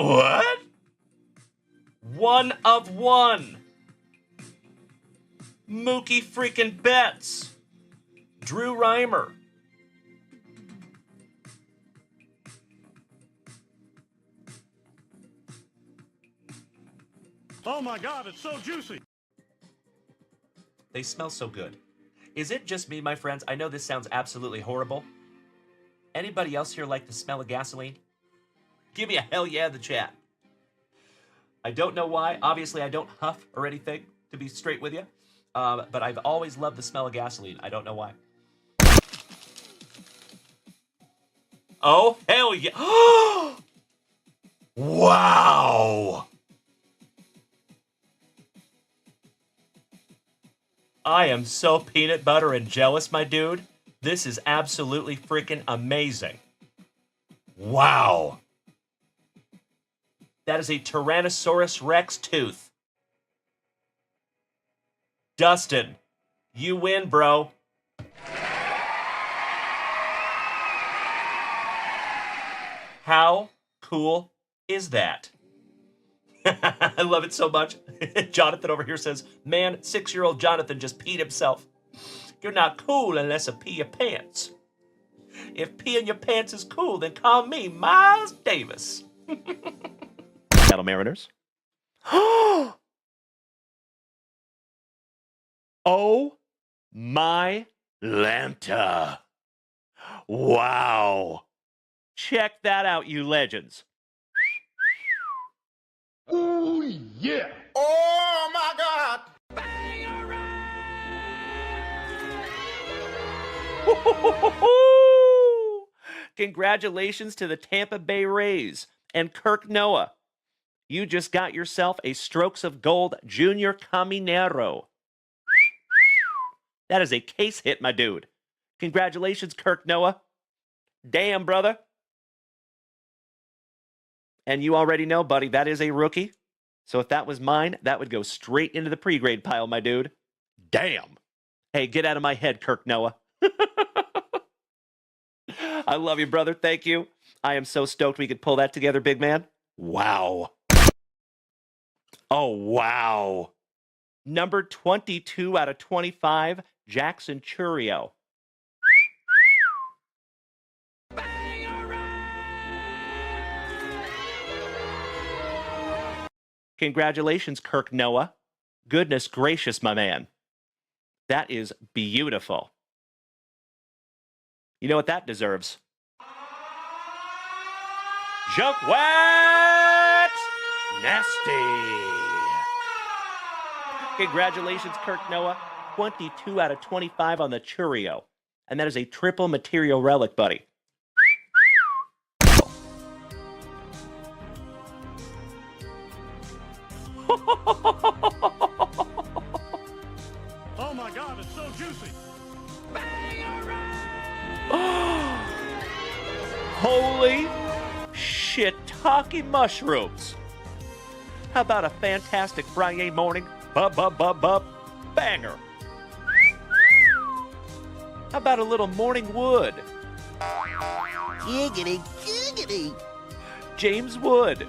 What? One of one. Mookie freaking Betts. Drew Reimer. Oh my God, it's so juicy. They smell so good. Is it just me, my friends? I know this sounds absolutely horrible. Anybody else here like the smell of gasoline? Give me a hell yeah in the chat. I don't know why. Obviously, I don't huff or anything, to be straight with you. But I've always loved the smell of gasoline. I don't know why. Oh, hell yeah. Wow. I am so peanut butter and jealous, my dude. This is absolutely freaking amazing. Wow. That is a Tyrannosaurus Rex tooth. Dustin, you win, bro. How cool is that? I love it so much. Jonathan over here says, man, 6-year-old Jonathan just peed himself. You're not cool unless you pee your pants. If peeing your pants is cool, then call me Miles Davis. Seattle Mariners. Oh my Lanta. Wow. Check that out, you legends. Oh yeah. Oh my God. Congratulations to the Tampa Bay Rays and Kirk Noah. You just got yourself a Strokes of Gold Junior Caminero. That is a case hit, my dude. Congratulations, Kirk Noah. Damn, brother. And you already know, buddy, that is a rookie. So if that was mine, that would go straight into the pre-grade pile, my dude. Damn. Hey, get out of my head, Kirk Noah. I love you, brother. Thank you. I am so stoked we could pull that together, big man. Wow. Oh, wow. Number 22 out of 25, Jackson Churio. Congratulations, Kirk Noah. Goodness gracious, my man. That is beautiful. You know what that deserves? Junk Wax Nasty. Congratulations, Kirk Noah. 22 out of 25 on the Churio. And that is a triple material relic, buddy. Oh my God, it's so juicy. Holy shiitake mushrooms. How about a fantastic Friday morning banger? How about a little morning wood? Giggity, giggity. James Wood.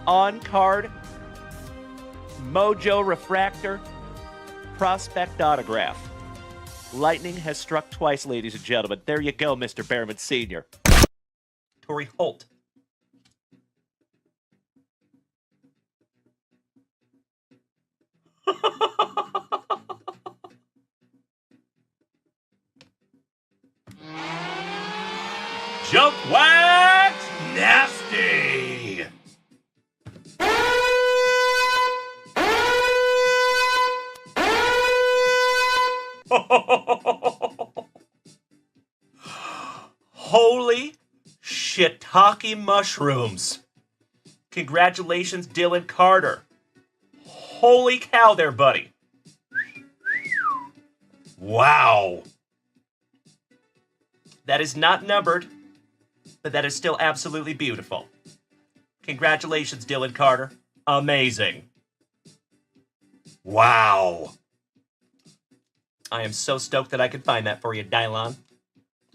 On card. Mojo Refractor. Prospect autograph. Lightning has struck twice, ladies and gentlemen. There you go, Mr. Behrman Sr. Torrey Holt. Jump Wax Nasty. Holy shiitake mushrooms. Congratulations, Dylan Carter. Holy cow there, buddy. Wow. That is not numbered, but that is still absolutely beautiful. Congratulations, Dylan Carter. Amazing. Wow. I am so stoked that I could find that for you, Dylon.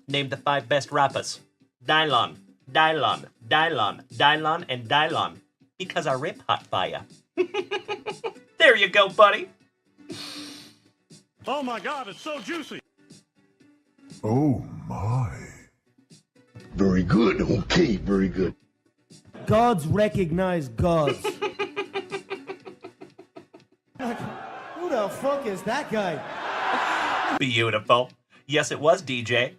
Name the 5 best rappas. Dylon, Dylon, Dylon, Dylon, and Dylon. Because I rip hot fire. There you go, buddy. Oh my God, it's so juicy. Oh my. Very good. Okay, very good. Gods recognize gods. Who the fuck is that guy? Beautiful. Yes, it was DJ.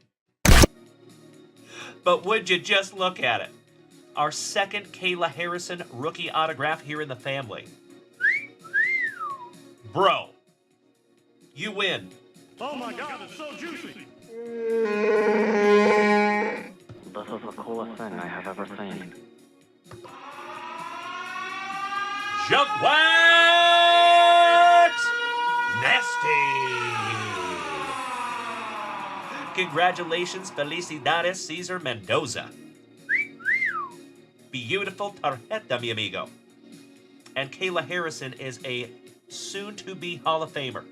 But would you just look at it? Our second Kayla Harrison rookie autograph here in the family. Bro, you win. Oh my God, it's so juicy. This is the coolest thing I have ever seen. Junk Wax! Nasty! Congratulations, Felicidades, Cesar Mendoza. Beautiful tarjeta, mi amigo. And Kayla Harrison is a soon-to-be Hall of Famer.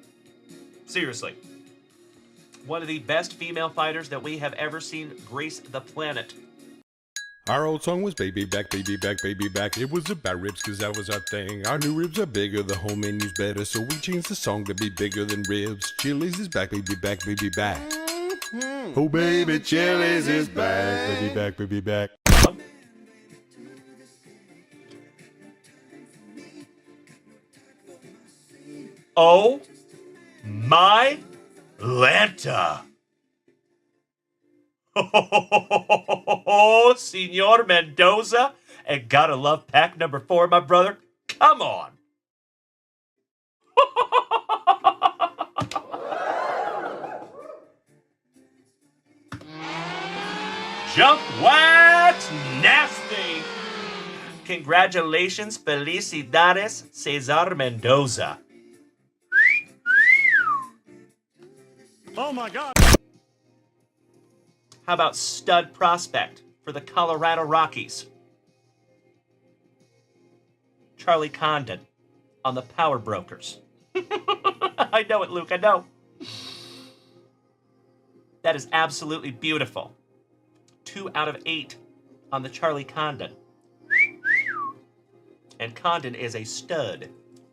Seriously. One of the best female fighters that we have ever seen grace the planet. Our old song was Baby Back, Baby Back, Baby Back. It was about ribs cause that was our thing. Our new ribs are bigger, the whole menu's better. So we changed the song to be bigger than ribs. Chili's is back, baby back, baby back. Oh baby, Chili's is back, baby back, baby back. Oh my Lanta. Oh, Senor Mendoza. And gotta love pack number 4, my brother. Come on. Junk Wax Nasty. Congratulations, Felicidades, Cesar Mendoza. Oh my God. How about stud prospect for the Colorado Rockies? Charlie Condon on the Power Brokers. I know it, Luke, I know. That is absolutely beautiful. 2 out of 8 on the Charlie Condon. And Condon is a stud.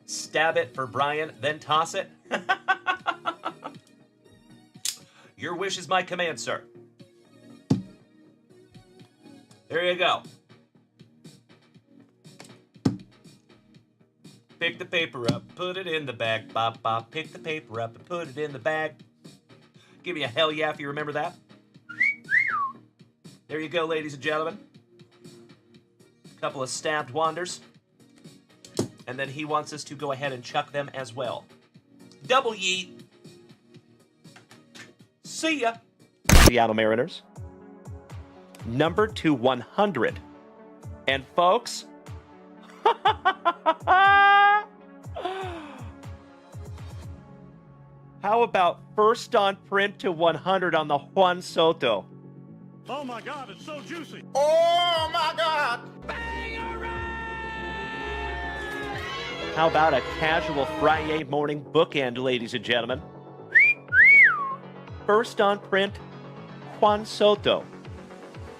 Stab it for Brian, then toss it. Your wish is my command, sir. There you go. Pick the paper up, put it in the bag. Bop, bop. Pick the paper up and put it in the bag. Give me a hell yeah if you remember that. There you go, ladies and gentlemen. A couple of stabbed wanders. And then he wants us to go ahead and chuck them as well. Double yeet. See ya. Seattle Mariners. Number 2/100. And folks, how about first on print to 100 on the Juan Soto? Oh my God, it's so juicy. Oh my God. How about a casual Friday morning bookend, ladies and gentlemen? First on print, Juan Soto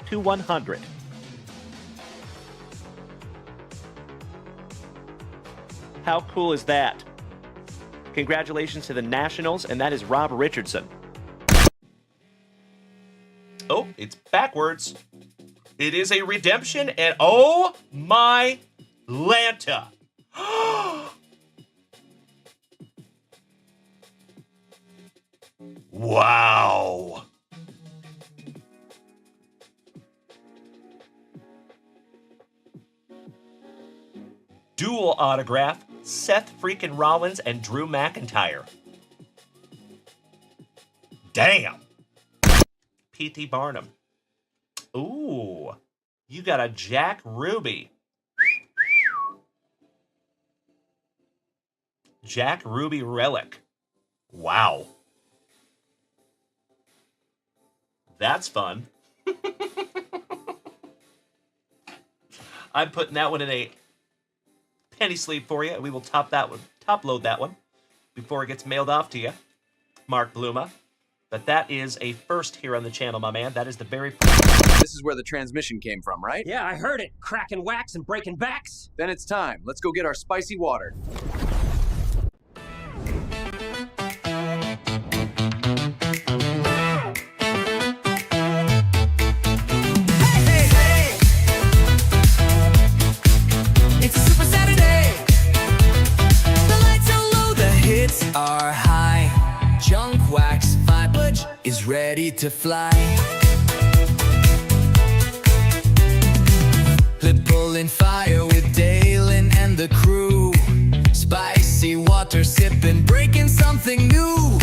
to 100. How cool is that? Congratulations to the Nationals, and that is Rob Richardson. Oh, it's backwards. It is a redemption, and oh my Lanta. Wow. Dual autograph, Seth freaking Rollins and Drew McIntyre. Damn. P.T. Barnum. Ooh, you got a Jack Ruby. Jack Ruby relic. Wow. That's fun. I'm putting that one in a penny sleeve for you, and we will top load that one before it gets mailed off to you. Mark Bluma, But that is a first here on the channel, my man. That is the very first. This is where the transmission came from, right? Yeah, I heard it. Cracking wax and breaking backs. Then it's time. Let's go get our spicy water. It's a super Saturday. The lights are low, the hits are high. Junk wax vibe is ready to fly. Lip pulling fire with Dalen and the crew. Spicy water sipping, breaking something new.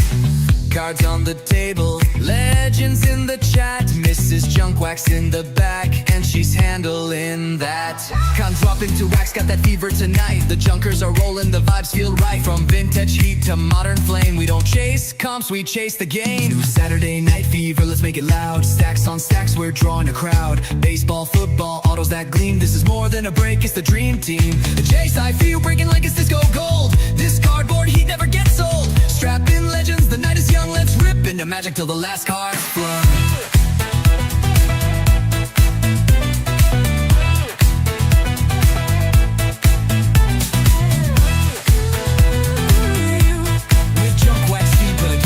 Cards on the table, legends in the chat. Mrs. Junkwax in the back, and she's handling that. Con drop into wax, got that fever tonight. The junkers are rolling, the vibes feel right. From vintage heat to modern flame, we don't chase comps, we chase the game. New Saturday night fever, let's make it loud. Stacks on stacks, we're drawing a crowd. Baseball, football, autos that gleam. This is more than a break, it's the dream team. The J-side feel breaking like it's disco gold. This cardboard heat never gets old. Strap in legends, the night is young. Let's rip into magic till the last card's flung. With junk wax fever.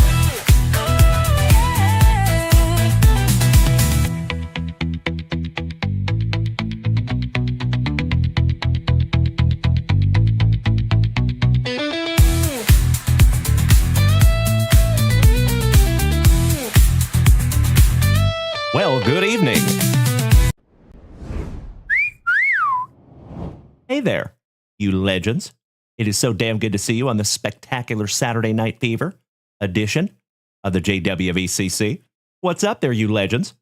Well, good evening. Hey there, you legends. It is so damn good to see you on the spectacular Saturday Night Fever edition of the JWVCC. What's up there, you legends?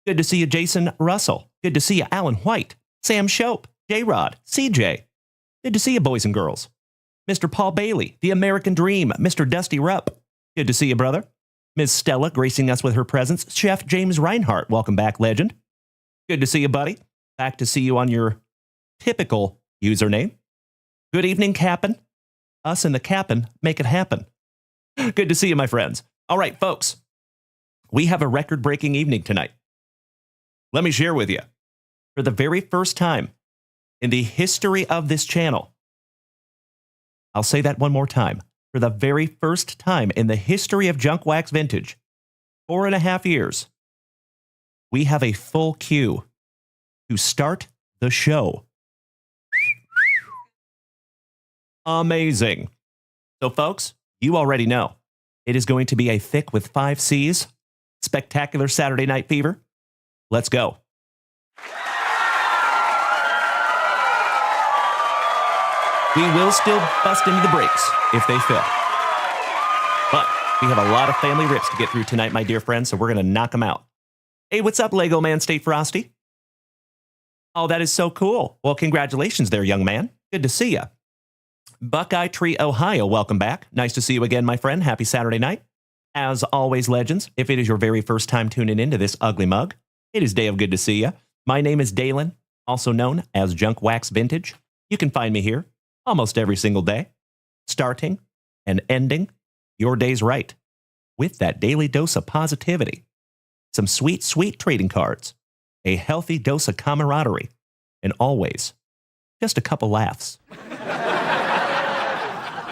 Good to see you, Jason Russell. Good to see you, Alan White, Sam Shope, J-Rod, CJ. Good to see you, boys and girls. Mr. Paul Bailey, the American Dream, Mr. Dusty Rupp. Good to see you, brother. Ms. Stella gracing us with her presence. Chef James Reinhart, welcome back, legend. Good to see you, buddy. Back to see you on your typical username. Good evening, Cap'n. Us and the Cap'n make it happen. Good to see you, my friends. All right, folks. We have a record-breaking evening tonight. Let me share with you. For the very first time in the history of this channel, I'll say that one more time. For the very first time in the history of Junk Wax Vintage, 4.5 years, we have a full queue to start the show. Amazing. So, folks, you already know it is going to be a thick with 5 C's, spectacular Saturday Night Fever. Let's go. We will still bust into the breaks if they fill. But we have a lot of family rips to get through tonight, my dear friends, so we're going to knock them out. Hey, what's up, Lego Man Stay Frosty? Oh, that is so cool. Well, congratulations there, young man. Good to see you. Buckeye Tree, Ohio, welcome back. Nice to see you again, my friend. Happy Saturday night. As always, legends, if it is your very first time tuning into this ugly mug, it is day of good to see you. My name is Dalen, also known as Junk Wax Vintage. You can find me here almost every single day, starting and ending your days right with that daily dose of positivity, some sweet, sweet trading cards, a healthy dose of camaraderie, and always just a couple laughs.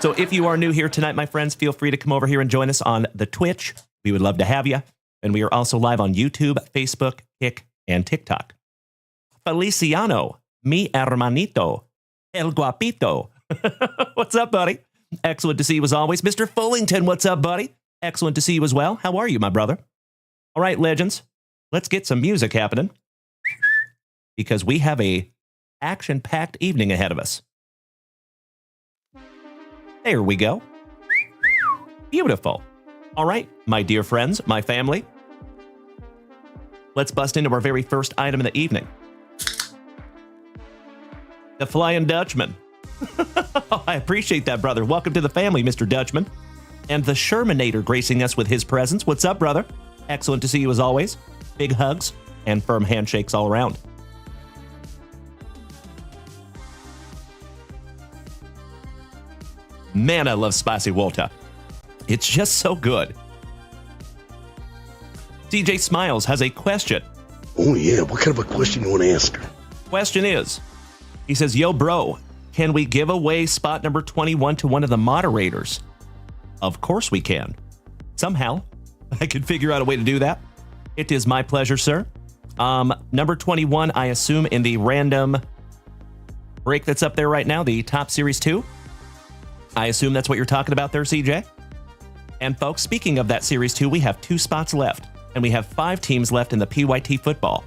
So if you are new here tonight, my friends, feel free to come over here and join us on the Twitch. We would love to have you. And we are also live on YouTube, Facebook, Kick, and TikTok. Feliciano, mi hermanito, el guapito. What's up, buddy? Excellent to see you as always. Mr. Fullington, what's up, buddy? Excellent to see you as well. How are you, my brother? All right, legends, let's get some music happening because we have a action-packed evening ahead of us. There we go. Beautiful. All right, my dear friends, my family, let's bust into our very first item of the evening. The Flying Dutchman. Oh, I appreciate that, brother. Welcome to the family, Mr. Dutchman. And the Shermanator gracing us with his presence. What's up, brother? Excellent to see you as always. Big hugs and firm handshakes all around. Man, I love spicy water. It's just so good. CJ Smiles has a question. Oh, yeah. What kind of a question you want to ask her? Question is, he says, yo, bro, can we give away spot number 21 to one of the moderators? Of course we can. Somehow, I could figure out a way to do that. It is my pleasure, sir. Number 21, I assume in the random break that's up there right now, the top series 2. I assume that's what you're talking about there, CJ. And folks, speaking of that series 2, we have 2 spots left, and we have 5 teams left in the PYT football.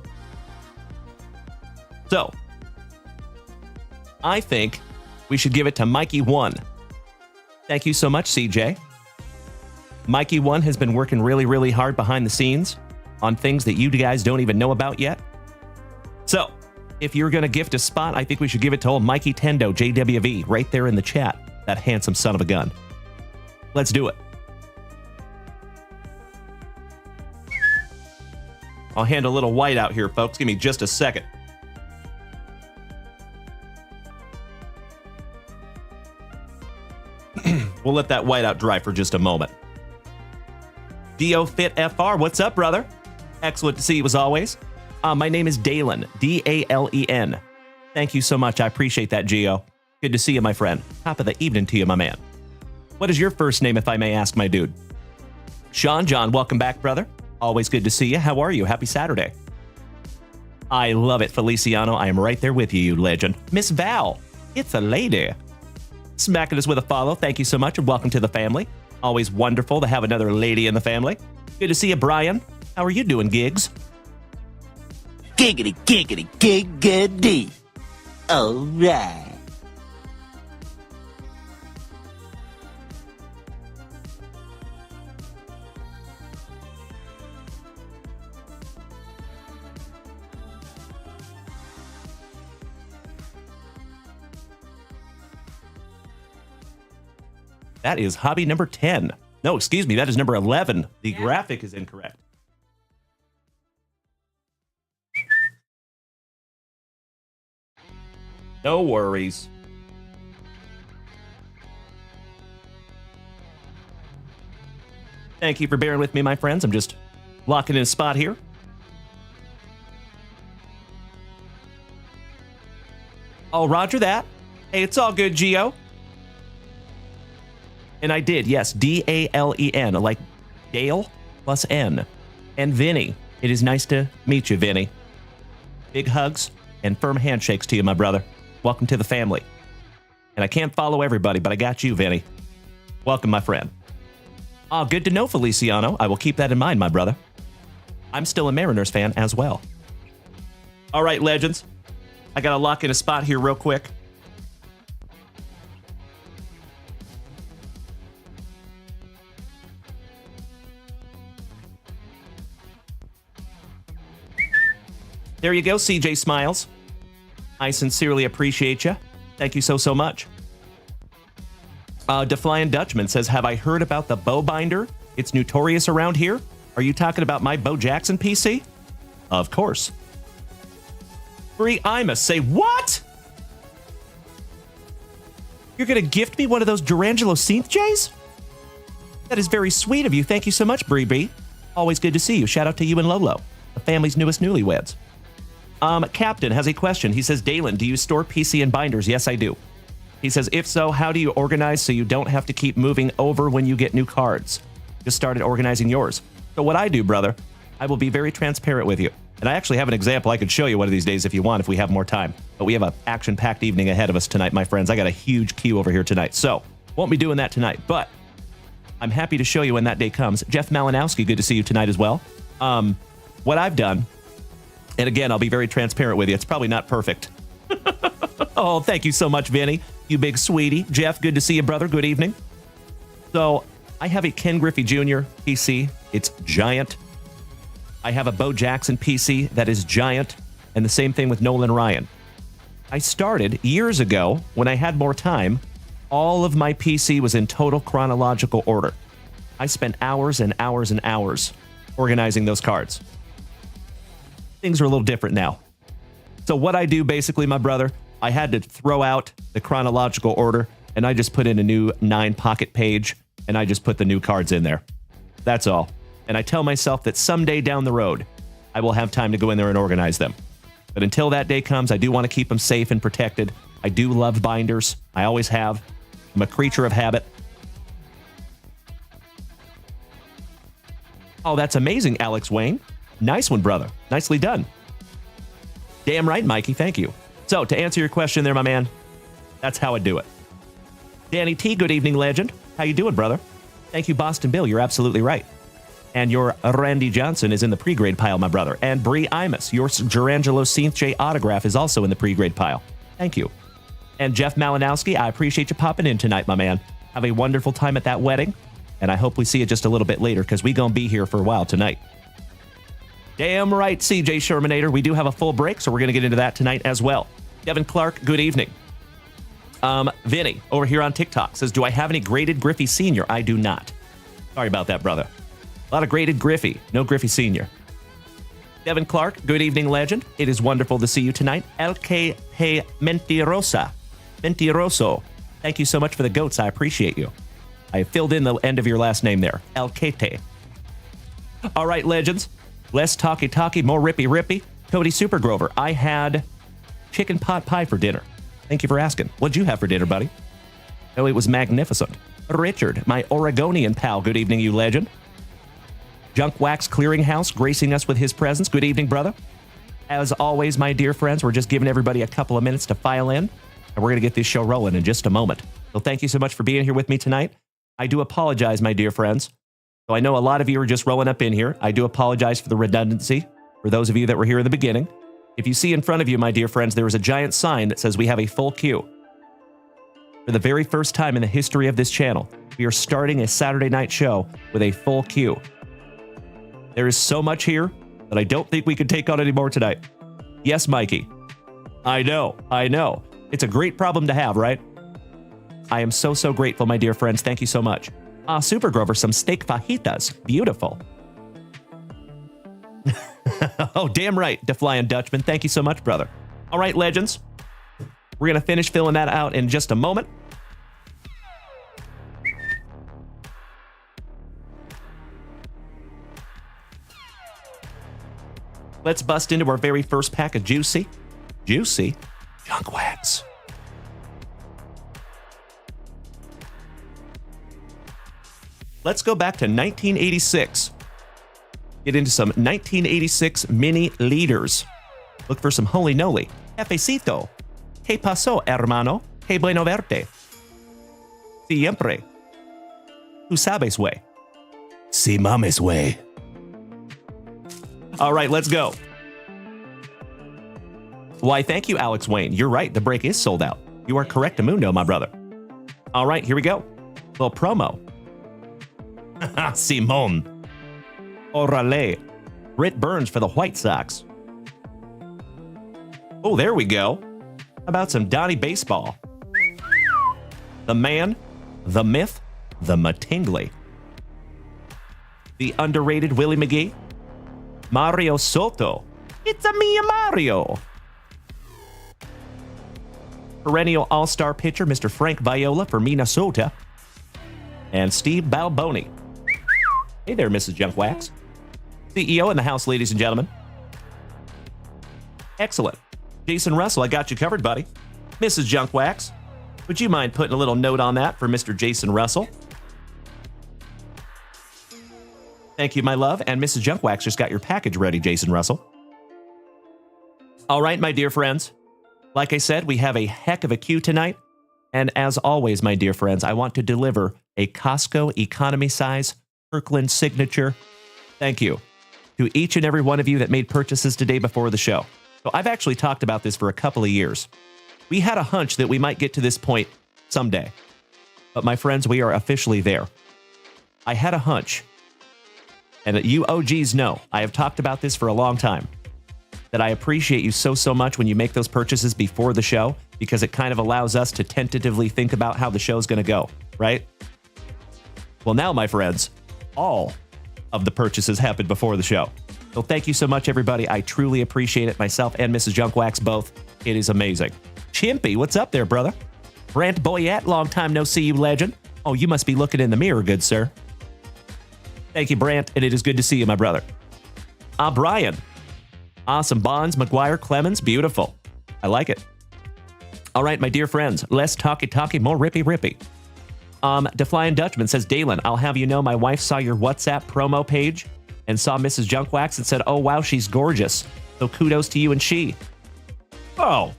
So, I think we should give it to Mikey 1. Thank you so much, CJ. Mikey 1 has been working really, really hard behind the scenes on things that you guys don't even know about yet. So, if you're going to gift a spot, I think we should give it to old Mikey Tendo, JWV, right there in the chat. That handsome son of a gun. Let's do it. I'll hand a little white out here, folks. Give me just a second. We'll let that white out dry for just a moment. DOFitFR, what's up, brother? Excellent to see you as always. My name is Dalen, D-A-L-E-N. Thank you so much. I appreciate that, Gio. Good to see you, my friend. Top of the evening to you, my man. What is your first name, if I may ask, my dude? Sean John, welcome back, brother. Always good to see you. How are you? Happy Saturday. I love it, Feliciano. I am right there with you, you legend. Miss Val, it's a lady. Smacking us with a follow. Thank you so much, and welcome to the family. Always wonderful to have another lady in the family. Good to see you, Brian. How are you doing, Gigs? Giggity, giggity, giggity. All right. That is hobby number 10. No, excuse me, that is number 11. The graphic is incorrect. No worries. Thank you for bearing with me, my friends. I'm just locking in a spot here. Oh, roger that. Hey, it's all good, Gio. And I did, yes, D-A-L-E-N, like Dale plus N. And Vinny, it is nice to meet you, Vinny. Big hugs and firm handshakes to you, my brother. Welcome to the family. And I can't follow everybody, but I got you, Vinny. Welcome, my friend. Ah, good to know, Feliciano. I will keep that in mind, my brother. I'm still a Mariners fan as well. All right, legends. I got to lock in a spot here real quick. There you go, CJ Smiles. I sincerely appreciate you. Thank you so much. Deflying Dutchman says, have I heard about the bow binder? It's notorious around here. Are you talking about my Bo Jackson PC? Of course. Free Ima, say what? You're going to gift me one of those Durangelo Synth J's? That is very sweet of you. Thank you so much, Bree Bree. Always good to see you. Shout out to you and Lolo, the family's newest newlyweds. Captain has a question. He says, Dalen, do you store PC in binders? Yes, I do. He says, if so, how do you organize so you don't have to keep moving over when you get new cards? Just started organizing yours. So what I do, brother, I will be very transparent with you. And I actually have an example I could show you one of these days if you want, if we have more time. But we have an action-packed evening ahead of us tonight, my friends. I got a huge queue over here tonight. So won't be doing that tonight, but I'm happy to show you when that day comes. Jeff Malinowski, good to see you tonight as well. What I've done, and again, I'll be very transparent with you. It's probably not perfect. Oh, thank you so much, Vinny. You big sweetie. Jeff, good to see you, brother. Good evening. So I have a Ken Griffey Jr. PC. It's giant. I have a Bo Jackson PC that is giant. And the same thing with Nolan Ryan. I started years ago when I had more time. All of my PC was in total chronological order. I spent hours and hours and hours organizing those cards. Things are a little different now. So what I do basically, my brother, I had to throw out the chronological order and I just put in a new 9-pocket page and I just put the new cards in there. That's all. And I tell myself that someday down the road, I will have time to go in there and organize them. But until that day comes, I do want to keep them safe and protected. I do love binders. I always have. I'm a creature of habit. Oh, that's amazing, Alex Wayne. Nice one, brother. Nicely done. Damn right, Mikey. Thank you. So, to answer your question there, my man, that's how I do it. Danny T, good evening, legend. How you doing, brother? Thank you, Boston Bill. You're absolutely right. And your Randy Johnson is in the pre-grade pile, my brother. And Bree Imus, your Gerangelo Seanth J autograph is also in the pre-grade pile. Thank you. And Jeff Malinowski, I appreciate you popping in tonight, my man. Have a wonderful time at that wedding. And I hope we see you just a little bit later because we gonna be here for a while tonight. Damn right, CJ Shermanator. We do have a full break, so we're gonna get into that tonight as well. Devin Clark, good evening. Vinny, over here on TikTok, says, do I have any graded Griffey Sr.? I do not. Sorry about that, brother. A lot of graded Griffey, no Griffey Sr. Devin Clark, good evening, legend. It is wonderful to see you tonight. LK Mentiroso. Thank you so much for the goats. I appreciate you. I filled in the end of your last name there. Alkete. All right, legends. Less talky, more rippy. Cody Supergrover, I had chicken pot pie for dinner. Thank you for asking. What'd you have for dinner, buddy? Oh, it was magnificent. Richard, my Oregonian pal, good evening, you legend. Junk Wax Clearinghouse gracing us with his presence. Good evening, brother. As always, my dear friends, we're just giving everybody a couple of minutes to file in, and we're going to get this show rolling in just a moment. So thank you so much for being here with me tonight. I do apologize, my dear friends. So I know a lot of you are just rolling up in here. I do apologize for the redundancy. For those of you that were here in the beginning, if you see in front of you, my dear friends, there is a giant sign that says we have a full queue. For the very first time in the history of this channel, we are starting a Saturday night show with a full queue. There is so much here that I don't think we can take on anymore tonight. Yes, Mikey. I know. It's a great problem to have, right? I am so grateful, my dear friends. Thank you so much. Super Grover, some steak fajitas. Beautiful. Oh, damn right, DeFlying Dutchman. Thank you so much, brother. All right, legends. We're going to finish filling that out in just a moment. Let's bust into our very first pack of juicy junk wax. Let's go back to 1986. Get into some 1986 mini leaders. Look for some holy noli. Jefecito. ¿Qué pasó, hermano? Qué bueno verte. Siempre. Tú sabes, way. Si mames, way. All right, let's go. Why, thank you, Alex Wayne. You're right, the break is sold out. You are correct, Amundo, my brother. All right, here we go. Little promo. Simon. Orale. Britt Burns for the White Sox. Oh, there we go. How about some Donnie baseball? The man, the myth, the Mattingly. The underrated Willie McGee. Mario Soto. It's a me, Mario. Perennial all-star pitcher, Mr. Frank Viola for Minnesota. And Steve Balboni. Hey there, Mrs. Junkwax. CEO in the house, ladies and gentlemen. Excellent. Jason Russell, I got you covered, buddy. Mrs. Junkwax, would you mind putting a little note on that for Mr. Jason Russell? Thank you, my love. And Mrs. Junkwax just got your package ready, Jason Russell. All right, my dear friends. Like I said, we have a heck of a queue tonight. And as always, my dear friends, I want to deliver a Costco economy size Kirkland signature. Thank you to each and every one of you that made purchases today before the show. So I've actually talked about this for a couple of years. We had a hunch that we might get to this point someday. But my friends, we are officially there. I had a hunch. And you OGs know, I have talked about this for a long time, that I appreciate you so much when you make those purchases before the show, because it kind of allows us to tentatively think about how the show's going to go, right? Well, now, my friends, all of the purchases happened before the show. So thank you so much, everybody. I truly appreciate it, myself and Mrs. Junkwax both. It is amazing. Chimpy, what's up there, brother? Brant Boyette, long time no see you, legend. Oh, you must be looking in the mirror, good sir. Thank you, Brant, and it is good to see you, my brother. Brian. Awesome. Bonds, McGuire, Clemens. Beautiful. I like it. All right, my dear friends. Less talky, more rippy. Deflying Dutchman says, Dalen, I'll have you know my wife saw your WhatsApp promo page and saw Mrs. Junkwax and said, oh, wow, she's gorgeous. So kudos to you and she. Oh.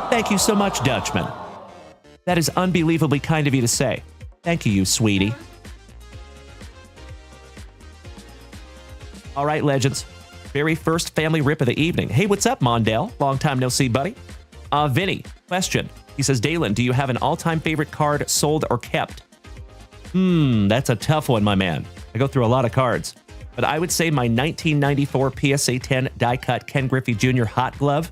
Thank you so much, Dutchman. That is unbelievably kind of you to say. Thank you, sweetie. All right, legends. Very first family rip of the evening. Hey, what's up, Mondale? Long time no see, buddy. Vinny, question. He says, Dalen, do you have an all-time favorite card sold or kept? That's a tough one, my man. I go through a lot of cards. But I would say my 1994 PSA 10 die-cut Ken Griffey Jr. Hot Glove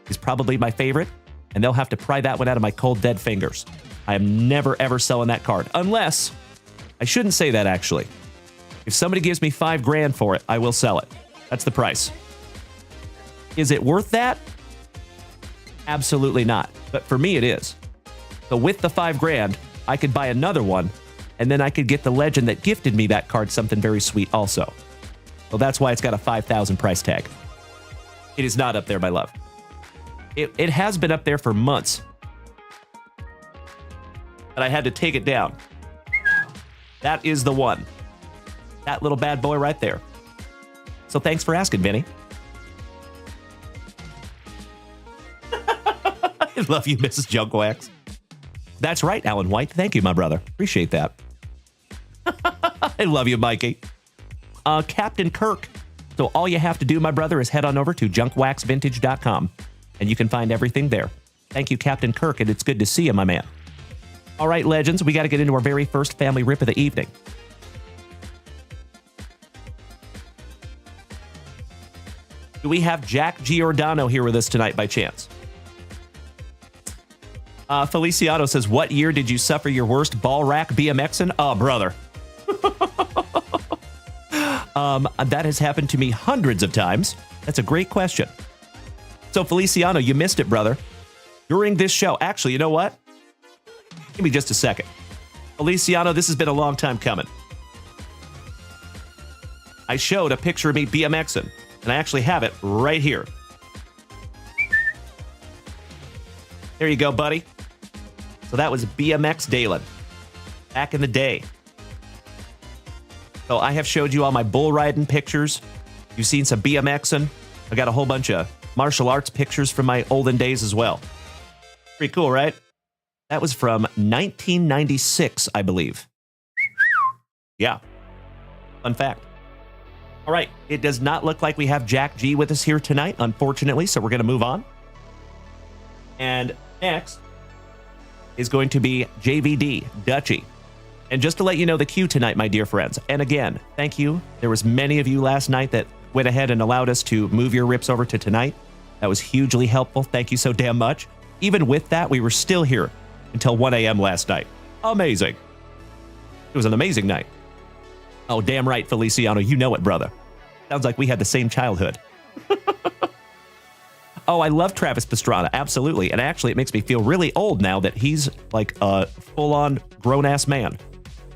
is probably my favorite, and they'll have to pry that one out of my cold, dead fingers. I am never, ever selling that card. Unless, I shouldn't say that, actually. If somebody gives me $5,000 for it, I will sell it. That's the price. Is it worth that? Absolutely not. But for me, it is. So with the $5,000, I could buy another one, and then I could get the legend that gifted me that card something very sweet also. So that's why it's got a $5,000 price tag. It is not up there, my love. It has been up there for months. But I had to take it down. That is the one. That little bad boy right there. So thanks for asking, Vinny. I love you, Mrs. Junkwax. That's right, Alan White. Thank you, my brother. Appreciate that. I love you, Mikey. Captain Kirk. So all you have to do, my brother, is head on over to junkwaxvintage.com, and you can find everything there. Thank you, Captain Kirk, and it's good to see you, my man. All right, legends, we got to get into our very first family rip of the evening. Do we have Jack Giordano here with us tonight by chance? Feliciano says, what year did you suffer your worst ball rack BMXing? Oh, brother. That has happened to me hundreds of times. That's a great question. So, Feliciano, you missed it, brother. During this show, actually, you know what? Give me just a second. Feliciano, this has been a long time coming. I showed a picture of me BMXing, and I actually have it right here. There you go, buddy. So that was BMX Dalen back in the day. So I have showed you all my bull riding pictures. You've seen some BMXing. I got a whole bunch of martial arts pictures from my olden days as well. Pretty cool, right? That was from 1996, I believe. Yeah. Fun fact. All right. It does not look like we have Jack G with us here tonight, unfortunately, so we're going to move on. And next is going to be JVD, Dutchy. And just to let you know the queue tonight, my dear friends, and again, thank you. There was many of you last night that went ahead and allowed us to move your rips over to tonight. That was hugely helpful. Thank you so damn much. Even with that, we were still here until 1 a.m. last night. Amazing. It was an amazing night. Oh, damn right, Feliciano. You know it, brother. Sounds like we had the same childhood. Oh, I love Travis Pastrana. Absolutely. And actually, it makes me feel really old now that he's like a full-on grown-ass man.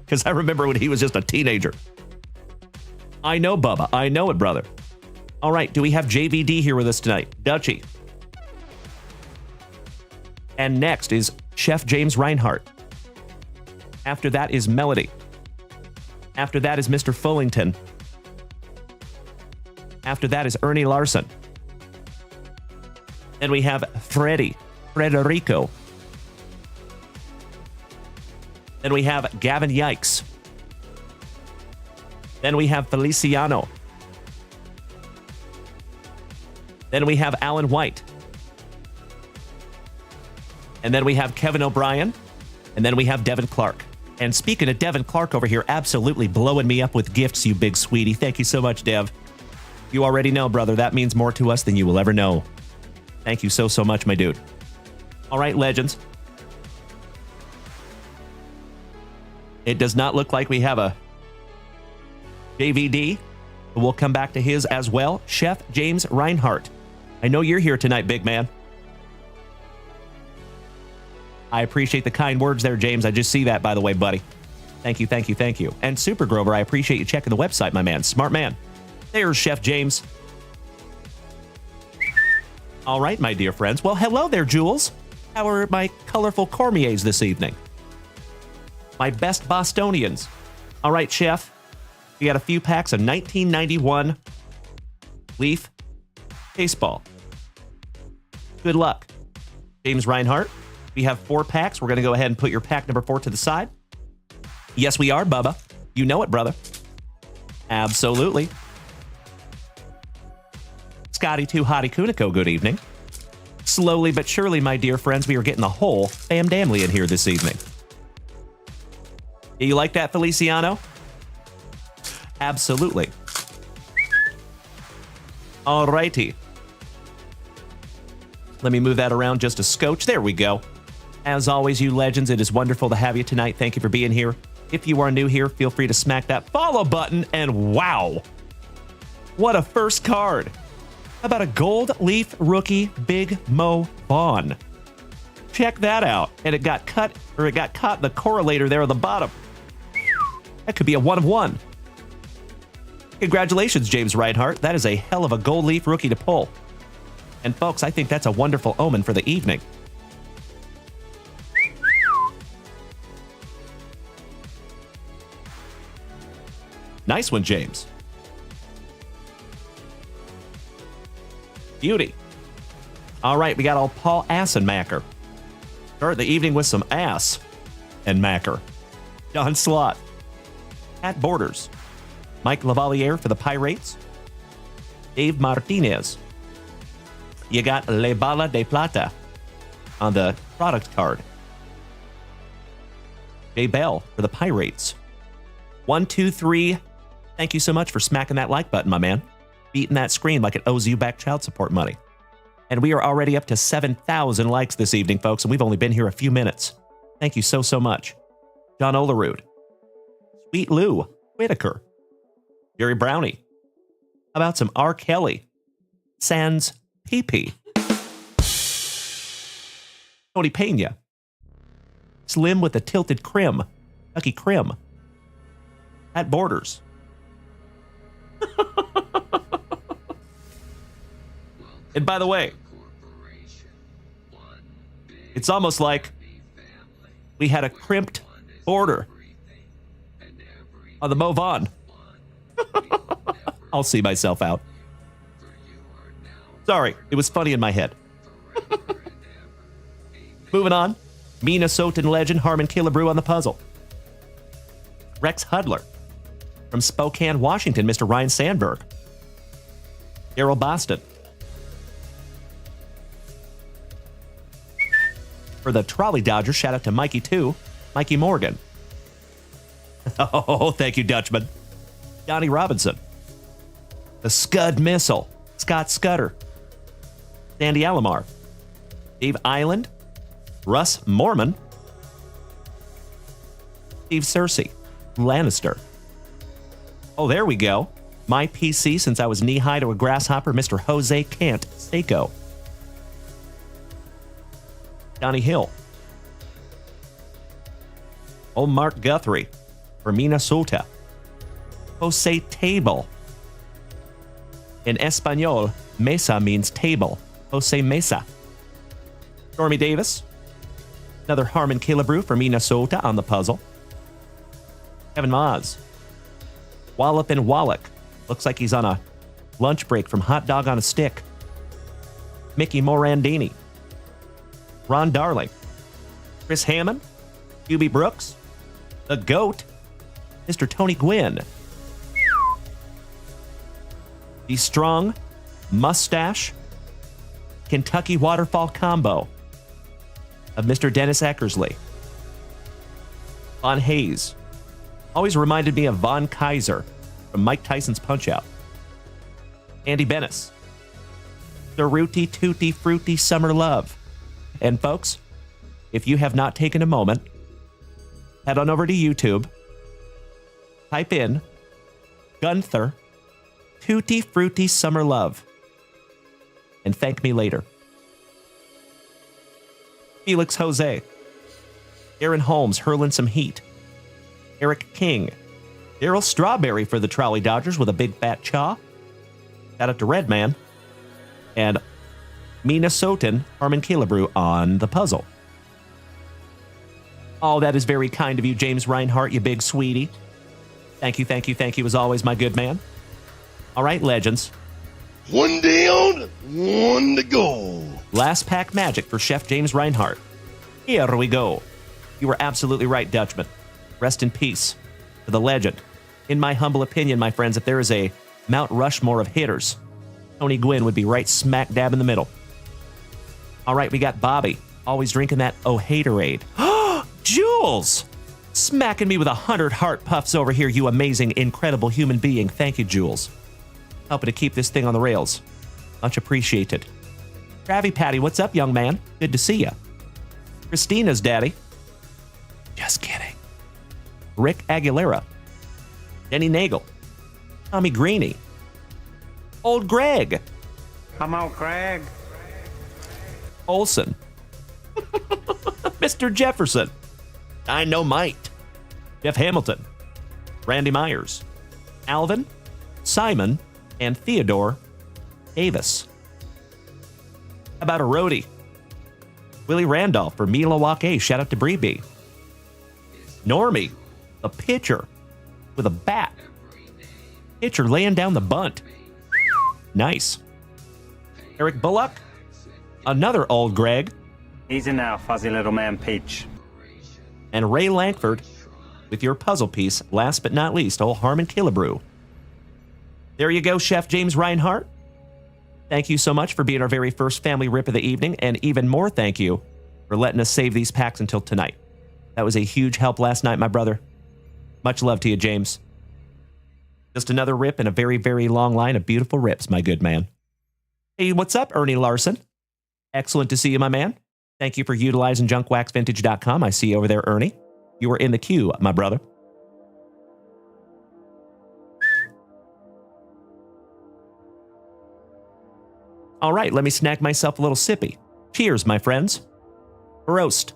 Because I remember when he was just a teenager. I know, Bubba. I know it, brother. All right. Do we have JVD here with us tonight? Dutchy. And next is Chef James Reinhardt. After that is Melody. After that is Mr. Fullington. After that is Ernie Larson. Then we have Frederico. Then we have Gavin Yikes. Then we have Feliciano. Then we have Alan White. And then we have Kevin O'Brien. And then we have Devin Clark. And speaking of Devin Clark over here, absolutely blowing me up with gifts, you big sweetie. Thank you so much, Dev. You already know, brother, that means more to us than you will ever know. Thank you so much, my dude. All right, legends. It does not look like we have a JVD, but we'll come back to his as well. Chef James Reinhardt. I know you're here tonight, big man. I appreciate the kind words there, James. I just see that, by the way, buddy. Thank you, thank you, thank you. And Super Grover, I appreciate you checking the website, my man. Smart man. There's Chef James. All right, my dear friends. Well, hello there, Jules. How are my colorful Cormiers this evening? My best Bostonians. All right, Chef. We got a few packs of 1991 Leaf Baseball. Good luck. James Reinhart, we have 4 packs. We're going to go ahead and put your pack number 4 to the side. Yes, we are, Bubba. You know it, brother. Absolutely. Scotty 2 Hottie Kuniko, good evening. Slowly but surely, my dear friends, we are getting the whole Bam Damley in here this evening. Do you like that, Feliciano? Absolutely. All righty. Let me move that around just a scotch. There we go. As always, you legends, it is wonderful to have you tonight. Thank you for being here. If you are new here, feel free to smack that follow button. And wow, what a first card. How about a gold leaf rookie Big Mo Vaughn? Check that out. And it got cut, or it got caught in the correlator there on the bottom. That could be a 1 of 1. Congratulations, James Reinhart. That is a hell of a gold leaf rookie to pull. And folks, I think that's a wonderful omen for the evening. Nice one, James. Beauty. All right, we got all Paul Assenmacher. Start the evening with some ass and Macker. John Slott. Pat Borders. Mike Lavalier for the Pirates. Dave Martinez. You got Le Bala de Plata on the product card. Jay Bell for the Pirates. 1, 2, 3. Thank you so much for smacking that like button, my man. Beating that screen like it owes you back child support money. And we are already up to 7,000 likes this evening, folks, and we've only been here a few minutes. Thank you so, so much. John Olerud. Sweet Lou Whitaker. Jerry Brownie. How about some R. Kelly? Sans PP. Tony Pena. Slim with the tilted crim. Lucky Crim. At Borders. And by the way, it's almost like we had a crimped border on the Mo Vaughn. I'll see myself out. Sorry, it was funny in my head. Moving on. Minnesotan legend Harmon Killebrew on the puzzle. Rex Hudler. From Spokane, Washington, Mr. Ryan Sandberg. Daryl Boston. For the Trolley Dodgers, shout out to Mikey 2, Mikey Morgan. Oh, thank you, Dutchman. Johnny Robinson. The Scud Missile, Scott Scudder. Sandy Alomar. Dave Island. Russ Mormon. Steve Cersei. Lannister. Oh, there we go. My PC since I was knee-high to a grasshopper, Mr. Jose Cant Seiko. Johnny Hill. Old Mark Guthrie from Minnesota. Jose Table. In Espanol, mesa means table. Jose Mesa. Stormy Davis. Another Harmon Killebrew from Minnesota on the puzzle. Kevin Moz. Wallop and Wallach. Looks like he's on a lunch break from Hot Dog on a Stick. Mickey Morandini. Ron Darling. Chris Hammond. Hubie Brooks. The GOAT. Mr. Tony Gwynn. The Strong. Mustache. Kentucky Waterfall Combo. Of Mr. Dennis Eckersley. Von Hayes. Always reminded me of Von Kaiser from Mike Tyson's Punch-Out. Andy Bennis. The Rooty Tooty Fruity Summer Love. And folks, if you have not taken a moment, head on over to YouTube, type in Gunther Tutti Frutti Summer Love, and thank me later. Felix Jose. Aaron Holmes hurling some heat. Eric King. Daryl Strawberry for the Trolley Dodgers with a big fat chaw. Shout out to Redman. And Minnesotan Harmon Killebrew on the puzzle. Oh, that is very kind of you, James Reinhart, you big sweetie. Thank you, thank you, thank you as always, my good man. All right, legends. One down, one to go. Last pack magic for Chef James Reinhart. Here we go. You were absolutely right, Dutchman. Rest in peace to the legend. In my humble opinion, my friends, if there is a Mount Rushmore of hitters, Tony Gwynn would be right smack dab in the middle. All right, we got Bobby, always drinking that Oh-Haterade. Jules! Smacking me with 100 heart puffs over here, you amazing, incredible human being. Thank you, Jules. Helping to keep this thing on the rails. Much appreciated. Travi Patty, what's up, young man? Good to see ya. Christina's daddy. Just kidding. Rick Aguilera. Denny Nagel. Tommy Greeny. Old Greg. Come on, Craig. Olson. Mr. Jefferson. Dynamite. Jeff Hamilton. Randy Myers. Alvin. Simon. And Theodore Davis. How about a roadie? Willie Randolph for Milwaukee. Shout out to Bree B. Normie, the pitcher with a bat. Pitcher laying down the bunt. Nice. Eric Bullock. Another old Greg. Easy now, fuzzy little man Peach. And Ray Lankford with your puzzle piece, last but not least, old Harmon Killebrew. There you go, Chef James Reinhart. Thank you so much for being our very first family rip of the evening, and even more thank you for letting us save these packs until tonight. That was a huge help last night, my brother. Much love to you, James. Just another rip in a very, very long line of beautiful rips, my good man. Hey, what's up, Ernie Larson? Excellent to see you, my man. Thank you for utilizing junkwaxvintage.com. I see you over there, Ernie. You were in the queue, my brother. All right, let me snack myself a little sippy. Cheers, my friends. Roast.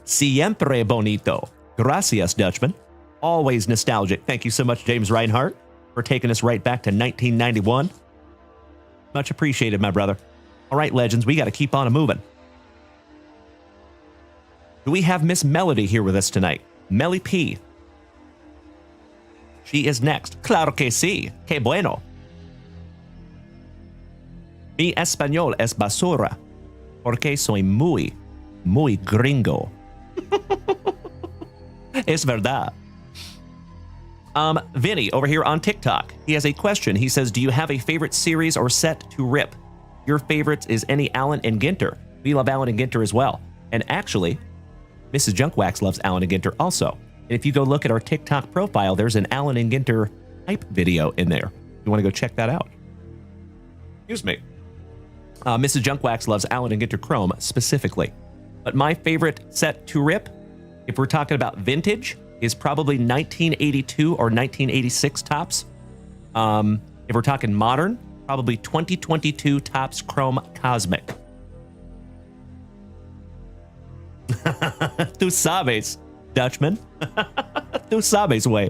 Siempre bonito. Gracias, Dutchman. Always nostalgic. Thank you so much, James Reinhart, for taking us right back to 1991. Much appreciated, my brother. All right, legends, we got to keep on moving. Do we have Miss Melody here with us tonight? Melly P. She is next. Claro que sí. Que bueno. Mi español es basura, porque soy muy, muy gringo. Es verdad. Vinny over here on TikTok. He has a question. He says, do you have a favorite series or set to rip? Your favorites is any Allen and Ginter. We love Allen and Ginter as well. And actually, Mrs. Junkwax loves Allen and Ginter also. And if you go look at our TikTok profile, there's an Allen and Ginter hype video in there. You want to go check that out. Excuse me. Mrs. Junkwax loves Allen and Ginter Chrome specifically. But my favorite set to rip, if we're talking about vintage, is probably 1982 or 1986 tops. If we're talking modern, probably 2022 tops Chrome Cosmic. Tu sabes, Dutchman. Tu sabes way.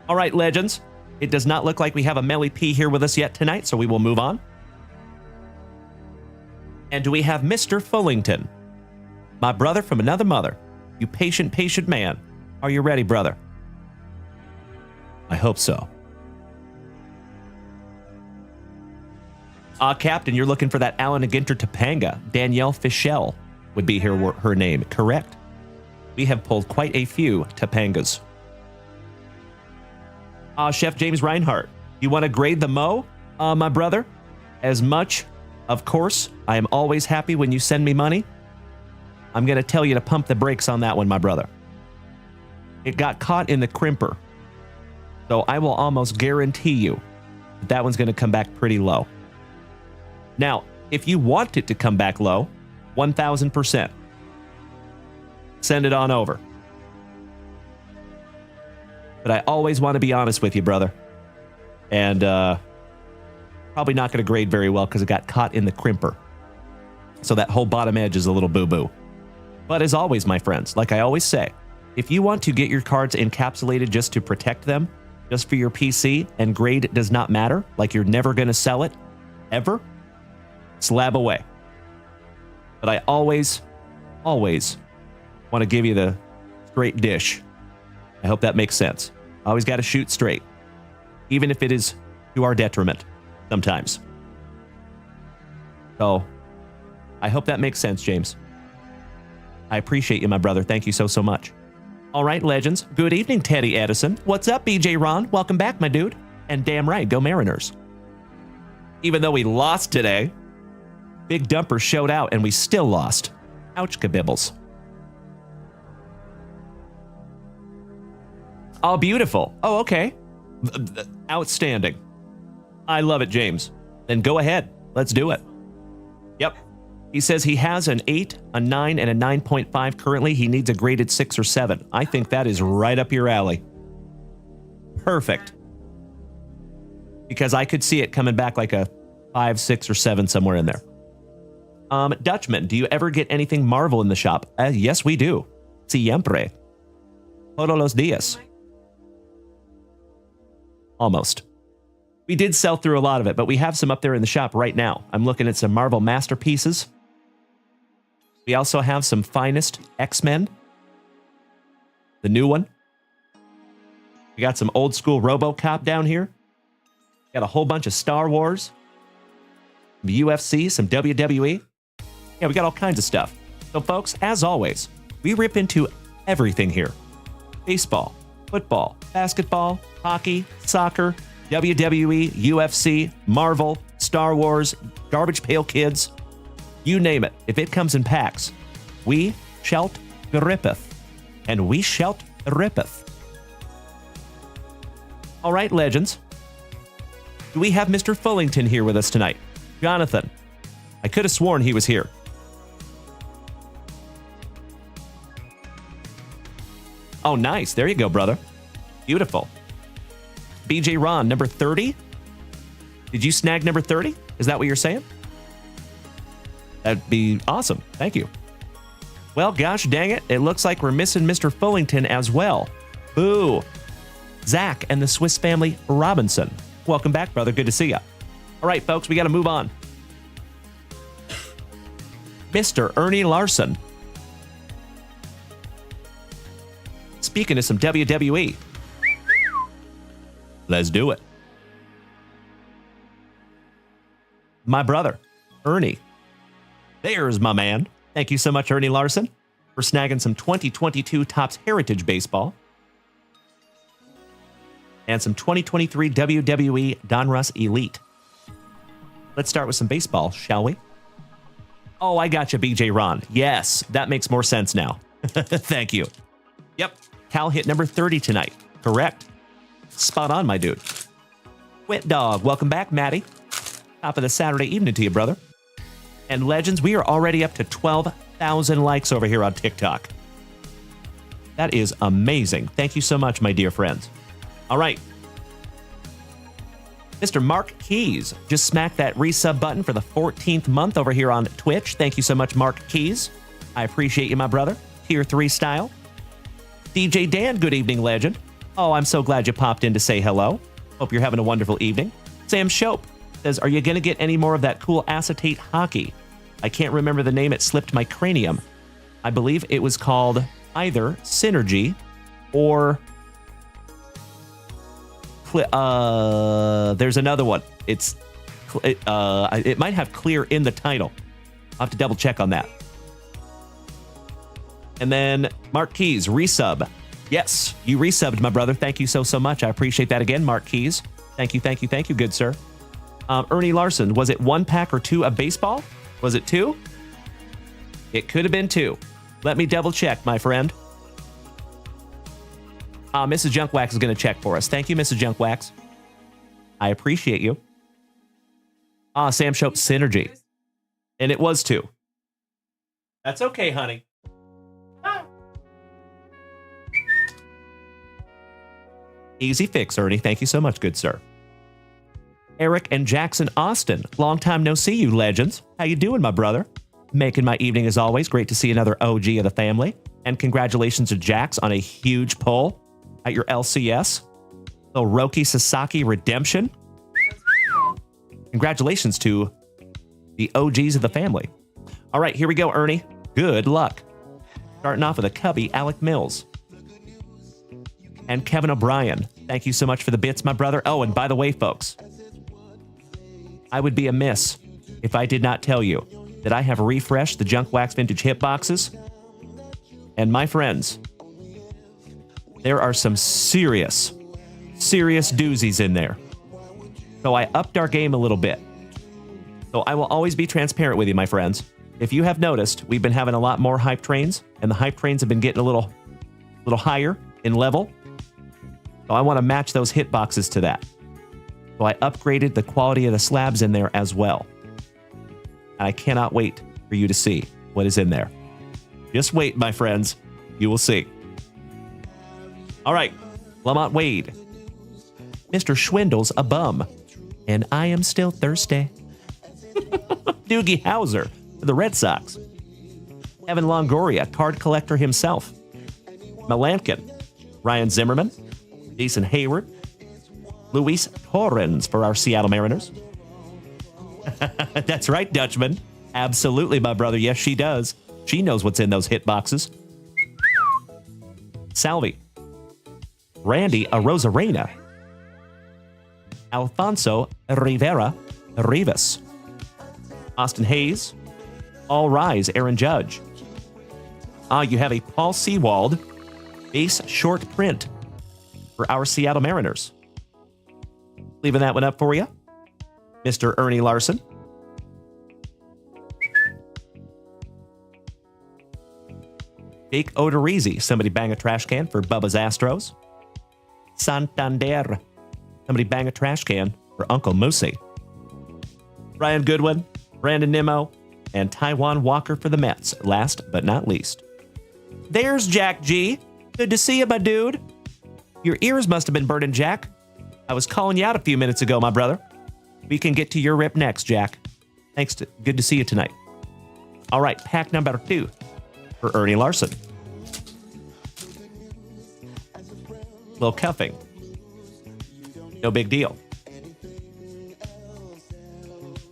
All right, legends. It does not look like we have a Melly P here with us yet tonight, so we will move on. And do we have Mr. Fullington? My brother from another mother. You patient, patient man. Are you ready, brother? I hope so. Captain, you're looking for that Allen and Ginter Topanga. Danielle Fischel would be her name. Correct. We have pulled quite a few Topangas. Chef James Reinhart, you want to grade the Mo, my brother? As much, of course, I am always happy when you send me money. I'm going to tell you to pump the brakes on that one, my brother. It got caught in the crimper. So I will almost guarantee you that one's going to come back pretty low. Now, if you want it to come back low, 1,000%. Send it on over. But I always want to be honest with you, brother. And probably not going to grade very well because it got caught in the crimper. So that whole bottom edge is a little boo-boo. But as always, my friends, like I always say, if you want to get your cards encapsulated just to protect them, just for your PC, and grade does not matter, like you're never going to sell it, ever, slab away. But I always want to give you the straight dish. I hope that makes sense. Always got to shoot straight, even if it is to our detriment sometimes. So I hope that makes sense, James. I appreciate you, my brother. Thank you so much. All right, legends. Good evening, Teddy Edison. What's up, BJ Ron? Welcome back, my dude. And damn right, go Mariners. Even though we lost today, Big Dumper showed out and we still lost. Ouch, kabibbles. Oh, beautiful. Oh, okay. Outstanding. I love it, James. Then go ahead. Let's do it. Yep. He says he has an 8, a 9, and a 9.5 currently. He needs a graded 6 or 7. I think that is right up your alley. Perfect. Because I could see it coming back like a 5, 6, or 7 somewhere in there. Dutchman, do you ever get anything Marvel in the shop? Yes, we do. Siempre. Todos los días. Almost. We did sell through a lot of it, but we have some up there in the shop right now. I'm looking at some Marvel Masterpieces. We also have some Finest X-Men. The new one. We got some old school RoboCop down here. Got a whole bunch of Star Wars. Some UFC, some WWE. Yeah, we got all kinds of stuff. So folks, as always, we rip into everything here. Baseball, football, basketball, hockey, soccer, WWE, UFC, Marvel, Star Wars, Garbage Pail Kids, you name it. If it comes in packs, we shalt grippeth, and we shalt rippeth. All right, legends. Do we have Mr. Fullington here with us tonight? Jonathan. I could have sworn he was here. Oh, nice. There you go, brother. Beautiful. BJ Ron, number 30? Did you snag number 30? Is that what you're saying? That'd be awesome. Thank you. Well, gosh dang it. It looks like we're missing Mr. Fullington as well. Boo. Zach and the Swiss Family Robinson. Welcome back, brother. Good to see you. All right, folks, we got to move on. Mr. Ernie Larson. Speaking of some WWE. Let's do it. My brother, Ernie. There's my man. Thank you so much, Ernie Larson, for snagging some 2022 Topps Heritage Baseball and some 2023 WWE Donruss Elite. Let's start with some baseball, shall we? Oh, I got you, BJ Ron. Yes, that makes more sense now. Thank you. Yep, Cal hit number 30 tonight. Correct. Spot on, my dude. Quit Dog, welcome back, Maddie. Top of the Saturday evening to you, brother. And legends, we are already up to 12,000 likes over here on TikTok. That is amazing. Thank you so much, my dear friends. All right. Mr. Mark Keys just smacked that resub button for the 14th month over here on Twitch. Thank you so much, Mark Keys. I appreciate you, my brother. Tier 3 style. DJ Dan, good evening, legend. Oh, I'm so glad you popped in to say hello. Hope you're having a wonderful evening. Sam Shope says, are you going to get any more of that cool acetate hockey? I can't remember the name. It slipped my cranium. I believe it was called either Synergy or... there's another one. It might have clear in the title. I'll have to double check on that. And then Mark Keys, resub. Yes, you resubbed, my brother. Thank you so much. I appreciate that again, Mark Keys. Thank you, good sir. Ernie Larson, was it 1 pack or 2 of baseball? Was it 2? It could have been 2. Let me double check, my friend. Mrs. Junkwax is going to check for us. Thank you, Mrs. Junkwax. I appreciate you. Sam Shope, Synergy. And it was 2. That's okay, honey. Easy fix, Ernie. Thank you so much, good sir. Eric and Jackson Austin. Long time no see you, legends. How you doing, my brother? making my evening as always. Great to see another OG of the family. And congratulations to Jax on a huge pull at your LCS. The Roki Sasaki redemption. Congratulations to the OGs of the family. All right, here we go, Ernie. Good luck. Starting off with a cubby, Alec Mills. And Kevin O'Brien. Thank you so much for the bits, my brother. Oh, and by the way, folks, I would be amiss if I did not tell you that I have refreshed the Junk Wax Vintage hitboxes. And my friends, there are some serious doozies in there. So I upped our game a little bit. So I will always be transparent with you, my friends. If you have noticed, we've been having a lot more hype trains, and the hype trains have been getting a little higher in level. So I want to match those hitboxes to that. So I upgraded the quality of the slabs in there as well. And I cannot wait for you to see what is in there. Just wait, my friends. You will see. All right, Lamont Wade. Mr. Schwindel's a bum, and I am still thirsty. Doogie Howser for the Red Sox. Evan Longoria, card collector himself. Melankin. Ryan Zimmerman. Jason Hayward. Luis Torrens for our Seattle Mariners. That's right, Dutchman. Absolutely, my brother. Yes, she does. She knows what's in those hit boxes. Salvi. Randy Arozarena. Alfonso Rivera Rivas. Austin Hayes. All Rise, Aaron Judge. You have a Paul Sewald base short print for our Seattle Mariners. Leaving that one up for you. Mr. Ernie Larson. Jake Odorizzi, somebody bang a trash can for Bubba's Astros. Santander, somebody bang a trash can for Uncle Moosey. Ryan Goodwin, Brandon Nimmo, and Taiwan Walker for the Mets, last but not least. There's Jack G. Good to see you, my dude. Your ears must have been burning, Jack. I was calling you out a few minutes ago, my brother. We can get to your rip next, Jack. Good to see you tonight. All right, pack number 2 for Ernie Larson. Little cuffing. No big deal.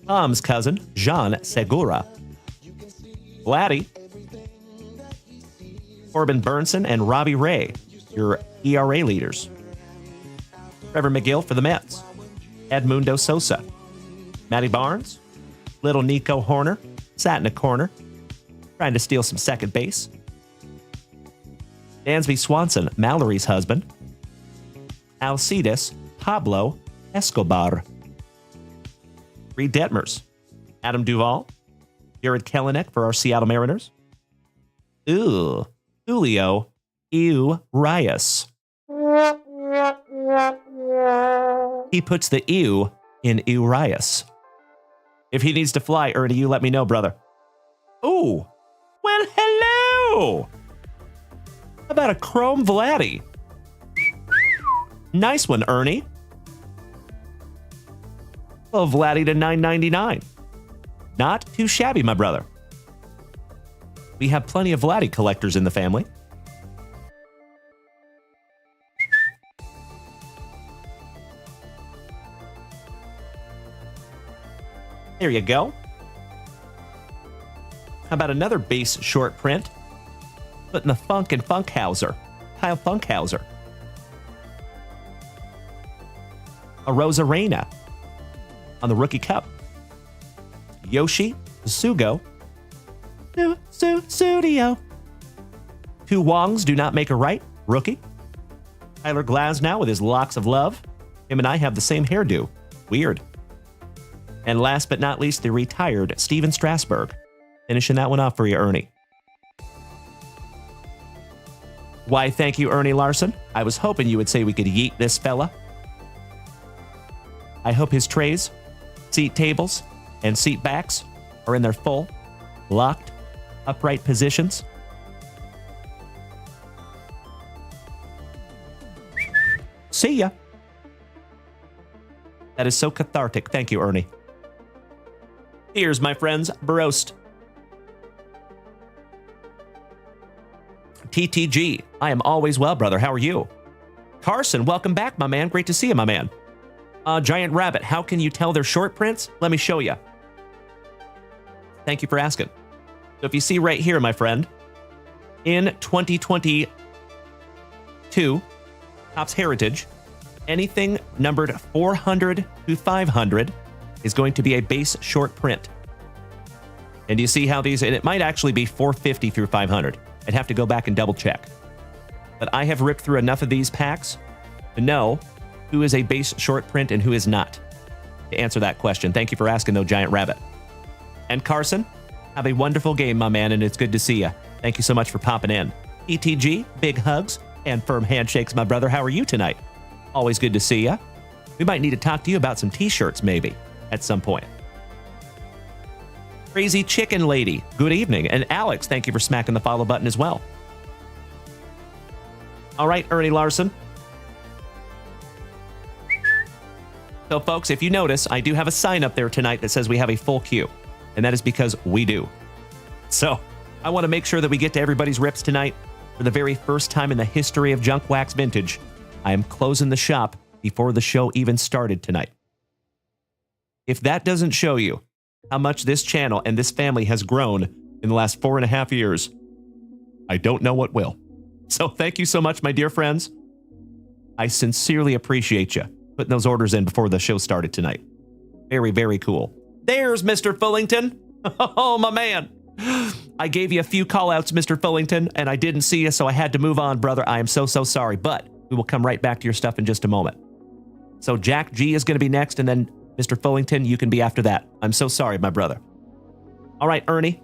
Tom's cousin, Jean Segura. Vladdy. Corbin Burnson and Robbie Ray, your ERA leaders. Trevor McGill for the Mets. Edmundo Sosa. Matty Barnes. Little Nico Horner. Sat in a corner. Trying to steal some second base. Dansby Swanson, Mallory's husband. Alcides Pablo Escobar. Reed Detmers. Adam Duvall. Jared Kelenic for our Seattle Mariners. Julio Urias. He puts the ew in Urias. If he needs to fly, Ernie, you let me know, brother. Oh, well, hello. How about a Chrome Vladdy? Nice one, Ernie. Well, Vladdy to $9.99. Not too shabby, my brother. We have plenty of Vladdy collectors in the family. There you go. How about another base short print? Putting the funk in Funkhauser. Kyle Funkhauser. A Rosarena on the Rookie Cup. Yoshi Sugo. Studio. 2 Wongs do not make a right. Rookie. Tyler Glasnow with his locks of love. Him and I have the same hairdo. Weird. And last but not least, the retired Steven Strasburg. Finishing that one off for you, Ernie. Why, thank you, Ernie Larson. I was hoping you would say we could yeet this fella. I hope his trays, seat tables, and seat backs are in their full, locked, upright positions. See ya. That is so cathartic. Thank you, Ernie. Here's, my friends, Brost. TTG, I am always well, brother. How are you? Carson, welcome back, my man. Great to see you, my man. Giant Rabbit, how can you tell they're short prints? Let me show you. Thank you for asking. So if you see right here, my friend, in 2022, Topps Heritage, anything numbered 400 to 500 is going to be a base short print. And you see how these, and it might actually be 450 through 500. I'd have to go back and double check. But I have ripped through enough of these packs to know who is a base short print and who is not. To answer that question, thank you for asking, though, Giant Rabbit. And Carson, have a wonderful game, my man, and it's good to see you. Thank you so much for popping in. ETG, big hugs and firm handshakes, my brother. How are you tonight? Always good to see you. We might need to talk to you about some t-shirts, maybe, at some point. Crazy Chicken Lady, good evening. And Alex, thank you for smacking the follow button as well. All right, Ernie Larson. So, folks, if you notice, I do have a sign up there tonight that says we have a full queue, and that is because we do. So, I want to make sure that we get to everybody's rips tonight. For the very first time in the history of Junk Wax Vintage, I am closing the shop before the show even started tonight. If that doesn't show you how much this channel and this family has grown in the last 4.5 years, I don't know what will. So thank you so much, my dear friends. I sincerely appreciate you putting those orders in before the show started tonight. Very, very cool. There's Mr. Fullington. Oh, my man. I gave you a few call-outs, Mr. Fullington, and I didn't see you, so I had to move on, brother. I am so, so sorry, but we will come right back to your stuff in just a moment. So Jack G is going to be next, and then Mr. Fullington, you can be after that. I'm so sorry, my brother. All right, Ernie,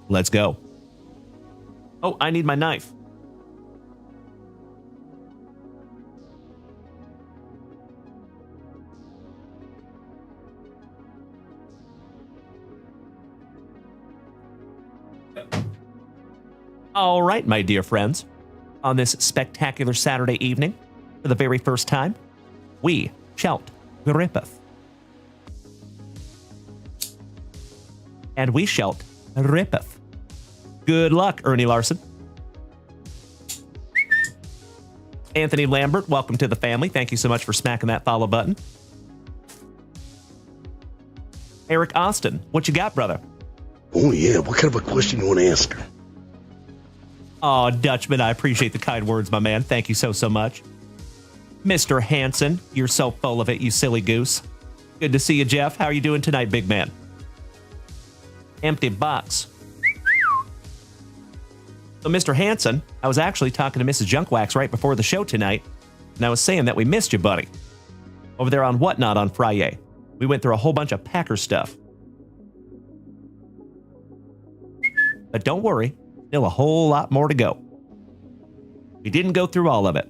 let's go. Oh, I need my knife. All right, my dear friends, on this spectacular Saturday evening, for the very first time, we shalt grippeth. And we shalt rippeth. Good luck, Ernie Larson. Anthony Lambert, welcome to the family. Thank you so much for smacking that follow button. Eric Austin, what you got, brother? Oh, yeah. What kind of a question you want to ask her? Oh, Dutchman, I appreciate the kind words, my man. Thank you so, so much. Mr. Hanson, you're so full of it, you silly goose. Good to see you, Jeff. How are you doing tonight, big man? Empty box. So, Mr. Hanson, I was actually talking to Mrs. Junkwax right before the show tonight, and I was saying that we missed you, buddy. Over there on Whatnot on Friday. We went through a whole bunch of Packer stuff. But don't worry, still a whole lot more to go. We didn't go through all of it.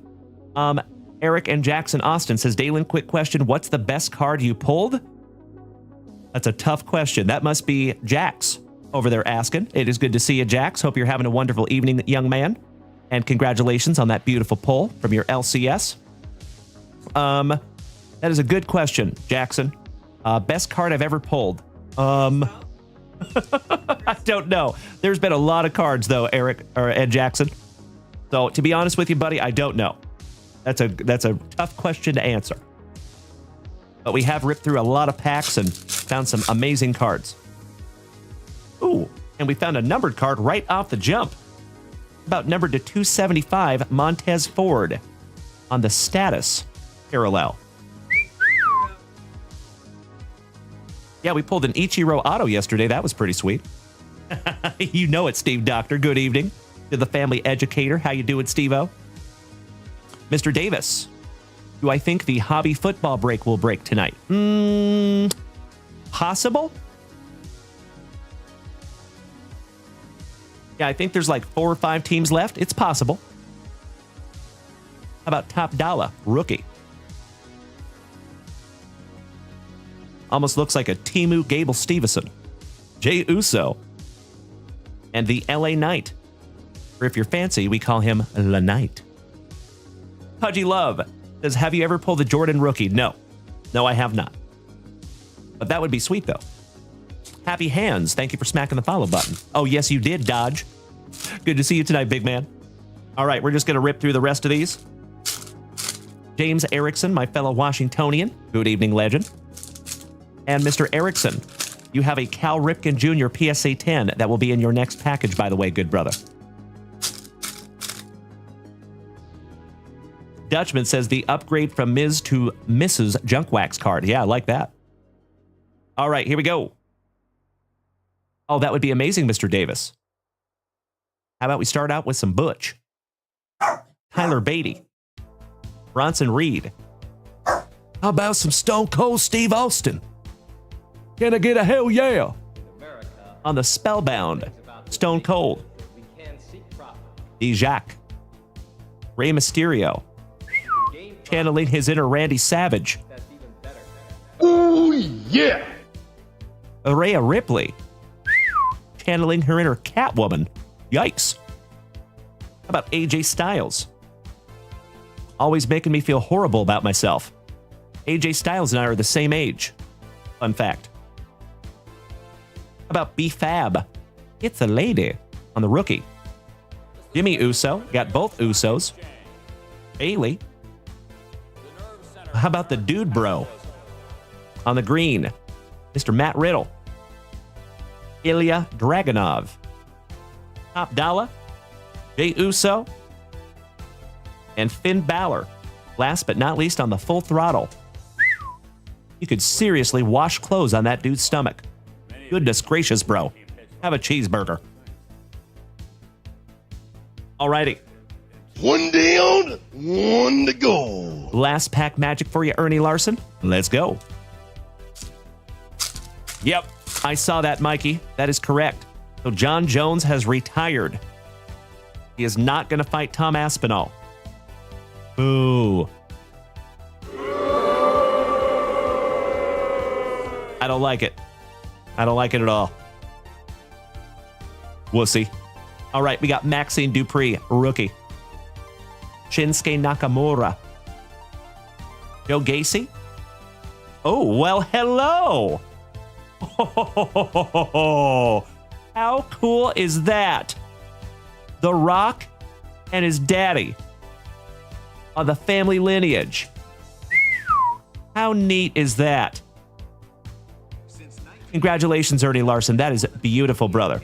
Eric and Jackson Austin says, Dalen, quick question. What's the best card you pulled? That's a tough question. That must be Jax over there asking. It is good to see you, Jax. Hope you're having a wonderful evening, young man. And congratulations on that beautiful pull from your LCS. That is a good question, Jackson. Best card I've ever pulled. I don't know. There's been a lot of cards, though, Eric or Ed Jackson. So, to be honest with you, buddy, I don't know. That's a tough question to answer. But we have ripped through a lot of packs and found some amazing cards. Ooh, and we found a numbered card right off the jump. About numbered to 275, Montez Ford on the status parallel. Yeah, we pulled an Ichiro Auto yesterday. That was pretty sweet. You know it, Steve Doctor. Good evening to the family educator. How you doing, Steve-O? Mr. Davis, do I think the hobby football break will break tonight? Possible? Yeah, I think there's like 4 or 5 teams left. It's possible. How about Top Dollar, rookie? Almost looks like a Timu Gable Stevenson. Jay Uso. And the LA Knight. Or if you're fancy, we call him La Knight. Pudgy Love says, have you ever pulled the Jordan rookie? No. No, I have not. But that would be sweet, though. Happy Hands, thank you for smacking the follow button. Oh, yes, you did, Dodge. Good to see you tonight, big man. All right, we're just going to rip through the rest of these. James Erickson, my fellow Washingtonian. Good evening, legend. And Mr. Erickson, you have a Cal Ripken Jr. PSA 10 that will be in your next package, by the way, good brother. Dutchman says the upgrade from Ms. to Mrs. Junk Wax card. Yeah, I like that. All right, here we go. Oh, that would be amazing, Mr. Davis. How about we start out with some Butch? Tyler Beatty. Bronson Reed. How about some Stone Cold Steve Austin? Can I get a hell yeah? On the Spellbound, Stone Cold. D-Jacques. Rey Mysterio. Channeling his inner Randy Savage. Oh, yeah. Rhea Ripley. Channeling her inner Catwoman. Yikes. How about AJ Styles? Always making me feel horrible about myself. AJ Styles and I are the same age. Fun fact. How about B-Fab? It's a lady on the rookie. Jimmy Uso. Got both Usos. Bailey. How about the Dude Bro? On the green, Mr. Matt Riddle. Ilya Dragunov. Top Dollar. Jey Uso. And Finn Balor. Last but not least on the Full Throttle. You could seriously wash clothes on that dude's stomach. Goodness gracious, bro. Have a cheeseburger. Alrighty. One down, one to go. Last pack magic for you, Ernie Larson. Let's go. Yep, I saw that, Mikey. That is correct. So John Jones has retired. He is not going to fight Tom Aspinall. Boo. I don't like it. I don't like it at all. Wussy. All right, we got Maxine Dupree, rookie. Shinsuke Nakamura. Joe Gacy. Oh, well, hello. Oh, how cool is that? The Rock and his daddy on the family lineage. How neat is that? Congratulations, Ernie Larson. That is beautiful, brother.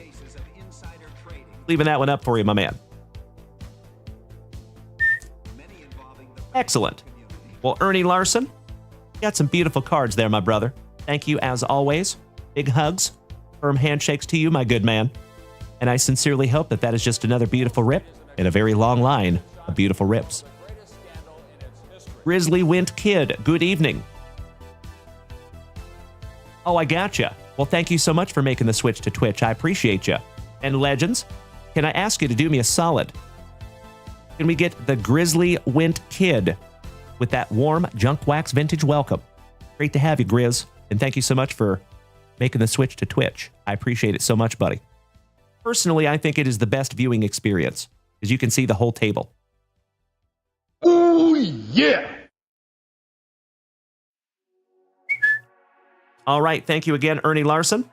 Leaving that one up for you, my man. Excellent. Well, Ernie Larson, you got some beautiful cards there, my brother. Thank you as always. Big hugs, firm handshakes to you, my good man. And I sincerely hope that that is just another beautiful rip in a very long line of beautiful rips. Grizzly Wint Kid, good evening. Oh, I gotcha. Well, thank you so much for making the switch to Twitch. I appreciate you. And Legends, can I ask you to do me a solid? Can we get the Grizzly Wint Kid with that warm Junk Wax vintage welcome? Great to have you, Grizz. And thank you so much for making the switch to Twitch. I appreciate it so much, buddy. Personally, I think it is the best viewing experience, because you can see the whole table. Oh, yeah. All right, thank you again, Ernie Larson.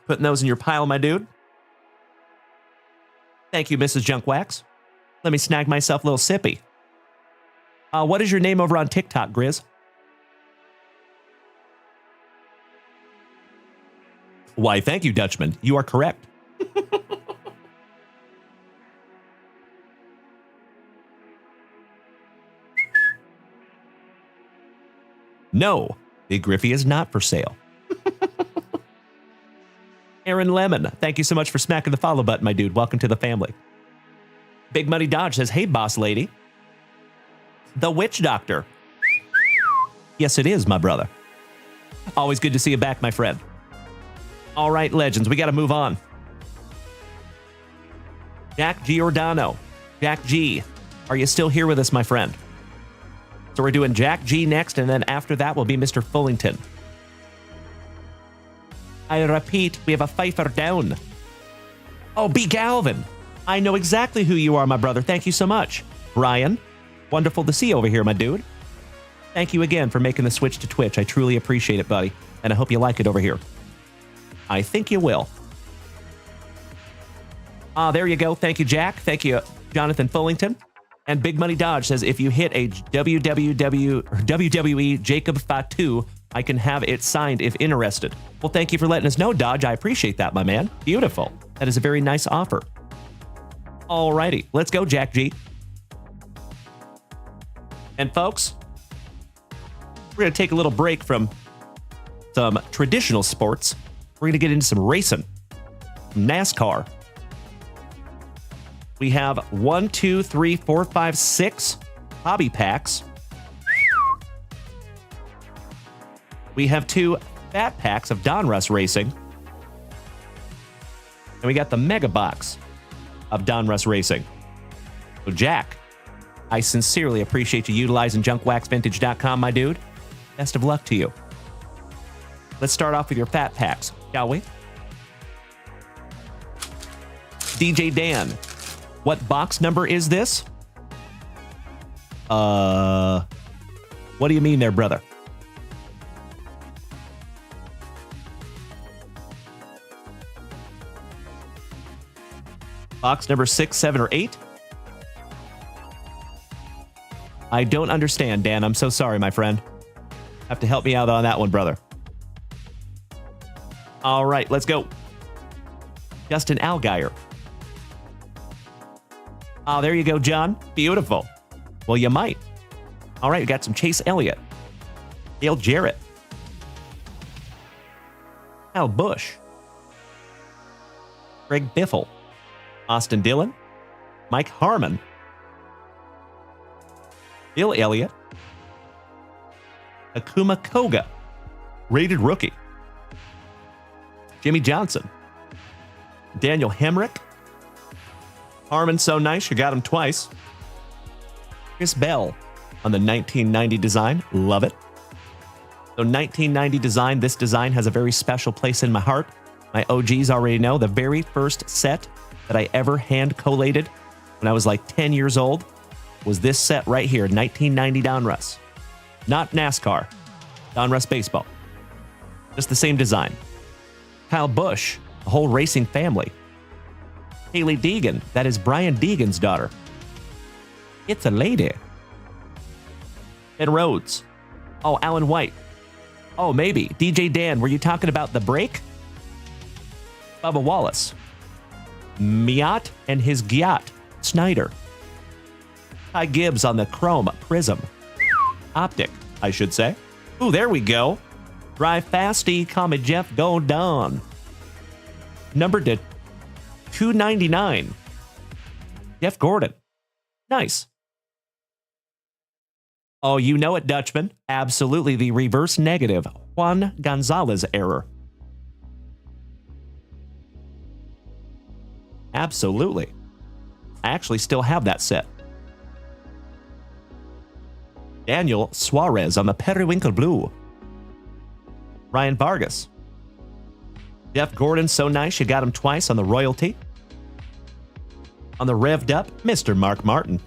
Putting those in your pile, my dude. Thank you, Mrs. Junk Wax. Let me snag myself a little sippy. What is your name over on TikTok, Grizz? Why, thank you, Dutchman. You are correct. No, Big Griffey is not for sale. Aaron Lemon, thank you so much for smacking the follow button, my dude. Welcome to the family. Big Money Dodge says, hey, boss lady. The Witch Doctor. Yes, it is, my brother. Always good to see you back, my friend. All right, Legends, we got to move on. Jack Giordano. Jack G, are you still here with us, my friend? So we're doing Jack G next, and then after that will be Mr. Fullington. I repeat, we have a Pfeiffer down. Oh, B. Galvin. I know exactly who you are, my brother. Thank you so much. Brian, wonderful to see you over here, my dude. Thank you again for making the switch to Twitch. I truly appreciate it, buddy. And I hope you like it over here. I think you will. There you go. Thank you, Jack. Thank you, Jonathan Fullington. And Big Money Dodge says, if you hit a WWE Jacob Fatu, I can have it signed if interested. Well, thank you for letting us know, Dodge. I appreciate that, my man. Beautiful. That is a very nice offer. Alrighty, let's go, Jack G. And folks, we're going to take a little break from some traditional sports. We're going to get into some racing. NASCAR. We have 1, 2, 3, 4, 5, 6 hobby packs. We have 2 fat packs of Donruss Racing. And we got the mega box of Donruss Racing. So, Jack, I sincerely appreciate you utilizing junkwaxvintage.com, my dude. Best of luck to you. Let's start off with your fat packs, shall we? DJ Dan, what box number is this? What do you mean there, brother? Box number 6, 7, or 8? I don't understand, Dan. I'm so sorry, my friend. Have to help me out on that one, brother. All right, let's go. Justin Allgaier. Oh, there you go, John. Beautiful. Well, you might. All right, we got some Chase Elliott. Dale Jarrett. Al Busch. Greg Biffle. Austin Dillon. Mike Harmon. Bill Elliott. Akuma Koga. Rated rookie. Jimmy Johnson. Daniel Hemrick. Harmon, so nice, you got him twice. Chris Bell on the 1990 design. Love it. So 1990 design, this design has a very special place in my heart. My OGs already know the very first set that I ever hand collated when I was like 10 years old was this set right here, 1990 Donruss. Not NASCAR, Donruss Baseball. Just the same design. Kyle Busch, the whole racing family. Haley Deegan, that is Brian Deegan's daughter. It's a lady. Ed Rhodes. Oh, Alan White. Oh, maybe. DJ Dan, were you talking about the break? Bubba Wallace. Miat and his Giat. Snyder. Ty Gibbs on the Chrome Prism. Optic, I should say. Ooh, there we go. Drive Fasty, Comet Jeff, go down. Numbered to 299. Jeff Gordon. Nice. Oh, you know it, Dutchman. Absolutely the reverse negative. Juan Gonzalez error. Absolutely. I actually still have that set. Daniel Suarez on the Periwinkle Blue. Ryan Vargas. Jeff Gordon, so nice you got him twice on the Royalty. On the Revved Up, Mr. Mark Martin.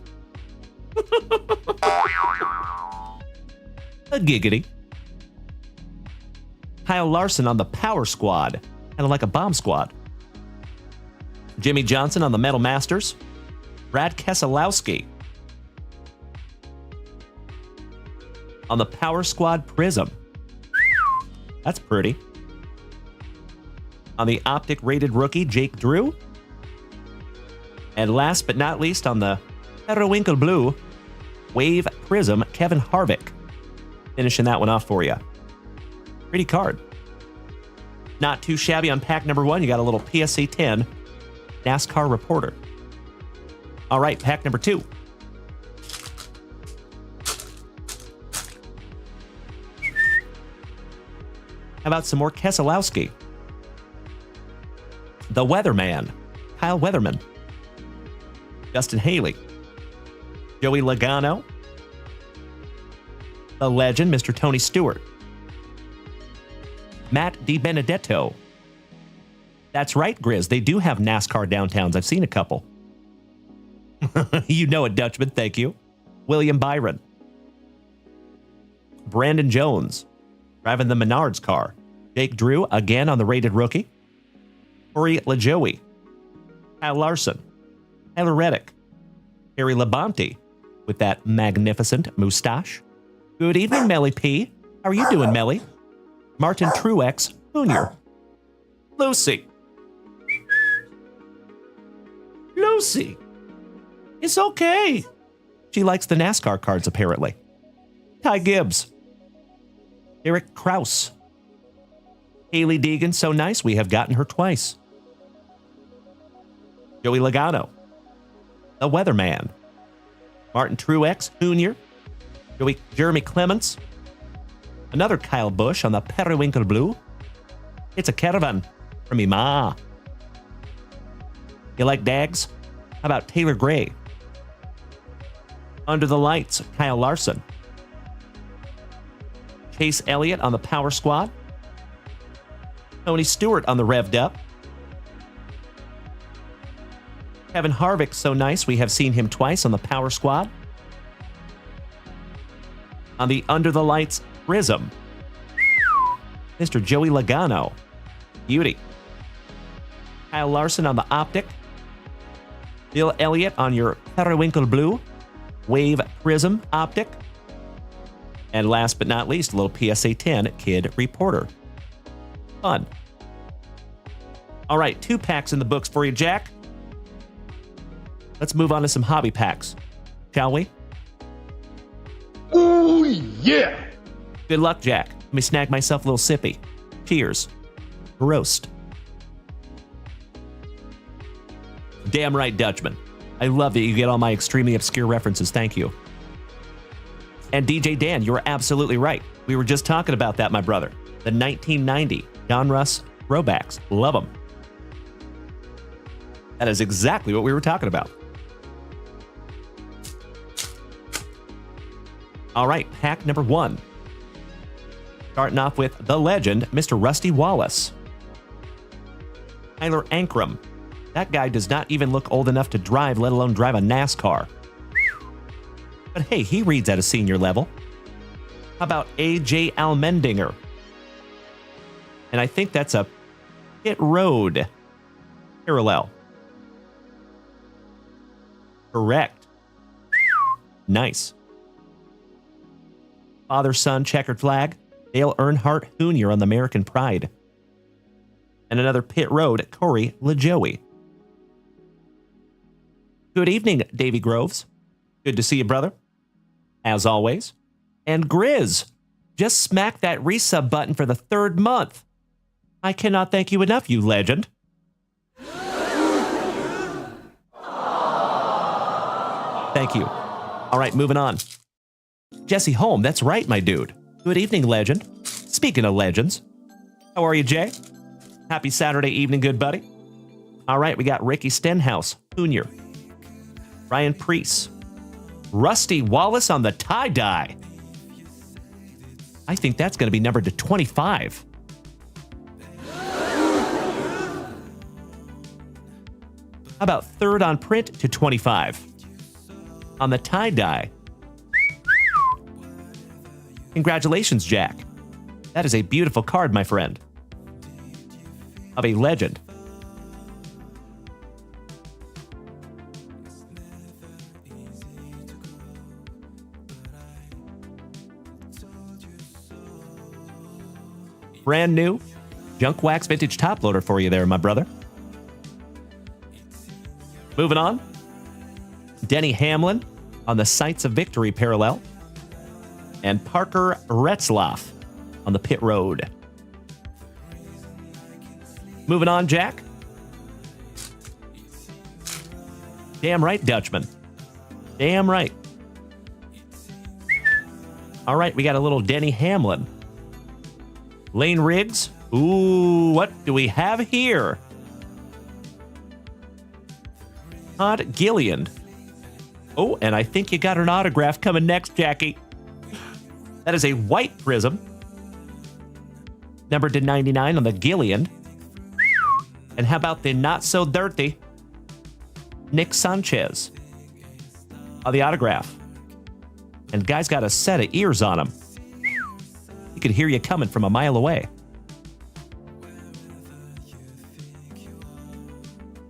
A giggity. Kyle Larson on the Power Squad, kind of like a bomb squad. Jimmy Johnson on the Metal Masters. Brad Keselowski on the Power Squad Prism. That's pretty. On the Optic Rated Rookie, Jake Drew. And last but not least, on the Periwinkle Blue Wave Prism, Kevin Harvick. Finishing that one off for you. Pretty card. Not too shabby on pack number 1. You got a little PSA 10 NASCAR reporter. All right, pack number 2. How about some more Keselowski? The Weatherman, Kyle Weatherman. Justin Haley. Joey Logano. The legend, Mr. Tony Stewart. Matt DiBenedetto. That's right, Grizz. They do have NASCAR downtowns. I've seen a couple. You know it, Dutchman. Thank you. William Byron. Brandon Jones. Driving the Menards car. Jake Drew, again on the Rated Rookie. Corey LaJoie. Kyle Larson, Tyler Reddick, Harry Labonte with that magnificent moustache. Good evening, Melly P. How are you doing, Melly? Martin Truex Jr. Lucy. Lucy. It's okay. She likes the NASCAR cards, apparently. Ty Gibbs. Eric Kraus. Haley Deegan, so nice we have gotten her twice. Joey Logano. The Weatherman. Martin Truex Jr. Jeremy Clements. Another Kyle Busch on the Periwinkle Blue. It's a caravan from me ma. You like Dags? How about Taylor Gray? Under the Lights, Kyle Larson. Chase Elliott on the Power Squad. Tony Stewart on the Revved Up. Kevin Harvick, so nice we have seen him twice on the Power Squad. On the Under the Lights Prism, Mr. Joey Logano. Beauty. Kyle Larson on the Optic. Bill Elliott on your Periwinkle Blue Wave Prism Optic. And last but not least, a little PSA 10 Kid Reporter. Fun. All right, 2 packs in the books for you, Jack. Let's move on to some hobby packs, shall we? Oh, yeah. Good luck, Jack. Let me snag myself a little sippy. Cheers. Roast. Damn right, Dutchman. I love that you get all my extremely obscure references. Thank you. And DJ Dan, you were absolutely right. We were just talking about that, my brother. The 1990 John Russ throwbacks. Love them. That is exactly what we were talking about. All right, pack number 1. Starting off with the legend, Mr. Rusty Wallace. Tyler Ankrum. That guy does not even look old enough to drive, let alone drive a NASCAR. But hey, he reads at a senior level. How about AJ Allmendinger? And I think that's a pit road parallel. Correct. Nice. Father-son checkered flag. Dale Earnhardt Jr. on the American Pride. And another pit road, Corey LaJoey. Good evening, Davy Groves. Good to see you, brother. As always. And Grizz, just smack that resub button for the 3rd month. I cannot thank you enough, you legend. Thank you. All right, moving on. Jesse Holm, that's right, my dude. Good evening, legend. Speaking of legends, how are you, Jay? Happy Saturday evening, good buddy. All right, we got Ricky Stenhouse Jr., Ryan Preece, Rusty Wallace on the tie-dye. I think that's going to be numbered to 25. How about 3rd on print to 25? On the tie-dye. Congratulations, Jack. That is a beautiful card, my friend. Of a legend. Brand new Junk Wax Vintage Top Loader for you there, my brother. Moving on. Denny Hamlin on the Sights of Victory parallel. And Parker Retzlaff on the pit road. Moving on, Jack. Damn right, Dutchman. Damn right. All right, we got a little Denny Hamlin. Lane Riggs. Ooh, what do we have here? Todd Gilliland. Oh, and I think you got an autograph coming next, Jackie. That is a white prism. Numbered to 99 on the Gilliland. And how about the not so dirty Nick Sanchez on the autograph? And guy's got a set of ears on him. He could hear you coming from a mile away.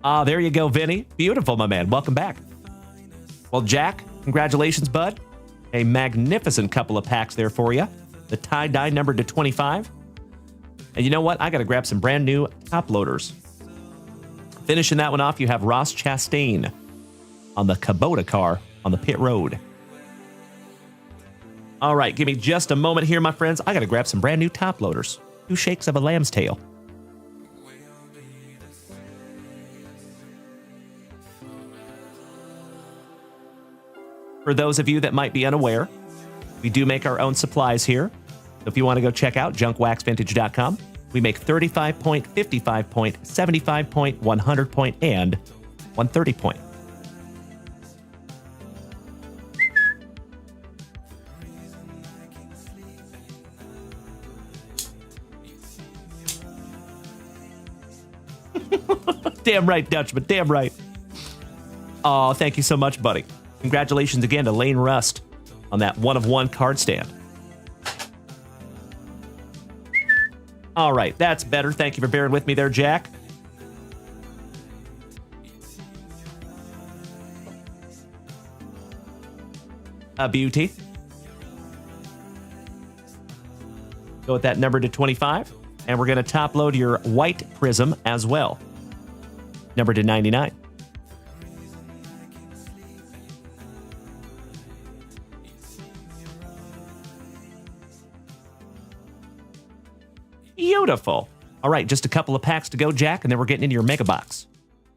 There you go, Vinny. Beautiful, my man. Welcome back. Well, Jack, congratulations, bud. A magnificent couple of packs there for you. The tie-dye numbered to 25. And you know what? I got to grab some brand new top loaders. Finishing that one off, you have Ross Chastain on the Kubota car on the pit road. All right, give me just a moment here, my friends. I got to grab some brand new top loaders. 2 shakes of a lamb's tail. For those of you that might be unaware, we do make our own supplies here. So if you want to go check out junkwaxvintage.com, we make 35 point, 55 point, 75 point, 100 point, and 130 point. Damn right, Dutchman. Damn right. Oh, thank you so much, buddy. Congratulations again to Lane Rust on that 1-of-1 card stand. All right, that's better. Thank you for bearing with me there, Jack. A beauty. Go with that number to 25. And we're going to top load your white prism as well. Number to 99. Beautiful. All right, just a couple of packs to go, Jack, and then we're getting into your mega box.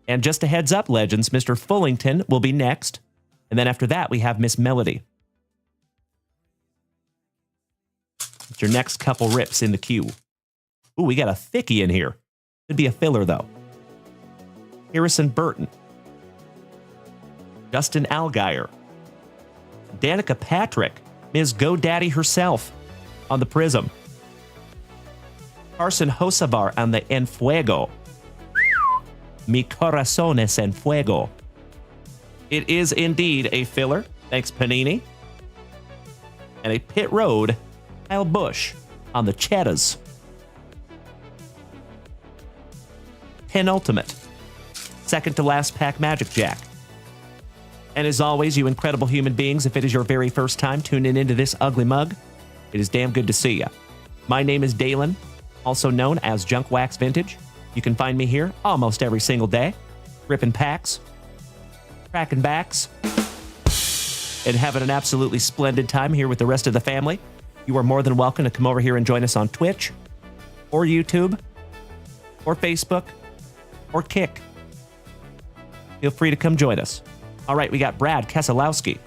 And just a heads up, Legends, Mr. Fullington will be next. And then after that, we have Miss Melody. It's your next couple rips in the queue. Ooh, we got a thickie in here. Could be a filler, though. Harrison Burton. Justin Allgaier. Danica Patrick. Ms. GoDaddy herself on the Prism. Carson Hocevar on the En Fuego. Mi corazón es en fuego. It is indeed a filler. Thanks, Panini. And a Pit Road Kyle Busch on the Chettas. Penultimate. Second to last pack Magic Jack. And as always, you incredible human beings, if it is your very first time tuning into this ugly mug, it is damn good to see you. My name is Dalen, also known as Junk Wax Vintage. You can find me here almost every single day, ripping packs, cracking backs, and having an absolutely splendid time here with the rest of the family. You are more than welcome to come over here and join us on Twitch, or YouTube, or Facebook, or Kick. Feel free to come join us. All right, we got Brad Keselowski,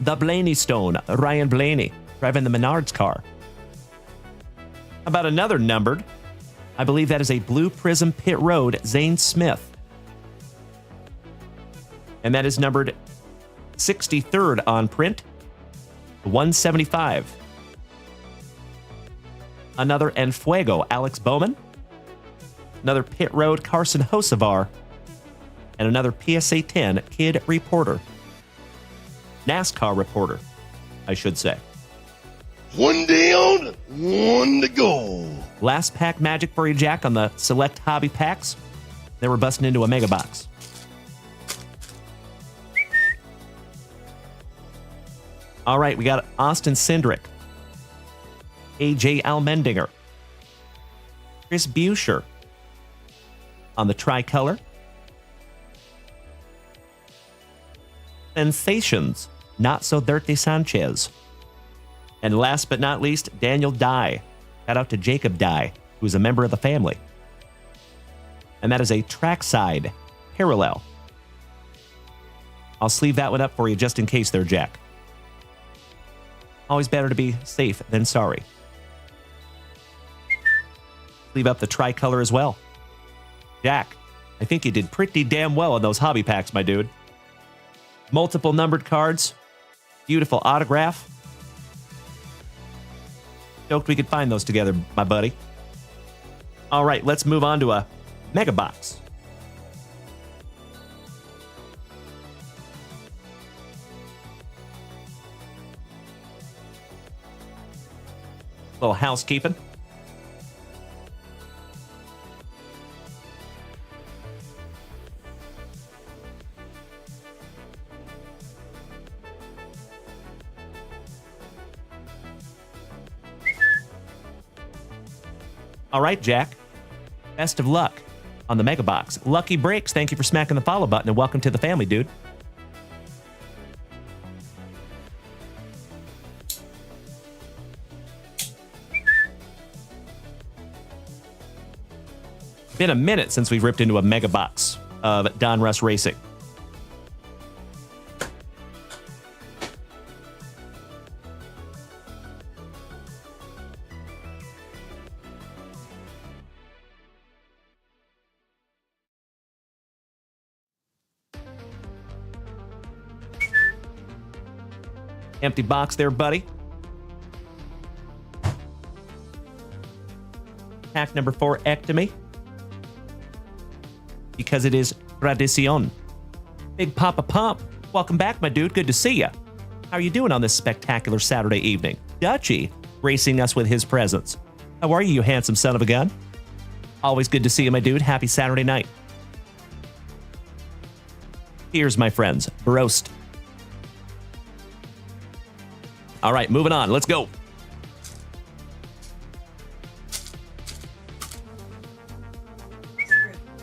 the Blaney Stone, Ryan Blaney, driving the Menards car. How about another numbered? I believe that is a Blue Prism Pit Road Zane Smith. And that is numbered 63rd on print, 175. Another En Fuego, Alex Bowman. Another Pit Road, Carson Hocevar. And another PSA 10 Kid Reporter. NASCAR reporter, I should say. One down, one to go. Last pack Magic for you, Jack, on the select hobby packs. Then we're busting into a mega box. All right, we got Austin Cindric, AJ Allmendinger, Chris Buescher on the tricolor. Sensations, Not So Dirty Sanchez. And last but not least, Daniel Dye. Shout out to Jacob Dye, who's a member of the family. And that is a trackside parallel. I'll sleeve that one up for you just in case there, Jack. Always better to be safe than sorry. Leave up the tricolor as well. Jack, I think you did pretty damn well on those hobby packs, my dude. Multiple numbered cards. Beautiful autograph. Stoked we could find those together, my buddy. All right, let's move on to a mega box. Little housekeeping. All right, Jack. Best of luck on the Mega Box. Lucky Breaks, thank you for smacking the follow button and welcome to the family, dude. Been a minute since we've ripped into a Mega Box of Donruss Racing. Empty box there, buddy. Pack number 4, Ectomy. Because it is tradicion. Big Papa Pump, welcome back, my dude. Good to see ya. How are you doing on this spectacular Saturday evening? Dutchy, gracing us with his presence. How are you, you handsome son of a gun? Always good to see you, my dude. Happy Saturday night. Here's my friends. Broast. All right, moving on. Let's go.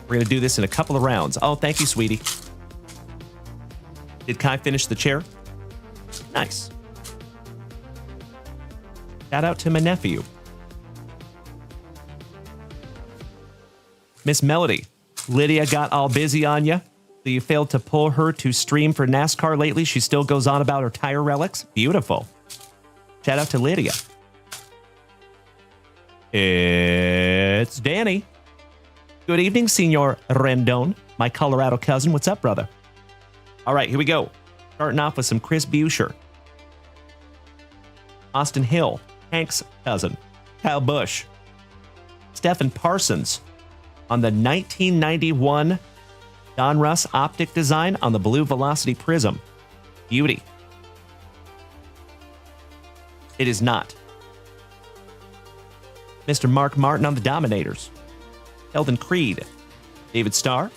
We're going to do this in a couple of rounds. Oh, thank you, sweetie. Did Kai finish the chair? Nice. Shout out to my nephew. Miss Melody, Lydia got all busy on you. So you failed to pull her to stream for NASCAR lately. She still goes on about her tire relics. Beautiful. Shout out to Lydia. It's Danny. Good evening, Senor Rendon, my Colorado cousin. What's up, brother? All right, here we go. Starting off with some Chris Buescher. Austin Hill, Hank's cousin. Kyle Busch. Stephen Parsons on the 1991 Donruss optic design on the Blue Velocity Prism. Beauty. It is not. Mr. Mark Martin on the Dominators. Eldon Creed. David Starr.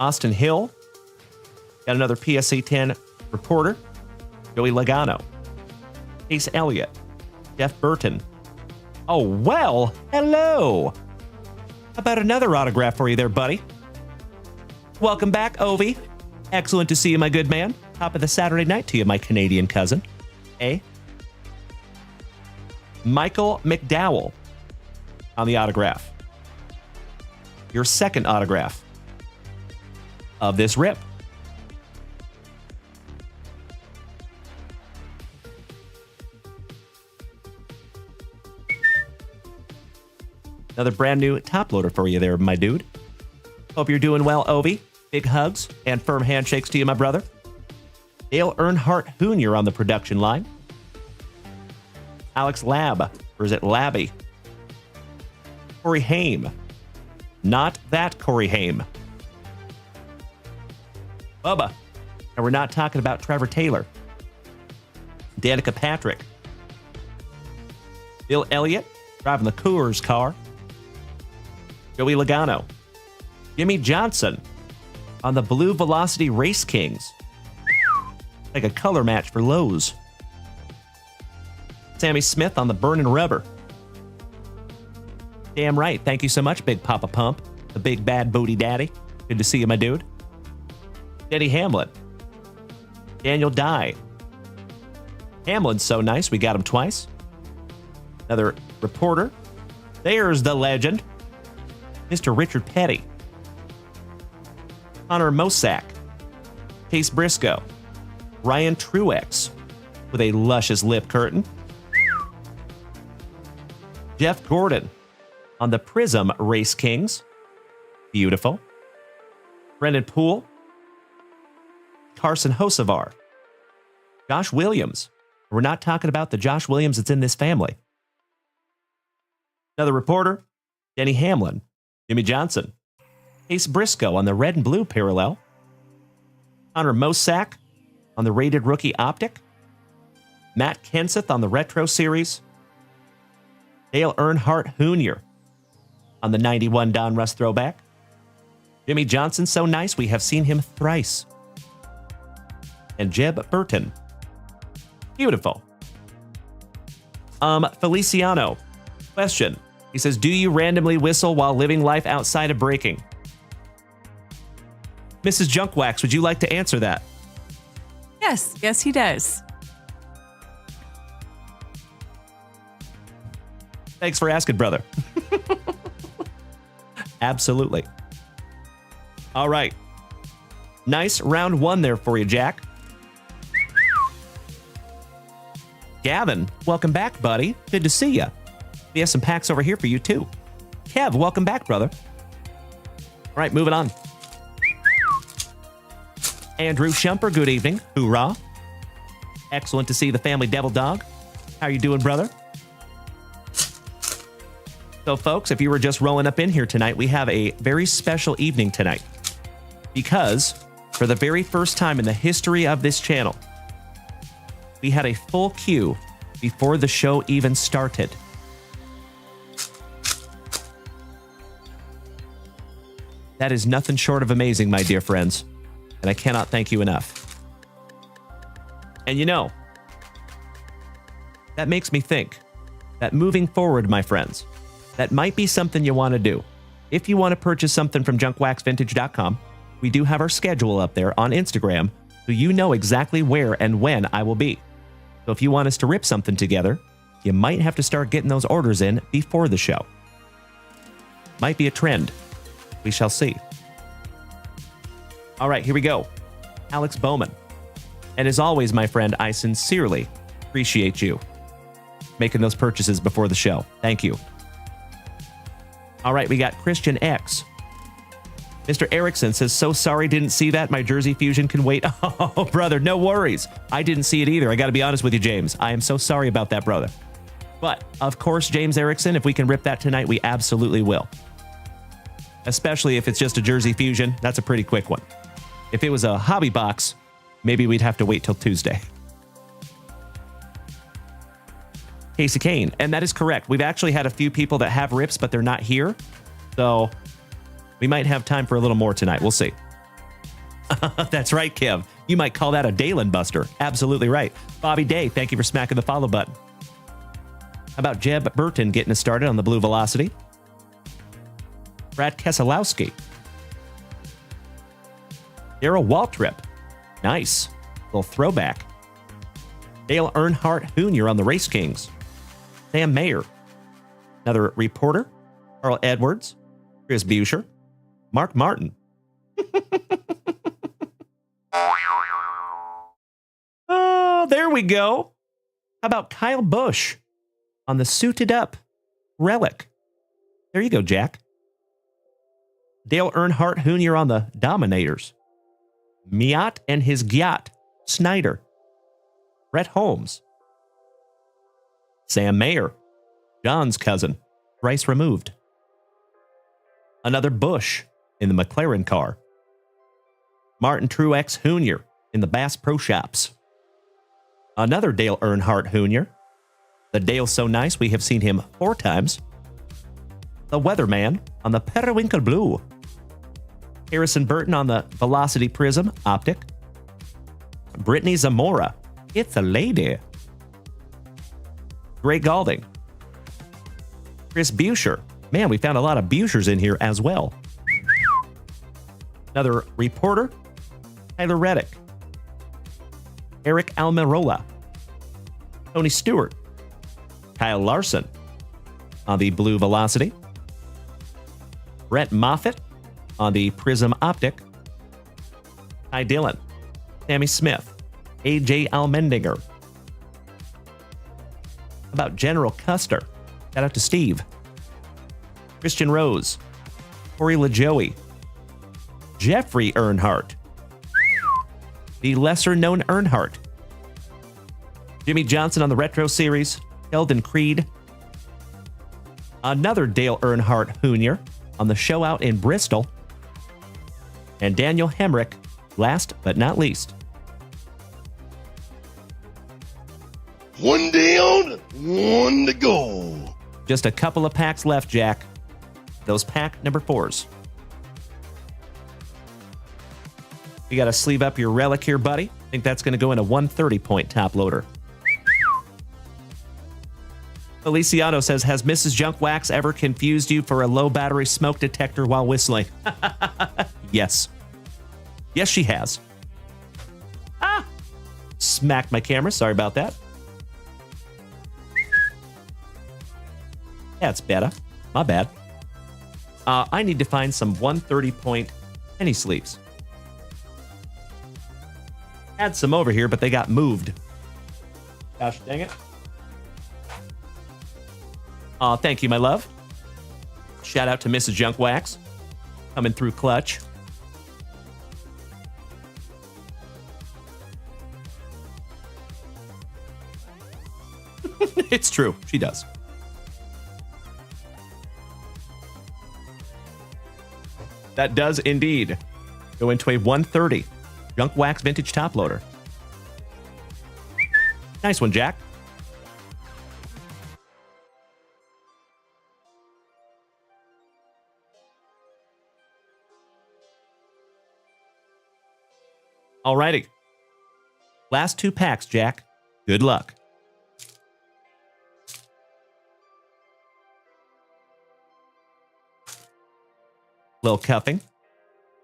Austin Hill. Got another PSA 10 reporter. Joey Logano. Case Elliott. Jeff Burton. Oh, well, hello. How about another autograph for you there, buddy? Welcome back, Ovi. Excellent to see you, my good man. Top of the Saturday night to you, my Canadian cousin. Michael McDowell on the autograph. Your second autograph of this rip. Another brand new top loader for you there, my dude. Hope you're doing well, Ovi. Big hugs and firm handshakes to you, my brother. Dale Earnhardt Jr. on the production line. Alex Lab, or is it Labby? Corey Haim. Not that Corey Haim. Bubba. And we're not talking about Trevor Taylor. Danica Patrick. Bill Elliott, driving the Coors car. Joey Logano. Jimmy Johnson on the Blue Velocity Race Kings. Like a color match for Lowe's. Sammy Smith on the Burnin' Rubber. Damn right. Thank you so much, Big Papa Pump, the big bad booty daddy. Good to see you, my dude. Denny Hamlin. Daniel Dye. Hamlin's so nice, we got him twice. Another reporter. There's the legend, Mr. Richard Petty. Connor Mosack. Chase Briscoe. Ryan Truex with a luscious lip curtain. Jeff Gordon on the Prism Race Kings. Beautiful. Brendan Poole. Carson Hocevar. Josh Williams. We're not talking about the Josh Williams that's in this family. Another reporter, Denny Hamlin. Jimmy Johnson. Case Briscoe on the red and blue parallel. Connor Mosack on the rated rookie optic. Matt Kenseth on the retro series. Dale Earnhardt Jr. on the 91 Donruss throwback. Jimmy Johnson, so nice, we have seen him thrice. And Jeb Burton. Beautiful. Feliciano. Question. He says, do you randomly whistle while living life outside of breaking? Mrs. Junkwax, would you like to answer that? Yes, he does. Thanks for asking, brother. Absolutely. All right. Nice round one there for you, Jack. Gavin, welcome back, buddy. Good to see you. We have some packs over here for you, too. Kev, welcome back, brother. All right, moving on. Andrew Shumper, good evening. Hoorah. Excellent to see the family devil dog. How you doing, brother? So, folks, if you were just rolling up in here tonight, we have a very special evening tonight. Because, for the very first time in the history of this channel, we had a full queue before the show even started. That is nothing short of amazing, my dear friends. And I cannot thank you enough. And you know, that makes me think that moving forward, my friends, that might be something you want to do. If you want to purchase something from junkwaxvintage.com, we do have our schedule up there on Instagram, so you know exactly where and when I will be. So if you want us to rip something together, you might have to start getting those orders in before the show. Might be a trend. We shall see. All right, here we go. Alex Bowman. And as always, my friend, I sincerely appreciate you making those purchases before the show. Thank you. All right, we got Christian X. Mr. Erickson says, so sorry, didn't see that. My Jersey Fusion can wait. Oh, brother, no worries. I didn't see it either. I got to be honest with you, James. I am so sorry about that, brother. But, of course, James Erickson, if we can rip that tonight, we absolutely will. Especially if it's just a Jersey Fusion. That's a pretty quick one. If it was a hobby box, maybe we'd have to wait till Tuesday. Casey Kane, and that is correct. We've actually had a few people that have rips, but they're not here. So we might have time for a little more tonight. We'll see. That's right, Kev. You might call that a Dalen Buster. Absolutely right. Bobby Day, thank you for smacking the follow button. How about Jeb Burton getting us started on the Blue Velocity? Brad Keselowski. Daryl Waltrip. Nice. Little throwback. Dale Earnhardt Jr. on the Race Kings. Sam Mayer. Another reporter. Carl Edwards. Chris Buscher. Mark Martin. Oh, there we go. How about Kyle Busch on the suited up Relic? There you go, Jack. Dale Earnhardt Jr. on the Dominators. Miat and his Gyat, Snyder. Brett Holmes. Sam Mayer. John's cousin, thrice removed. Another Bush in the McLaren car. Martin Truex Jr. in the Bass Pro Shops. Another Dale Earnhardt Jr. The Dale's so nice we have seen him 4 times. The Weatherman on the Periwinkle Blue. Harrison Burton on the Velocity Prism Optic. Brittany Zamora. It's a lady. Gray Galding. Chris Buscher. Man, we found a lot of Buschers in here as well. Another reporter. Tyler Reddick. Eric Almirola. Tony Stewart. Kyle Larson on the Blue Velocity. Brett Moffitt on the Prism Optic. Ty Dillon. Sammy Smith. AJ Almendinger. How about General Custer? Shout out to Steve. Christian Rose. Corey LaJoey. Jeffrey Earnhardt. The lesser-known Earnhardt. Jimmy Johnson on the Retro Series. Eldon Creed. Another Dale Earnhardt Jr. on the show out in Bristol. And Daniel Hemrick, last but not least. One down, one to go. Just a couple of packs left, Jack. Those pack number 4s. You got to sleeve up your relic here, buddy. I think that's going to go in a 130-point top loader. Feliciano says, has Mrs. Junk Wax ever confused you for a low battery smoke detector while whistling? Yes. Yes, she has. Ah! Smacked my camera. Sorry about that. Yeah, it's better. My bad. I need to find some 130-point penny sleeves. Had some over here, but they got moved. Gosh dang it. Thank you, my love. Shout out to Mrs. Junk Wax. Coming through clutch. It's true. She does. That does indeed go into a 130 Junk Wax vintage top loader. Nice one, Jack. Alrighty. Last 2 packs, Jack. Good luck. Little cuffing.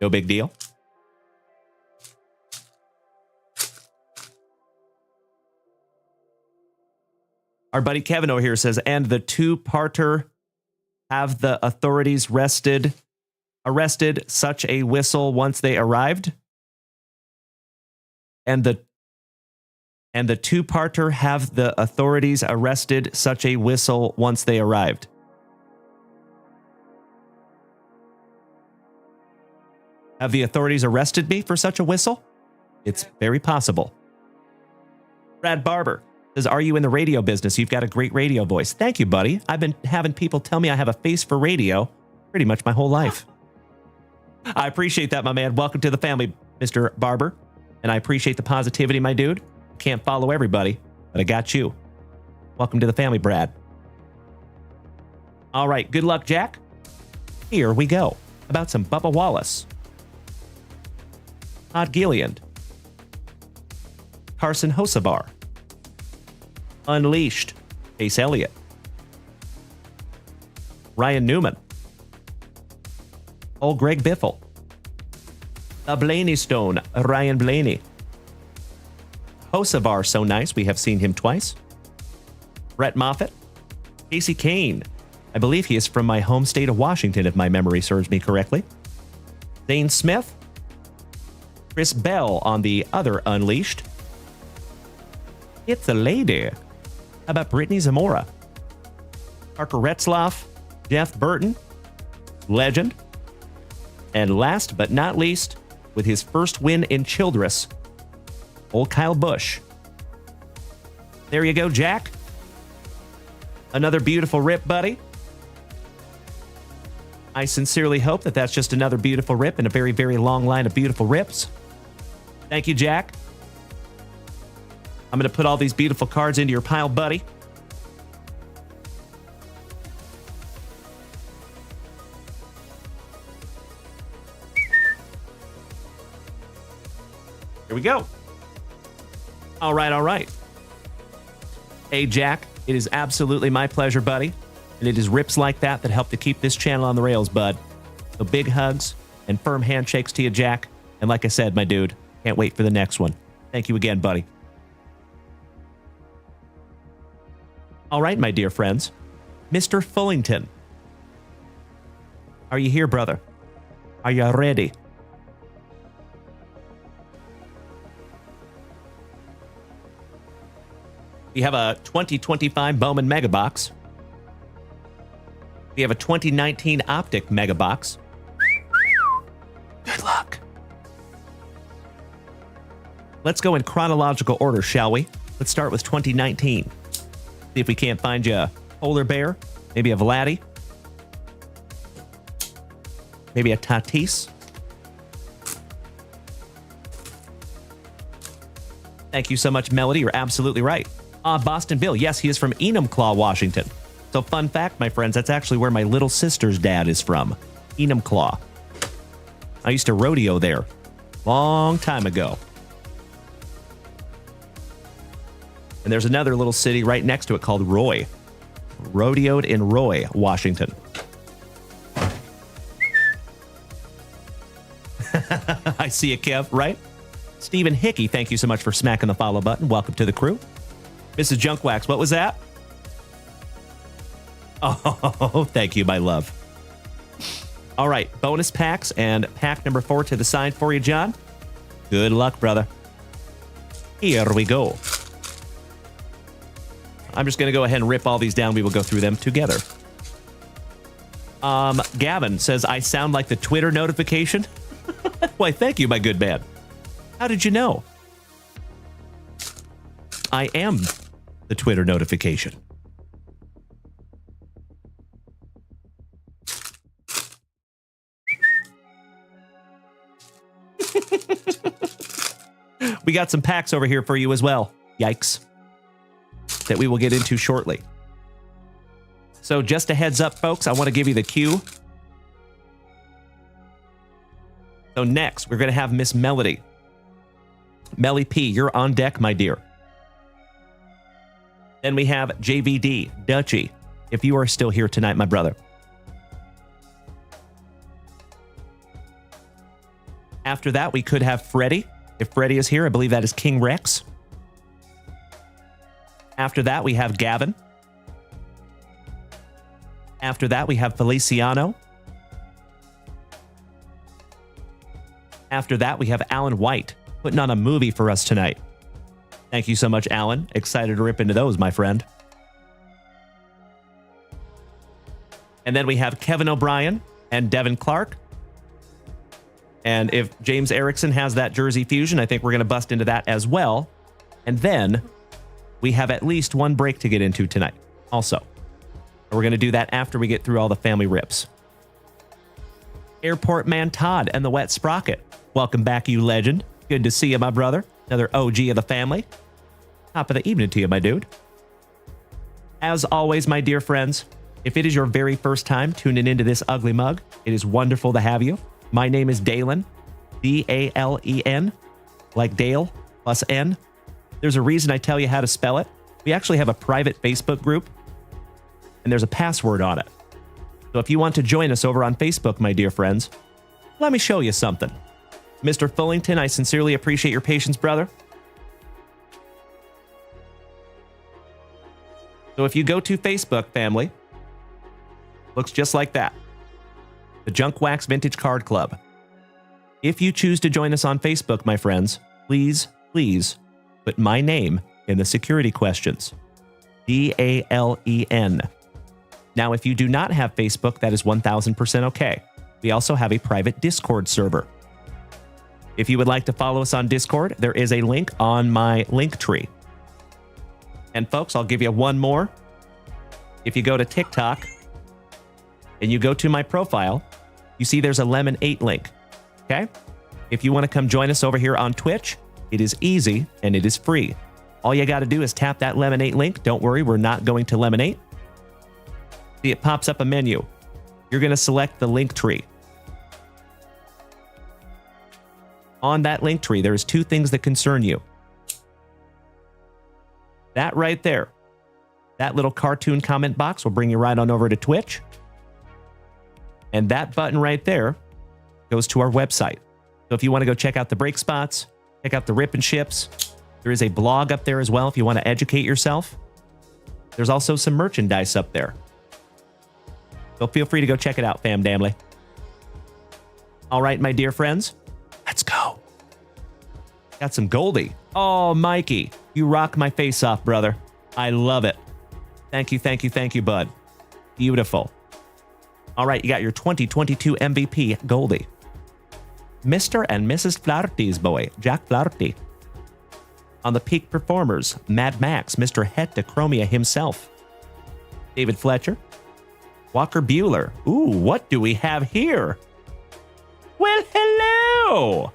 No big deal. Our buddy Kevin over here says, and the 2-parter have the authorities arrested such a whistle once they arrived? And the 2-parter have the authorities arrested such a whistle once they arrived? Have the authorities arrested me for such a whistle? It's very possible. Brad Barber says, are you in the radio business? You've got a great radio voice. Thank you, buddy. I've been having people tell me I have a face for radio pretty much my whole life. I appreciate that, my man. Welcome to the family, Mr. Barber. And I appreciate the positivity, my dude. Can't follow everybody, but I got you. Welcome to the family, Brad. All right, good luck, Jack. Here we go. About some Bubba Wallace. Todd Gilliand. Carson Hocevar. Unleashed. Chase Elliott. Ryan Newman. Old Greg Biffle. The Blaney Stone, Ryan Blaney. Hocevar, so nice. We have seen him twice. Brett Moffitt. Casey Kane. I believe he is from my home state of Washington, if my memory serves me correctly. Zane Smith. Chris Bell on the other Unleashed. It's a lady. How about Brittany Zamora? Parker Retzloff. Jeff Burton. Legend. And last but not least, with his first win in Childress, old Kyle Busch. There you go, Jack. Another beautiful rip, buddy. I sincerely hope that that's just another beautiful rip in a very, very long line of beautiful rips. Thank you, Jack. I'm going to put all these beautiful cards into your pile, buddy. Here we go. All right, all right. Hey, Jack, it is absolutely my pleasure, buddy. And it is rips like that that help to keep this channel on the rails, bud. So big hugs and firm handshakes to you, Jack. And like I said, my dude, can't wait for the next one. Thank you again, buddy. All right, my dear friends. Mr. Fullington. Are you here, brother? Are you ready? We have a 2025 Bowman Mega Box. We have a 2019 Optic Mega Box. Good luck. Let's go in chronological order, shall we? Let's start with 2019. See if we can't find you a polar bear, maybe a Vladdy, maybe a Tatis. Thank you so much, Melody. You're absolutely right. Boston Bill. Yes, he is from Enumclaw, Washington. So fun fact, my friends, that's actually where my little sister's dad is from. Enumclaw. I used to rodeo there. Long time ago. And there's another little city right next to it called Roy. rodeoed in Roy, Washington. I see you, Kev, right? Stephen Hickey, thank you so much for smacking the follow button. Welcome to the crew. Mrs. Junkwax, what was that? Oh, thank you, my love. All right, bonus packs and pack number 4 to the side for you, John. Good luck, brother. Here we go. I'm just going to go ahead and rip all these down. We will go through them together. Gavin says, I sound like the Twitter notification. Why, thank you, my good man. How did you know? I am the Twitter notification. We got some packs over here for you as well. Yikes. That we will get into shortly. So just a heads up, folks, I want to give you the cue. So next, we're going to have Miss Melody. Melly P, you're on deck, my dear. Then we have JVD, Dutchie, if you are still here tonight, my brother. After that, we could have Freddie. If Freddie is here, I believe that is King Rex. After that, we have Gavin. After that, we have Feliciano. After that, we have Alan White, putting on a movie for us tonight. Thank you so much, Alan. Excited to rip into those, my friend. And then we have Kevin O'Brien and Devin Clark. And if James Erickson has that Jersey Fusion, I think we're going to bust into that as well. And then we have at least one break to get into tonight also. We're going to do that after we get through all the family rips. Airport Man Todd and the Wet Sprocket. Welcome back, you legend. Good to see you, my brother. Another OG of the family. Top of the evening to you, my dude. As always, my dear friends, if it is your very first time tuning into this ugly mug, it is wonderful to have you. My name is Dalen, D-A-L-E-N, like Dale plus N. There's a reason I tell you how to spell it. We actually have a private Facebook group, and there's a password on it. So if you want to join us over on Facebook, my dear friends, let me show you something. Mr. Fullington, I sincerely appreciate your patience, brother. So if you go to Facebook, family, looks just like that. The Junk Wax Vintage Card Club. If you choose to join us on Facebook, my friends, please, please put my name in the security questions. D-A-L-E-N. Now, if you do not have Facebook, that is 1000% okay. We also have a private Discord server. If you would like to follow us on Discord, there is a link on my link tree. And folks, I'll give you one more. If you go to TikTok and you go to my profile, you see there's a Lemon 8 link. Okay? If you want to come join us over here on Twitch, it is easy and it is free. All you got to do is tap that Lemon 8 link. Don't worry, we're not going to Lemon 8. See, it pops up a menu. You're going to select the link tree. On that link tree, there's two things that concern you. That right there, that little cartoon comment box will bring you right on over to Twitch. And that button right there goes to our website. So if you want to go check out the break spots, check out the rip and ships, there is a blog up there as well if you want to educate yourself. There's also some merchandise up there. So feel free to go check it out, fam damly. All right, my dear friends, let's go. Got some Goldie. Oh, Mikey, you rock my face off, brother. I love it. Thank you, thank you, thank you, bud. Beautiful. All right, you got your 2022 MVP, Goldie. Mr. and Mrs. Flaherty's boy, Jack Flaherty. On the Peak Performers, Mad Max, Mr. Hettachromia himself. David Fletcher. Walker Bueller. Ooh, what do we have here? Well, hello!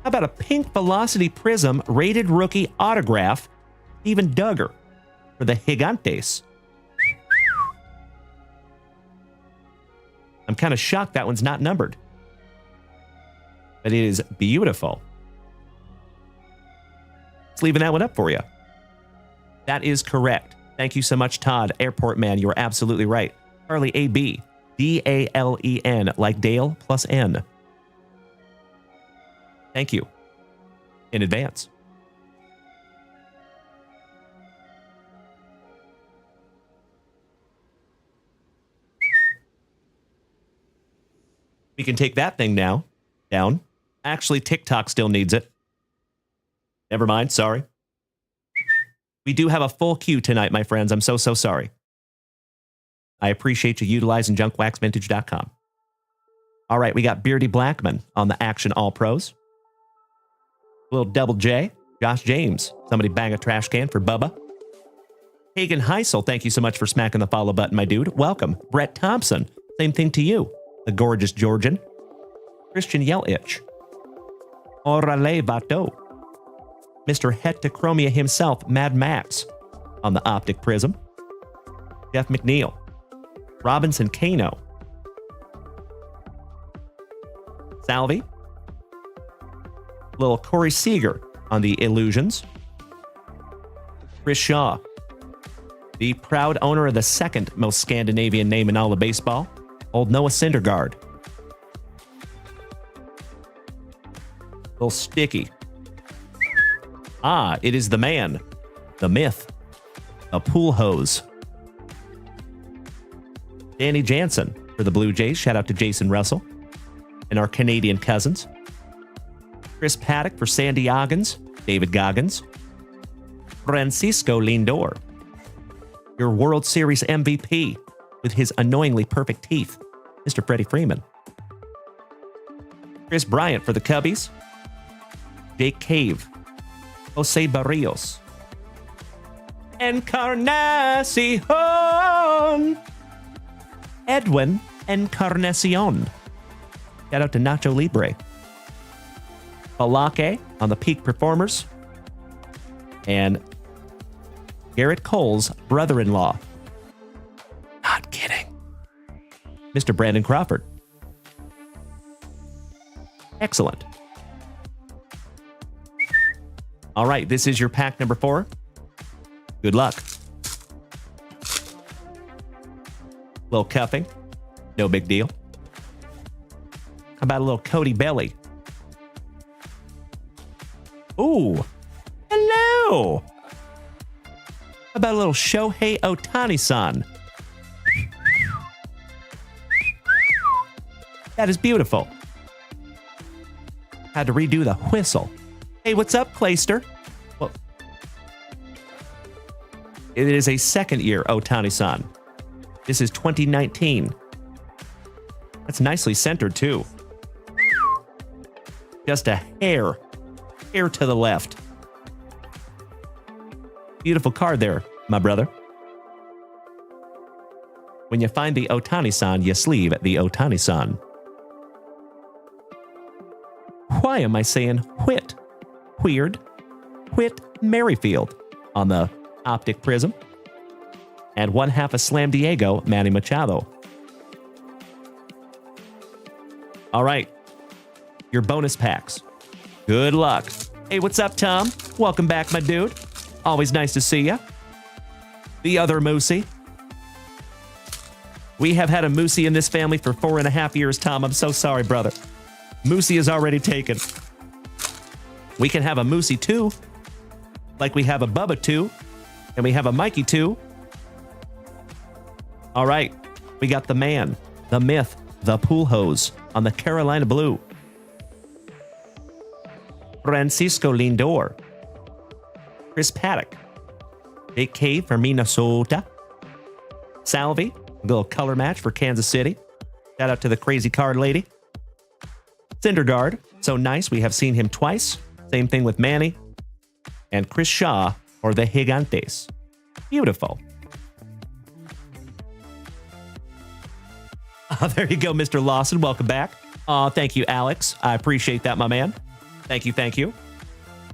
How about a Pink Velocity Prism rated rookie autograph, Steven Duggar, for the Gigantes. I'm kind of shocked that one's not numbered. But it is beautiful. Just leaving that one up for you. That is correct. Thank you so much, Todd. Airport man, you were absolutely right. Carly AB. D-A-L-E-N, like Dale plus N. Thank you. In advance. We can take that thing now. Down. Actually, TikTok still needs it. Never mind, sorry. We do have a full queue tonight, my friends. I'm so sorry. I appreciate you utilizing junkwaxvintage.com. All right, we got Beardy Blackman on the Action All Pros. Little Double J, Josh James. Somebody bang a trash can for Bubba. Hagen Heisel, thank you so much for smacking the follow button, my dude. Welcome. Brett Thompson, same thing to you. The gorgeous Georgian. Christian Yelich. Orale Vato. Mr. Heterochromia himself, Mad Max, on the Optic Prism. Jeff McNeil. Robinson Kano. Salvi. Little Corey Seager on the Illusions. Chris Shaw. The proud owner of the second most Scandinavian name in all of baseball, old Noah Syndergaard. Little Sticky. Ah, it is the man, the myth, a pool hose. Danny Jansen for the Blue Jays. Shout out to Jason Russell and our Canadian cousins. Chris Paddock for Sandy Goggins, David Goggins. Francisco Lindor, your World Series MVP with his annoyingly perfect teeth, Mr. Freddie Freeman. Chris Bryant for the Cubbies. Jake Cave. Jose Barrios. Encarnacion. Edwin Encarnacion. Shout out to Nacho Libre. Balake on the Peak Performers. And Garrett Cole's brother-in-law. Not kidding. Mr. Brandon Crawford. Excellent. All right, this is your pack number 4. Good luck. Little cuffing. No big deal. How about a little Cody Belly? Ooh. Hello. How about a little Shohei Ohtani-san? That is beautiful. Had to redo the whistle. Hey, what's up, Clayster? Well, it is a second year Ohtani-san. This is 2019. That's nicely centered, too. Just a hair to the left. Beautiful card there, my brother. When you find the Ohtani-san, you sleeve the Ohtani-san. Why am I saying Whit? Weird. Whit Merrifield on the Optic Prism. And 1/2 of Slam Diego, Manny Machado. All right. Your bonus packs. Good luck. Hey, what's up, Tom? Welcome back, my dude. Always nice to see you. The other Moosey. We have had a Moosey in this family for 4.5 years, Tom. I'm so sorry, brother. Moosey is already taken. We can have a Moosey 2, like we have a Bubba 2, and we have a Mikey 2. All right, we got the man, the myth, the pool hose on the Carolina Blue. Francisco Lindor. Chris Paddock. Jake Cave for Minnesota. Salvi, a little color match for Kansas City. Shout out to the crazy card lady. Syndergaard, so nice, we have seen him twice. Same thing with Manny. And Chris Shaw or the Gigantes. Beautiful. There you go, Mr. Lawson. Welcome back. Thank you, Alex. I appreciate that, my man. Thank you, thank you.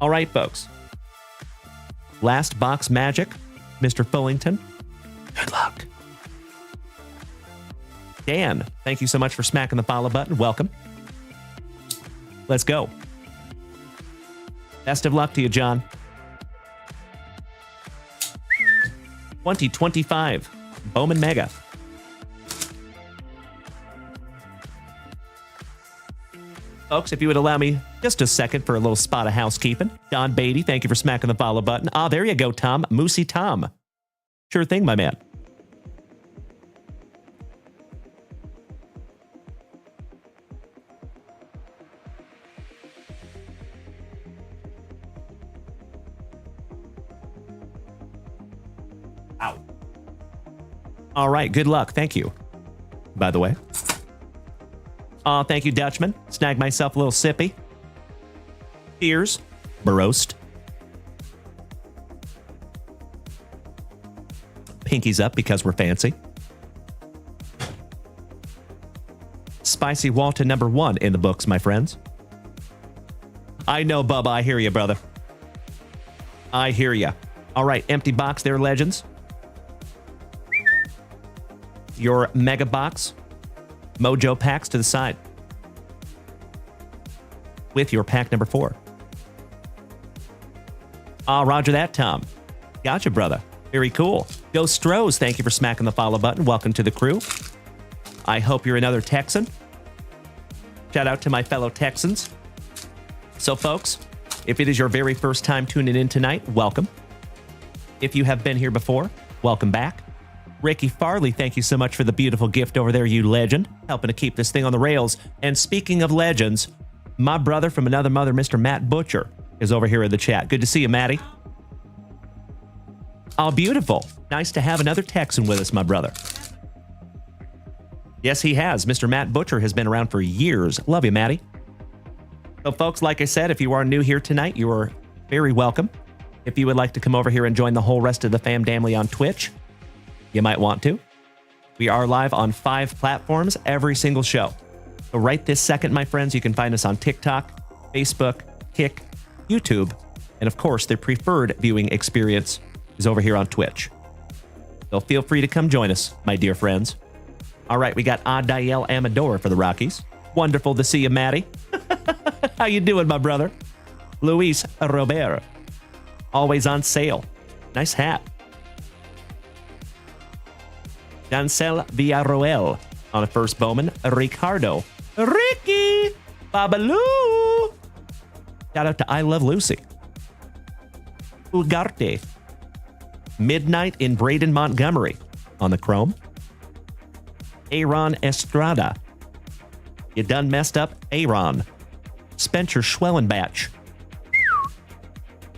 All right, folks. Last box magic, Mr. Fullington. Good luck. Dan, thank you so much for smacking the follow button. Welcome. Let's go. Best of luck to you, John. 2025 Bowman Mega. Folks, if you would allow me just a second for a little spot of housekeeping. Don Beatty, thank you for smacking the follow button. Ah, there you go, Tom. Moosey Tom. Sure thing, my man. Ow. All right, good luck. Thank you, by the way. Oh, thank you, Dutchman. Snag myself a little sippy. Cheers. Baroast. Pinkies up because we're fancy. Spicy Walton #1 in the books, my friends. I know, Bubba. I hear you, brother. I hear you. All right, empty box there, legends. Your mega box. Mojo packs to the side. With your pack number 4. Ah, roger that, Tom. Gotcha, brother. Very cool. Go Strohs, thank you for smacking the follow button. Welcome to the crew. I hope you're another Texan. Shout out to my fellow Texans. So, folks, if it is your very first time tuning in tonight, welcome. If you have been here before, welcome back. Ricky Farley, thank you so much for the beautiful gift over there, you legend. Helping to keep this thing on the rails. And speaking of legends, my brother from another mother, Mr. Matt Butcher, is over here in the chat. Good to see you, Matty. Oh, beautiful. Nice to have another Texan with us, my brother. Yes, he has. Mr. Matt Butcher has been around for years. Love you, Matty. So, folks, like I said, if you are new here tonight, you are very welcome. If you would like to come over here and join the whole rest of the fam family on Twitch, you might want to. We are live on 5 platforms every single show. So right this second, my friends, you can find us on TikTok, Facebook, Kick, YouTube, and of course, the preferred viewing experience is over here on Twitch. So feel free to come join us, my dear friends. All right, we got Adael Amador for the Rockies. Wonderful to see you, Matty. How you doing, my brother? Luis Robert. Always on sale. Nice hat. Dancel Villarroel on a first Bowman. Ricardo. Ricky. Babaloo. Shout out to I Love Lucy. Ugarte. Midnight in Braden Montgomery on the Chrome. Aaron Estrada. You done messed up, Aaron. Spencer Schwellenbach.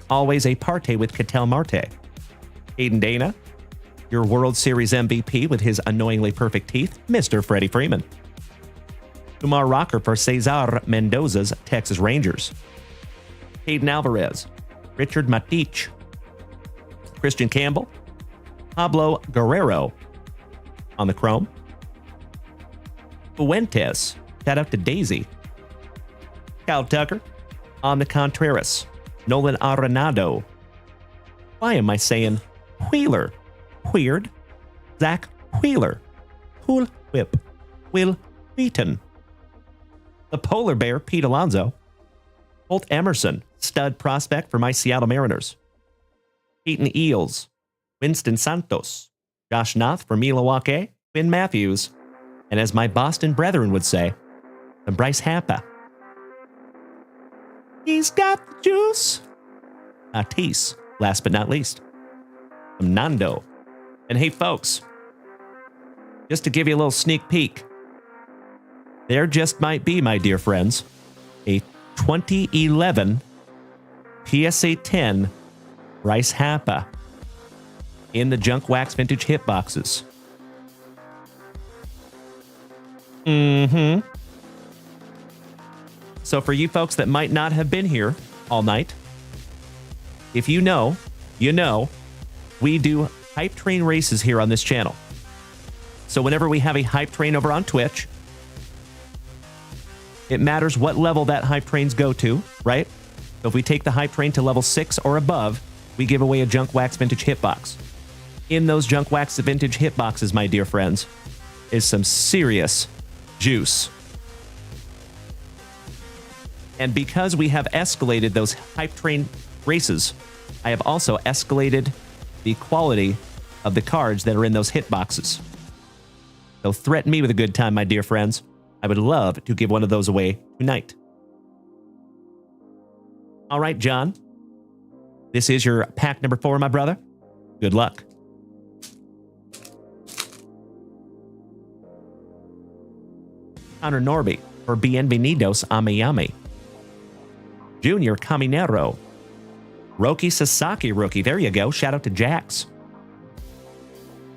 Always a parte with Cattell Marte. Aiden Dana. Your World Series MVP with his annoyingly perfect teeth, Mr. Freddie Freeman. Kumar Rocker for Cesar Mendoza's Texas Rangers. Hayden Alvarez. Richard Matich. Christian Campbell. Pablo Guerrero on the Chrome. Fuentes. Shout out to Daisy. Kyle Tucker on the Contreras. Nolan Arenado. Why am I saying Wheeler? Weird. Zach Wheeler. Cool Whip. Will Wheaton. The Polar Bear, Pete Alonso. Holt Emerson, stud prospect for my Seattle Mariners. Peyton Eels. Winston Santos. Josh Noth for Milwaukee. Quinn Matthews. And as my Boston brethren would say, and Bryce Happa. He's got the juice. Tatis, last but not least. From Nando. And hey, folks, just to give you a little sneak peek, there just might be, my dear friends, a 2011 PSA 10 Bryce Happa in the Junk Wax Vintage hit boxes. So for you folks that might not have been here all night, if you know, you know, we do hype train races here on this channel. So whenever we have a hype train over on Twitch, it matters what level that hype trains go to, right? So if we take the hype train to level 6 or above, we give away a Junk Wax Vintage hitbox. In those Junk Wax Vintage hitboxes, my dear friends, is some serious juice. And because we have escalated those hype train races, I have also escalated the quality of the cards that are in those hit boxes. So threaten me with a good time, my dear friends. I would love to give one of those away tonight. All right, John. This is your pack number 4, my brother. Good luck. Connor Norby for Bienvenidos a Miami. Junior Caminero. Roki Sasaki rookie. There you go. Shout out to Jax.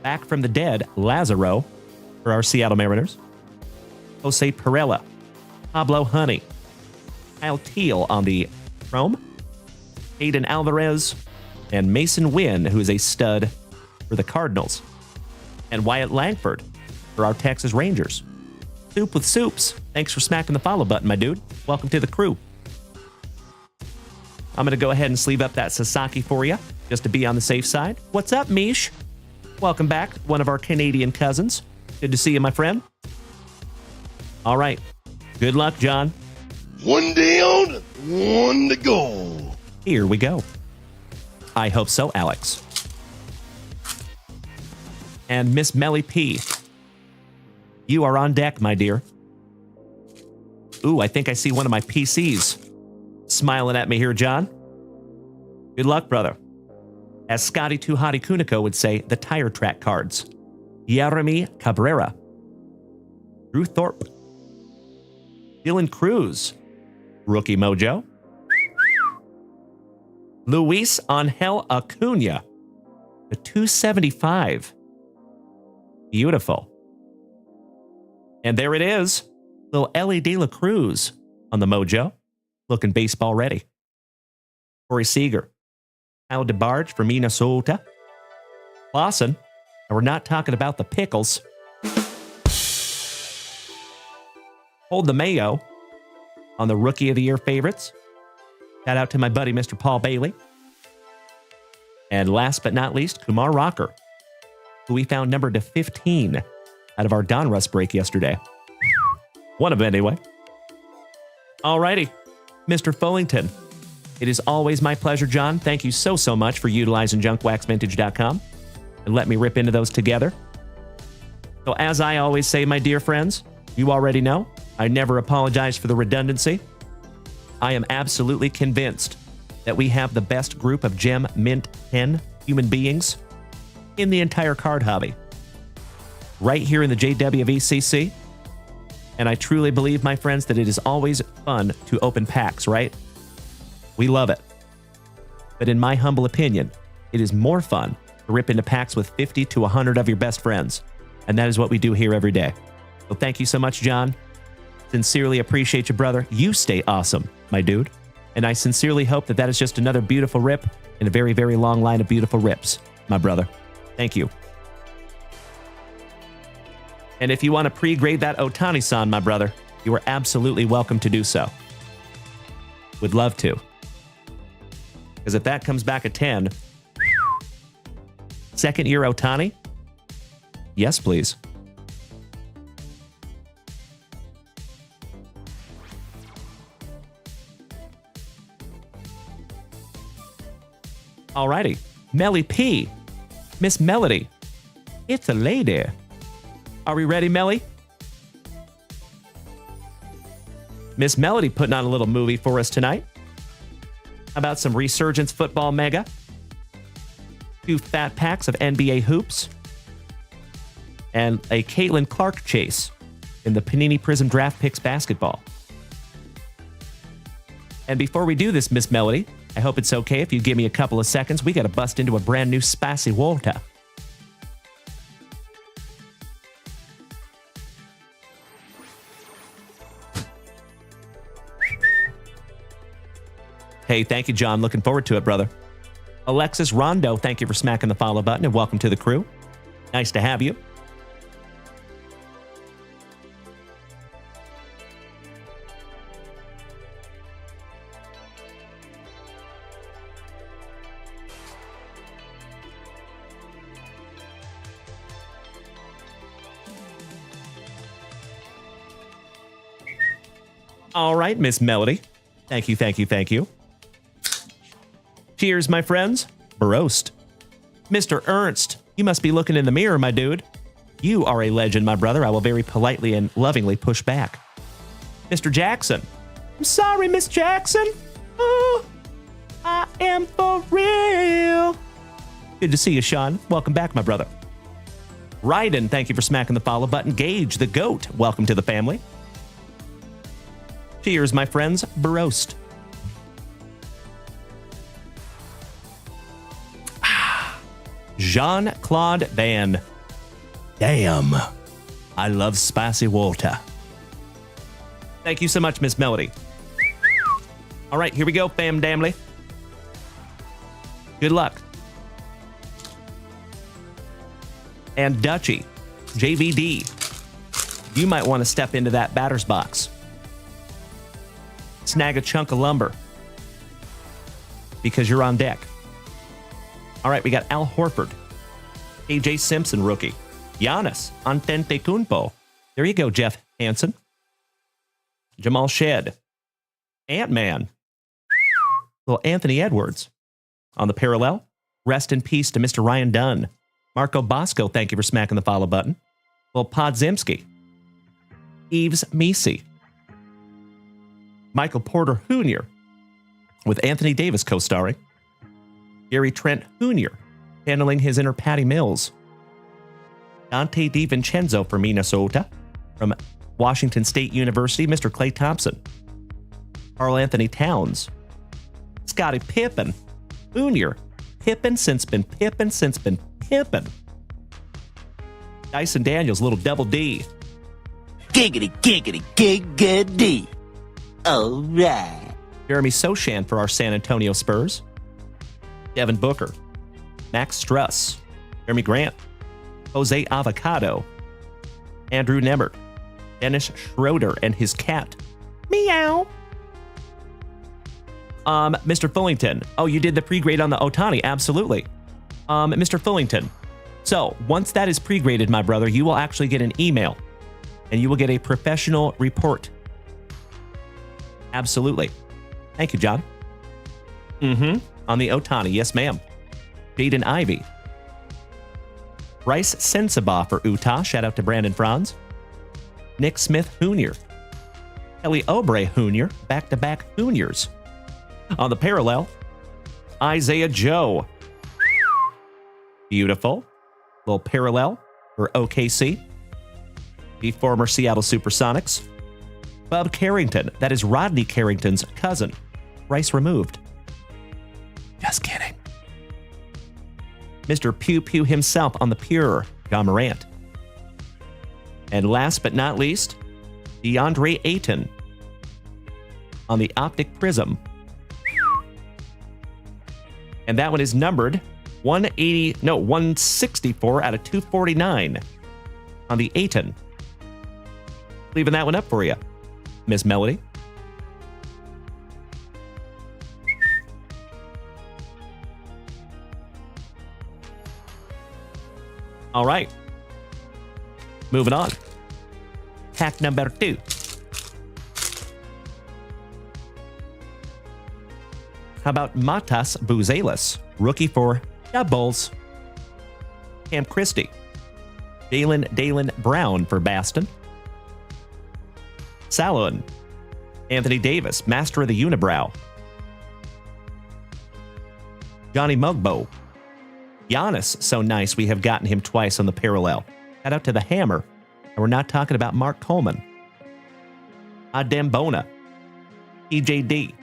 Back from the dead, Lazaro for our Seattle Mariners. Jose Perella. Pablo Honey. Kyle Teal on the Chrome. Aiden Alvarez. And Mason Wynn, who is a stud for the Cardinals. And Wyatt Langford for our Texas Rangers. Soup with Soups. Thanks for smacking the follow button, my dude. Welcome to the crew. I'm going to go ahead and sleeve up that Sasaki for you, just to be on the safe side. What's up, Mish? Welcome back, one of our Canadian cousins. Good to see you, my friend. All right. Good luck, John. One down, one to go. Here we go. I hope so, Alex. And Miss Melly P. You are on deck, my dear. Ooh, I think I see one of my PCs smiling at me here, John. Good luck, brother. As Scotty Too Hottie Kuniko would say, the tire track cards. Jeremy Cabrera. Drew Thorpe. Dylan Cruz. Rookie Mojo. Luis Angel Acuna. The 275. Beautiful. And there it is. Little Ellie De La Cruz on the Mojo. Looking baseball ready. Corey Seager. Kyle DeBarge for Minnesota. Lawson. And we're not talking about the pickles. Hold the Mayo on the Rookie of the Year favorites. Shout out to my buddy, Mr. Paul Bailey. And last but not least, Kumar Rocker, who we found numbered to 15 out of our Donruss break yesterday. One of them, anyway. Alrighty, Mr. Fullington. It is always my pleasure, John. Thank you so much for utilizing JunkWaxVintage.com and let me rip into those together. So as I always say, my dear friends, you already know, I never apologize for the redundancy. I am absolutely convinced that we have the best group of Gem Mint 10 human beings in the entire card hobby. Right here in the JWV CC. And I truly believe, my friends, that it is always fun to open packs, right? We love it. But in my humble opinion, it is more fun to rip into packs with 50 to 100 of your best friends. And that is what we do here every day. So thank you so much, John. Sincerely appreciate you, brother. You stay awesome, my dude. And I sincerely hope that that is just another beautiful rip in a very, very long line of beautiful rips, my brother. Thank you. And if you want to pre-grade that Otani-san, my brother, you are absolutely welcome to do so. Would love to. Because if that comes back a 10, second year Otani? Yes, please. Alrighty. Melly P. Miss Melody. It's a lady. Are we ready, Melly? Miss Melody putting on a little movie for us tonight. How about some Resurgence Football Mega? 2 fat packs of NBA hoops. And a Caitlin Clark chase in the Panini Prism Draft Picks basketball. And before we do this, Miss Melody, I hope it's okay if you give me a couple of seconds. We got to bust into a brand new Spicy Water. Hey, thank you, John. Looking forward to it, brother. Alexis Rondo, thank you for smacking the follow button and welcome to the crew. Nice to have you. All right, Miss Melody. Thank you, thank you, thank you. Cheers, my friends. Barost. Mr. Ernst. You must be looking in the mirror, my dude. You are a legend, my brother. I will very politely and lovingly push back. Mr. Jackson. I'm sorry, Miss Jackson. Oh, I am for real. Good to see you, Sean. Welcome back, my brother. Ryden, thank you for smacking the follow button. Gage, the goat, welcome to the family. Cheers, my friends. Barost. Jean-Claude Van. Damn. I love spicy water. Thank you so much, Miss Melody. All right, here we go, fam damly. Good luck. And Dutchy, JVD, you might want to step into that batter's box. Snag a chunk of lumber because you're on deck. All right, we got Al Horford, AJ Simpson rookie, Giannis Antetokounmpo. There you go, Jeff Hansen. Jamal Shed, Ant-Man, little Anthony Edwards. On the parallel, rest in peace to Mr. Ryan Dunn. Marco Bosco, thank you for smacking the follow button. Little Podzimski, Eves Misi, Michael Porter Jr., with Anthony Davis co-starring. Gary Trent Jr., handling his inner Patty Mills. Dante DiVincenzo for Minnesota. From Washington State University, Mr. Klay Thompson. Karl Anthony Towns. Scottie Pippen Jr., Pippen since been Pippen. Dyson Daniels, little double D. Giggity, giggity, giggity. All right. Jeremy Sochan for our San Antonio Spurs. Devin Booker. Max Struss. Jeremy Grant. Jose Avocado. Andrew Nembert. Dennis Schroeder and his cat. Meow. Mr. Fullington. Oh, you did the pre-grade on the Otani. Absolutely. Mr. Fullington. So once that is pre-graded, my brother, you will actually get an email and you will get a professional report. Absolutely. Thank you, John. On the Otani. Yes, ma'am. Jaden Ivey. Bryce Sensabaugh for Utah. Shout out to Brandon Franz. Nick Smith Jr. Kelly Oubre Jr. Back-to-back Juniors. On the parallel, Isaiah Joe. Beautiful. Little parallel for OKC. The former Seattle Supersonics. Bub Carrington. That is Rodney Carrington's cousin. Rice removed. Just kidding. Mr. Pew Pew himself on the pure. John Morant. And last but not least, DeAndre Ayton on the Optic Prism. And that one is numbered 164 out of 249 on the Ayton. Leaving that one up for you, Miss Melody. All right. Moving on. Pack number 2. How about Matas Buzelis, rookie for the Bulls. Cam Christie. Dalen Brown for Baston. Salon. Anthony Davis, master of the unibrow. Johnny Mugbo. Giannis, so nice we have gotten him twice on the parallel. Shout out to the Hammer. And we're not talking about Mark Coleman. Adembona. TJD.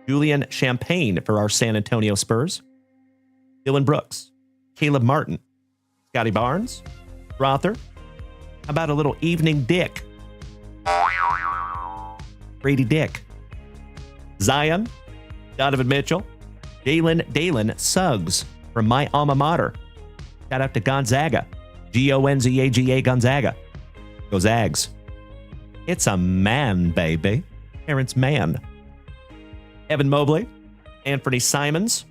Julian Champagne for our San Antonio Spurs. Dylan Brooks. Caleb Martin. Scotty Barnes. Rother. How about a little Evening Dick? Brady Dick. Zion. Donovan Mitchell. Dalen Suggs from my alma mater. Shout out to Gonzaga. Gonzaga. Gonzaga. Go Zags. It's a man, baby. Terrence Mann. Evan Mobley. Anthony Simons.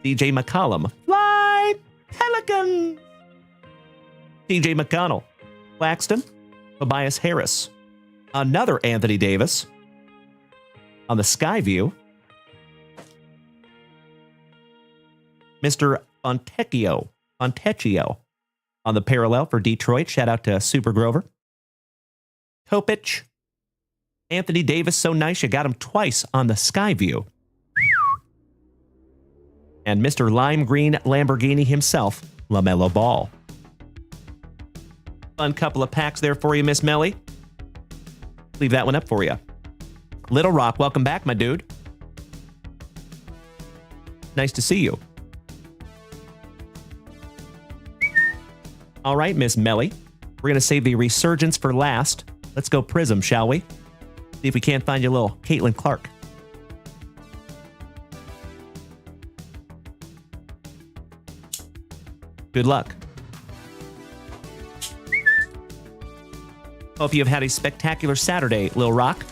DJ McCollum. Fly Pelican. TJ McConnell. Claxton. Tobias Harris. Another Anthony Davis. On the Skyview. Mr. Fontecchio. Fontecchio on the parallel for Detroit. Shout out to Super Grover. Kopich. Anthony Davis, so nice you got him twice on the Skyview. And Mr. Lime Green Lamborghini himself, LaMelo Ball. Fun couple of packs there for you, Miss Melly. Leave that one up for you. Little Rock, welcome back, my dude. Nice to see you. All right, Miss Melly. We're going to save the resurgence for last. Let's go Prism, shall we? See if we can't find you a little Caitlin Clark. Good luck. Hope you have had a spectacular Saturday, Lil Rock.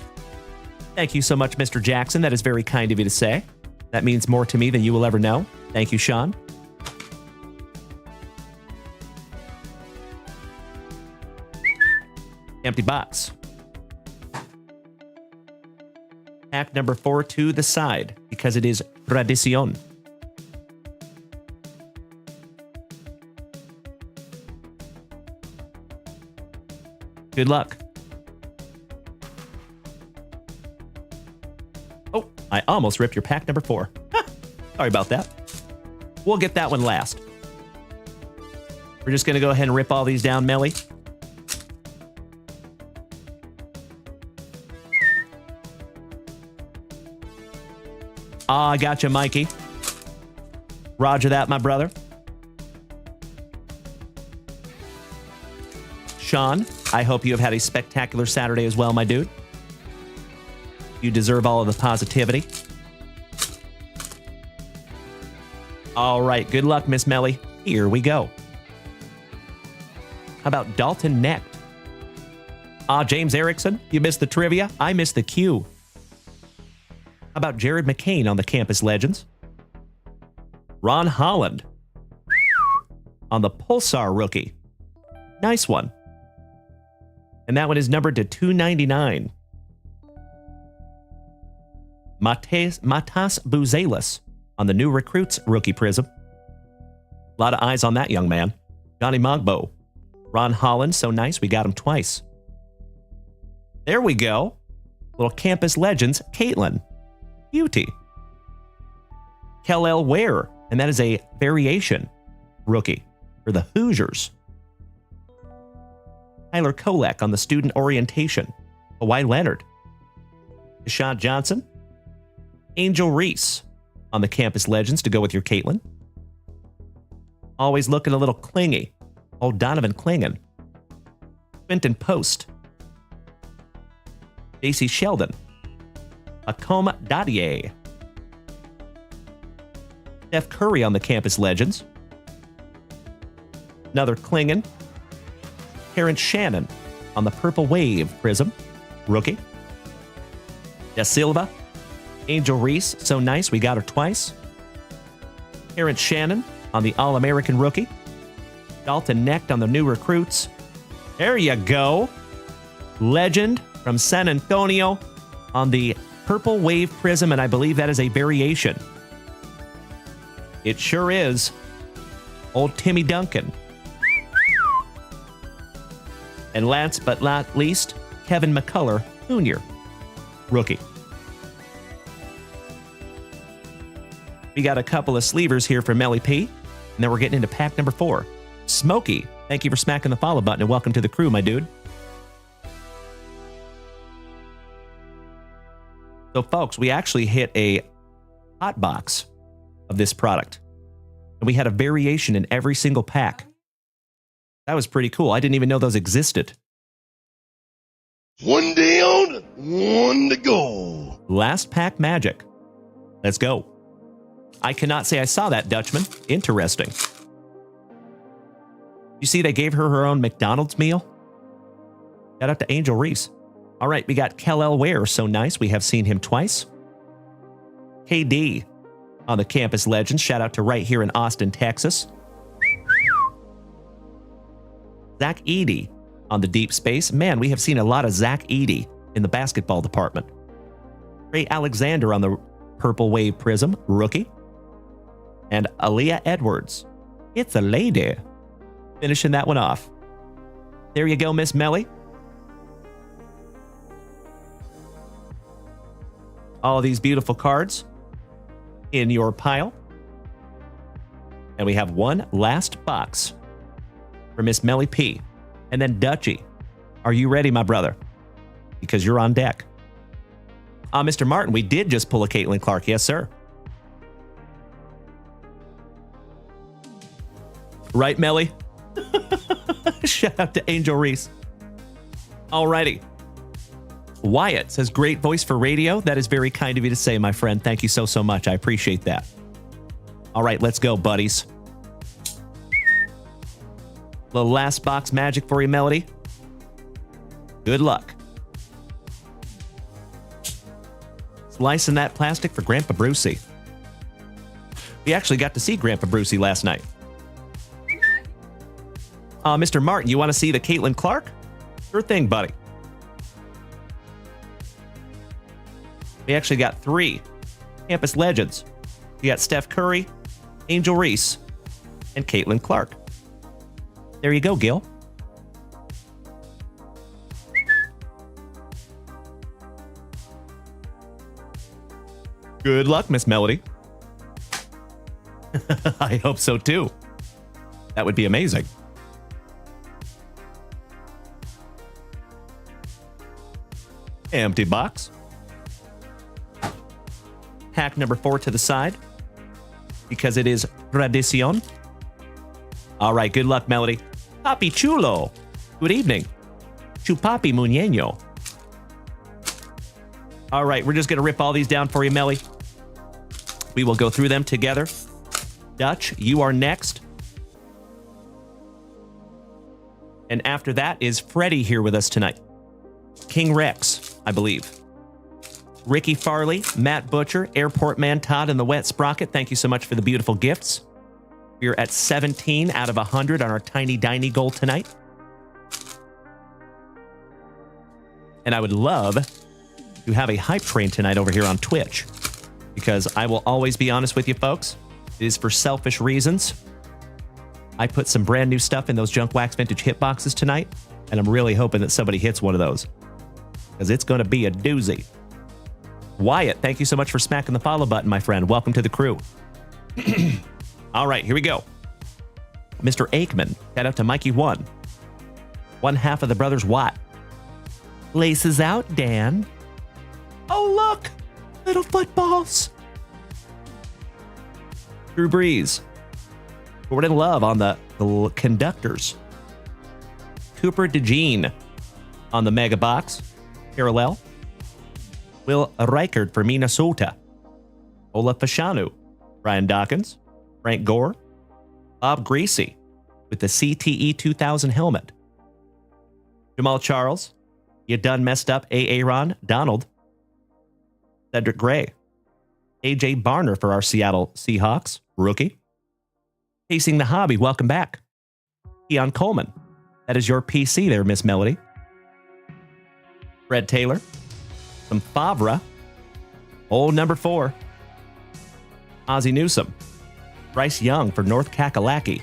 Thank you so much, Mr. Jackson. That is very kind of you to say. That means more to me than you will ever know. Thank you, Sean. Empty box. Pack number 4 to the side, because it is Tradicion. Good luck. Oh, I almost ripped your pack number 4. Sorry about that. We'll get that one last. We're just going to go ahead and rip all these down, Melly. I got you, Mikey. Roger that, my brother. Sean, I hope you have had a spectacular Saturday as well, my dude. You deserve all of the positivity. All right, good luck, Miss Melly. Here we go. How about Dalton Necht? James Erickson, you missed the trivia. I missed the cue. How about Jared McCain on the Campus Legends? Ron Holland on the Pulsar rookie. Nice one. And that one is numbered to 299. Matas Buzelis on the new Recruits rookie prism. A lot of eyes on that young man. Johnny Mogbo. Ron Holland, so nice, we got him twice. There we go. Little Campus Legends, Caitlin. Beauty. Kel-El Ware, and that is a variation rookie for the Hoosiers. Tyler Kolek on the student orientation. Kawhi Leonard. Deshaun Johnson. Angel Reese on the Campus Legends to go with your Caitlin. Always looking a little clingy. Old Donovan Clingan. Quentin Post. J.C. Sheldon. Acoma Dadier. Steph Curry on the Campus Legends. Another Klingon. Terrence Shannon on the Purple Wave Prism. Rookie. Da Silva. Angel Reese, so nice, we got her twice. Terrence Shannon on the All-American Rookie. Dalton Necht on the new Recruits. There you go. Legend from San Antonio on the Purple Wave Prism, and I believe that is a variation. It sure is. Old Timmy Duncan. And last but not least, Kevin McCullough Jr., rookie. We got a couple of sleevers here for Melly P, and then we're getting into pack number 4. Smokey, thank you for smacking the follow button, and welcome to the crew, my dude. So, folks, we actually hit a hot box of this product, and we had a variation in every single pack. That was pretty cool. I didn't even know those existed. One down, one to go. Last pack magic. Let's go. I cannot say I saw that, Dutchman. Interesting. You see they gave her her own McDonald's meal? Shout out to Angel Reese. All right, we got Kel-El Ware, so nice. We have seen him twice. KD on the Campus Legends. Shout out to right here in Austin, Texas. Zach Edey on the Deep Space. Man, we have seen a lot of Zach Edey in the basketball department. Ray Alexander on the Purple Wave Prism, rookie. And Aaliyah Edwards It's a lady. Finishing that one off. There you go, Miss Melly. All of these beautiful cards in your pile. And we have one last box for Miss Melly P. And then Dutchy, are you ready, my brother? Because you're on deck. Mr. Martin, we did just pull a Caitlin Clark. Yes, sir. Right, Melly? Shout out to Angel Reese. Alrighty. Wyatt says, great voice for radio. That is very kind of you to say, my friend. Thank you so, so much. I appreciate that. All right, let's go, buddies. Little last box magic for you, Melody. Good luck. Slicing that plastic for Grandpa Brucey. We actually got to see Grandpa Brucey last night. Mr. Martin, you want to see the Caitlin Clark? Sure thing, buddy. We actually got 3 campus legends. We got Steph Curry, Angel Reese, and Caitlin Clark. There you go, Gil. Good luck, Miss Melody. I hope so, too. That would be amazing. Empty box. Pack number 4 to the side, because it is tradicion. All right, good luck, Melody. Papi chulo. Good evening. Chupapi muñeño. All right, we're just going to rip all these down for you, Melly. We will go through them together. Dutch, you are next. And after that is Freddie here with us tonight. King Rex, I believe. Ricky Farley, Matt Butcher, Airport Man Todd, and the Wet Sprocket. Thank you so much for the beautiful gifts. We're at 17 out of 100 on our Tiny Diny goal tonight. And I would love to have a hype train tonight over here on Twitch, because I will always be honest with you folks, it is for selfish reasons. I put some brand new stuff in those Junk Wax Vintage hitboxes tonight, and I'm really hoping that somebody hits one of those, because it's going to be a doozy. Wyatt, thank you so much for smacking the follow button, my friend. Welcome to the crew. All right, here we go. Mr. Aikman, shout out to Mikey1. One half of the brothers Watt. Laces out, Dan. Oh, look! Little footballs. Drew Brees. Jordan Love on the conductors. Cooper DeJean on the mega box. Parallel. Will Reichard for Minnesota. Ola Fashanu. Brian Dawkins. Frank Gore. Bob Greasy with the CTE 2000 helmet. Jamal Charles. You done messed up Aaron Donald. Cedric Gray. AJ Barner for our Seattle Seahawks. Rookie. Chasing the Hobby, welcome back. Keon Coleman. That is your PC there, Miss Melody. Fred Taylor. Some Favre. Old number 4. Ozzie Newsome. Bryce Young for North Kakalaki.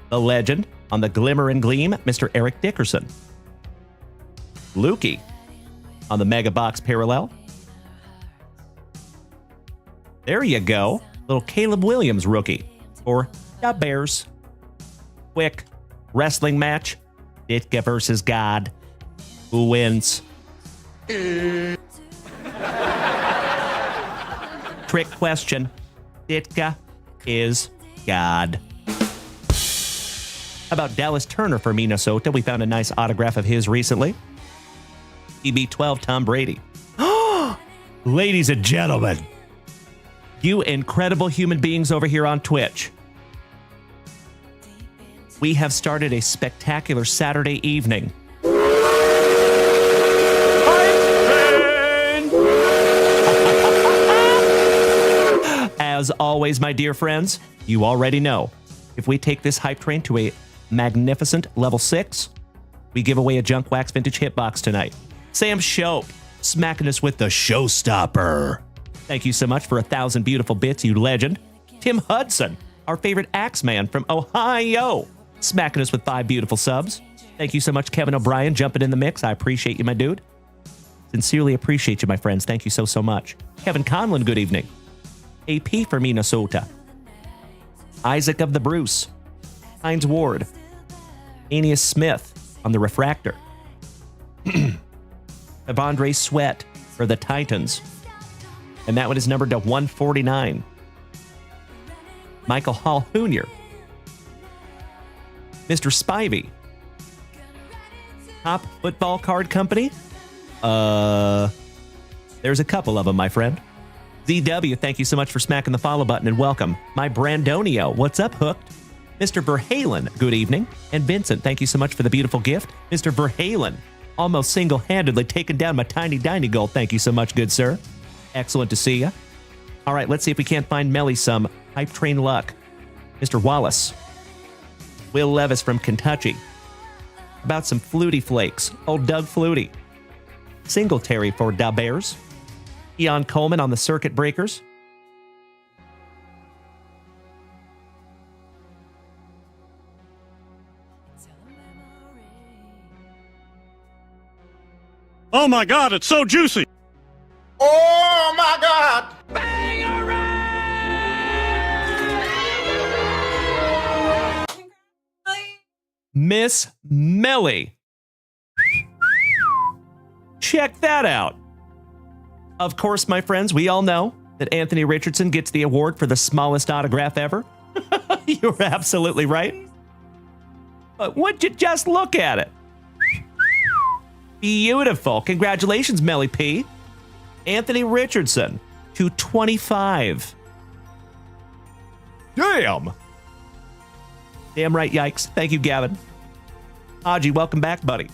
The legend on the Glimmer and Gleam, Mr. Eric Dickerson. Lukey on the Mega Box Parallel. There you go. Little Caleb Williams rookie for the Bears. Quick wrestling match. Ditka versus God. Who wins? Trick question. Ditka is God. How about Dallas Turner for Minnesota? We found a nice autograph of his recently. TB12 Tom Brady. Ladies and gentlemen, you incredible human beings over here on Twitch, we have started a spectacular Saturday evening. As always, my dear friends, you already know, if we take this hype train to a magnificent level 6, we give away a Junk Wax Vintage hitbox tonight. Sam Shope smacking us with the showstopper. Thank you so much for 1,000 beautiful bits, you legend. Tim Hudson, our favorite Axeman from Ohio, smacking us with 5 beautiful subs. Thank you so much, Kevin O'Brien, jumping in the mix. I appreciate you, my dude. Sincerely appreciate you, my friends. Thank you so much. Kevin Conlon, good evening. AP for Minnesota. Isaac of the Bruce. Hines Ward. Aeneas Smith on the Refractor. Evandre Sweat for the Titans. And that one is numbered to 149. Michael Hall Jr. Mr. Spivey. Top Football Card Company. There's a couple of them, my friend. ZW, thank you so much for smacking the follow button and welcome. My Brandonio, what's up, Hooked? Mr. Verhalen, good evening. And Vincent, thank you so much for the beautiful gift. Mr. Verhalen, almost single-handedly taking down my tiny goal. Thank you so much, good sir. Excellent to see you. All right, let's see if we can't find Melly some Hype Train luck. Mr. Wallace. Will Levis from Kentucky. About some Flutie Flakes. Old Doug Flutie. Singletary for Da Bears. Eon Coleman on the Circuit Breakers. Oh my God, it's so juicy. Oh my God! Miss Melly. Check that out. Of course, my friends, we all know that Anthony Richardson gets the award for the smallest autograph ever. You're absolutely right. But would you just look at it? Beautiful. Congratulations, Melly P. Anthony Richardson, 225. Damn. Damn right, yikes. Thank you, Gavin. Haji, welcome back, buddy.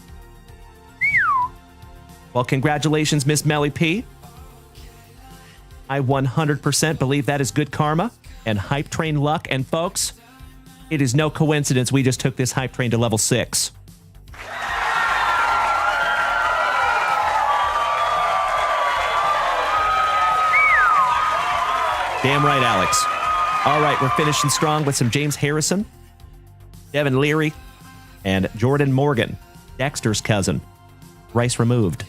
Well, congratulations, Miss Melly P. I 100% believe that is good karma and Hype Train luck. And folks, it is no coincidence we just took this Hype Train to level 6. Damn right, Alex. All right, we're finishing strong with some James Harrison, Devin Leary, and Jordan Morgan, Dexter's cousin. Rice removed.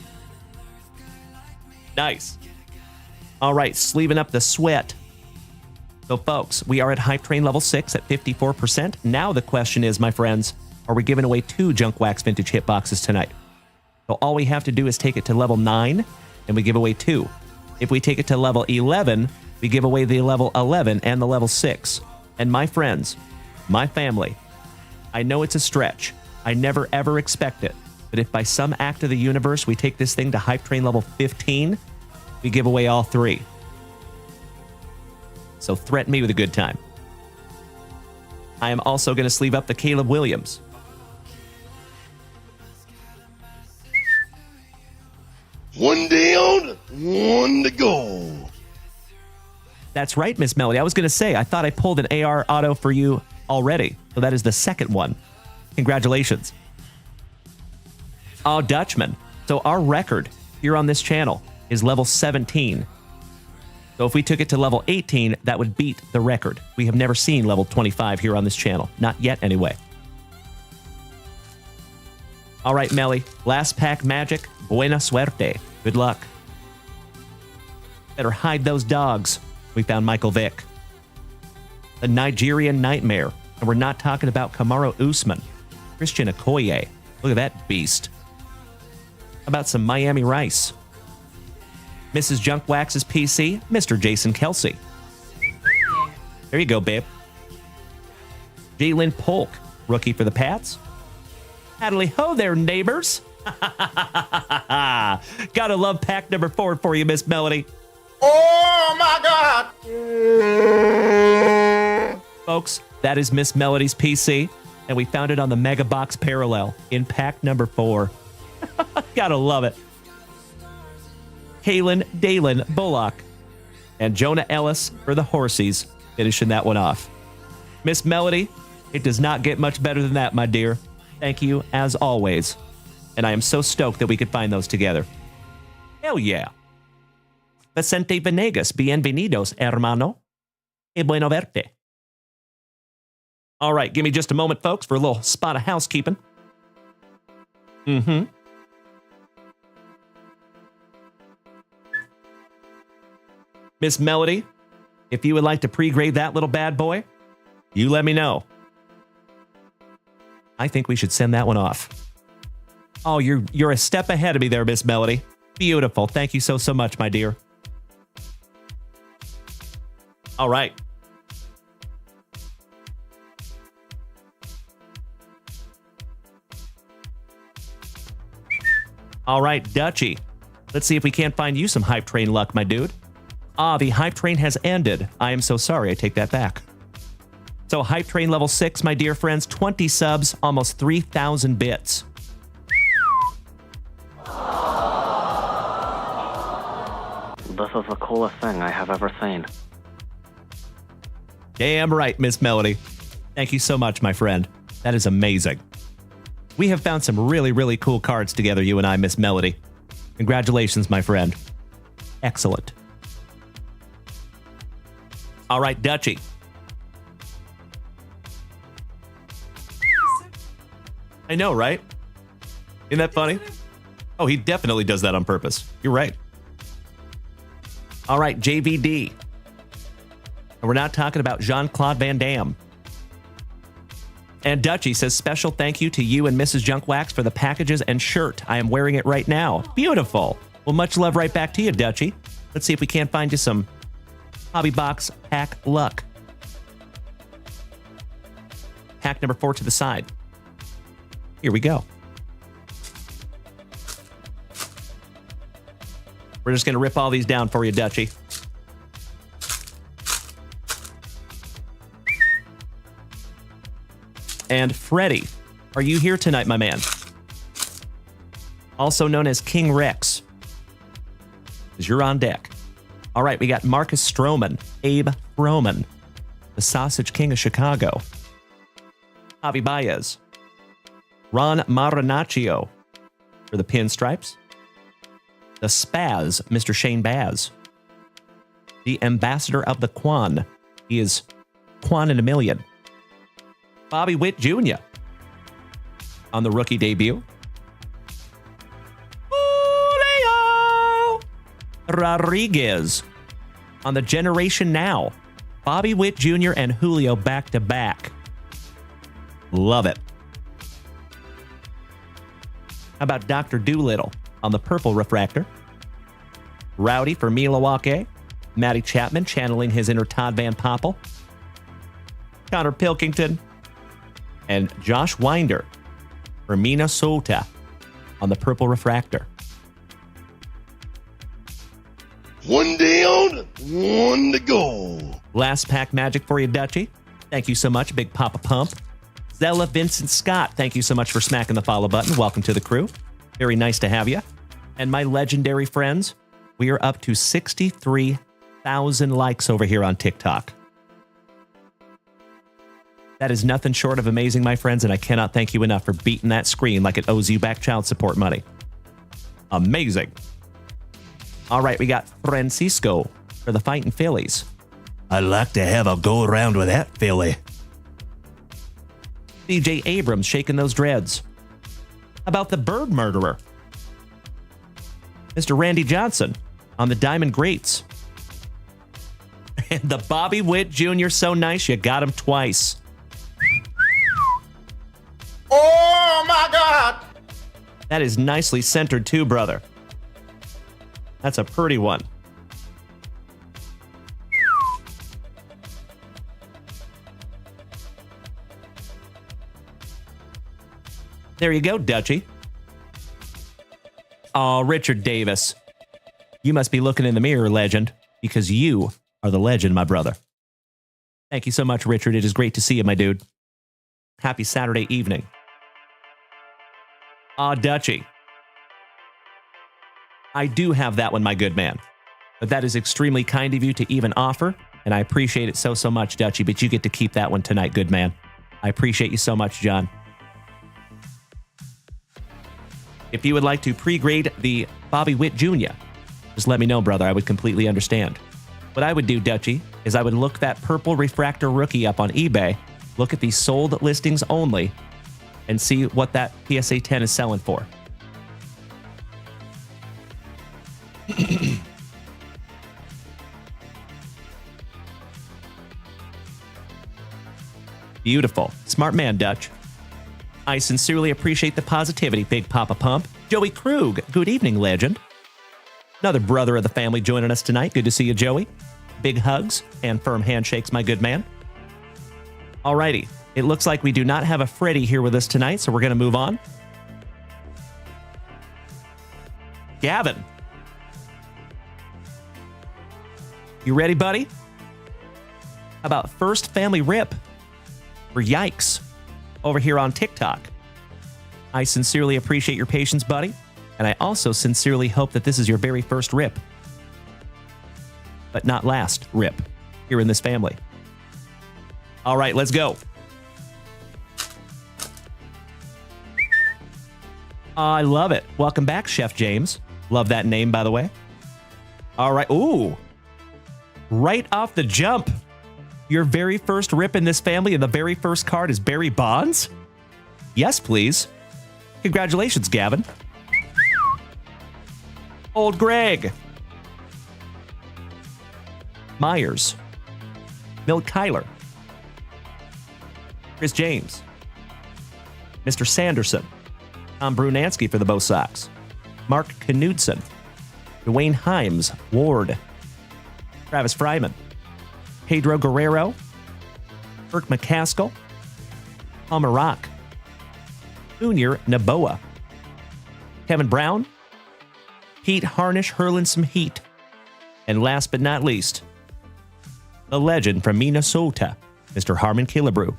Nice. All right, sleeving up the sweat. So, folks, we are at Hype Train level 6 at 54%. Now the question is, my friends, are we giving away 2 Junk Wax Vintage hitboxes tonight? So all we have to do is take it to level 9, and we give away 2. If we take it to level 11, we give away the level 11 and the level 6. And my friends, my family, I know it's a stretch. I never, ever expect it. But if by some act of the universe we take this thing to Hype Train level 15, we give away all 3. So threaten me with a good time. I am also going to sleeve up the Caleb Williams. One down, one to go. That's right, Miss Melody. I was going to say, I thought I pulled an AR auto for you already. So that is the second one. Congratulations. Oh, Dutchman. So our record here on this channel is level 17. So if we took it to level 18, that would beat the record. We have never seen level 25 here on this channel. Not yet, anyway. All right, Melly. Last pack magic. Buena suerte. Good luck. Better hide those dogs. We found Michael Vick. The Nigerian Nightmare. And we're not talking about Kamaru Usman. Christian Okoye. Look at that beast. How about some Miami Rice? Mrs. Junk Wax's PC, Mr. Jason Kelsey. There you go, babe. Jalen Polk, rookie for the Pats. Howdy ho there, neighbors. Gotta love pack number 4 for you, Miss Melody. Oh my God! Folks, that is Miss Melody's PC, and we found it on the Mega Box Parallel in pack number 4. Gotta love it. Kalen Dalen Bullock and Jonah Ellis for the Horsies, finishing that one off. Miss Melody, it does not get much better than that, my dear. Thank you, as always. And I am so stoked that we could find those together. Hell yeah. Vicente Venegas, bienvenidos, hermano. Y bueno verte. All right, give me just a moment, folks, for a little spot of housekeeping. Miss Melody, if you would like to pre-grade that little bad boy, you let me know. I think we should send that one off. Oh, you're a step ahead of me there, Miss Melody. Beautiful. Thank you so much, my dear. All right. All right, Dutchie. Let's see if we can't find you some hype train luck, my dude. The hype train has ended. I am so sorry. I take that back. So hype train level 6, my dear friends, 20 subs, almost 3,000 bits. This is the coolest thing I have ever seen. Damn right, Miss Melody. Thank you so much, my friend. That is amazing. We have found some really, really cool cards together, you and I, Miss Melody. Congratulations, my friend. Excellent. All right, Dutchie. I know, right? Isn't that funny? Oh, he definitely does that on purpose. You're right. All right, JVD. And we're not talking about Jean-Claude Van Damme. And Dutchie says, special thank you to you and Mrs. Junkwax for the packages and shirt. I am wearing it right now. Beautiful. Well, much love right back to you, Dutchie. Let's see if we can't find you some Hobby Box pack luck. Pack number 4 to the side. Here we go. We're just going to rip all these down for you, Dutchie. And Freddie, are you here tonight, my man? Also known as King Rex. Because you're on deck. All right, we got Marcus Stroman, Abe Froman, the Sausage King of Chicago, Javi Baez, Ron Marinaccio for the Pinstripes, the Spaz, Mr. Shane Baz, the Ambassador of the Quan. He is Quan in a million. Bobby Witt Jr. on the rookie debut. Julio Rodriguez on the Generation Now. Bobby Witt Jr. and Julio back to back. Love it. How about Dr. Doolittle on the purple refractor? Rowdy for Milwaukee. Matty Chapman channeling his inner Todd Van Poppel. Connor Pilkington. And Josh Winder for Minnesota on the purple refractor. One down, one to go. Last pack magic for you, Dutchie. Thank you so much, Big Papa Pump. Zella Vincent Scott, thank you so much for smacking the follow button. Welcome to the crew. Very nice to have you. And my legendary friends, we are up to 63,000 likes over here on TikTok. That is nothing short of amazing, my friends, and I cannot thank you enough for beating that screen like it owes you back child support money. Amazing. All right, we got Francisco for the Fighting Phillies. I'd like to have a go around with that Philly. DJ Abrams shaking those dreads. How about the Bird Murderer? Mr. Randy Johnson on the Diamond Greats. And the Bobby Witt Jr. so nice you got him twice. Oh my God! That is nicely centered too, brother. That's a pretty one. There you go, Dutchie. Oh, Richard Davis. You must be looking in the mirror, legend, because you are the legend, my brother. Thank you so much, Richard. It is great to see you, my dude. Happy Saturday evening. Dutchie. I do have that one, my good man. But that is extremely kind of you to even offer, and I appreciate it so, so much, Dutchie, but you get to keep that one tonight, good man. I appreciate you so much, John. If you would like to pre-grade the Bobby Witt Jr., just let me know, brother. I would completely understand. What I would do, Dutchie, is I would look that purple refractor rookie up on eBay, look at the sold listings only and see what that PSA 10 is selling for. Beautiful. Smart man, Dutch. I sincerely appreciate the positivity, Big Papa Pump. Joey Krug, good evening, legend. Another brother of the family joining us tonight. Good to see you, Joey. Big hugs and firm handshakes, my good man. Alrighty. It looks like we do not have a Freddy here with us tonight, so we're going to move on. Gavin. You ready, buddy? How about first family rip for Yikes over here on TikTok? I sincerely appreciate your patience, buddy, and I also sincerely hope that this is your very first rip, but not last rip here in this family. All right, let's go. I love it. Welcome back, Chef James. Love that name, by the way. All right. Ooh. Right off the jump. Your very first rip in this family and the very first card is Barry Bonds? Yes, please. Congratulations, Gavin. Old Greg. Myers. Milt Kyler. Chris James. Mr. Sanderson. Tom Brunansky for the Bo Sox. Mark Knudsen. Dwayne Himes. Ward. Travis Fryman. Pedro Guerrero. Kirk McCaskill. Palmer Rock. Junior Naboa. Kevin Brown. Pete Harnish hurling some heat. And last but not least, the legend from Minnesota, Mr. Harmon Killebrew.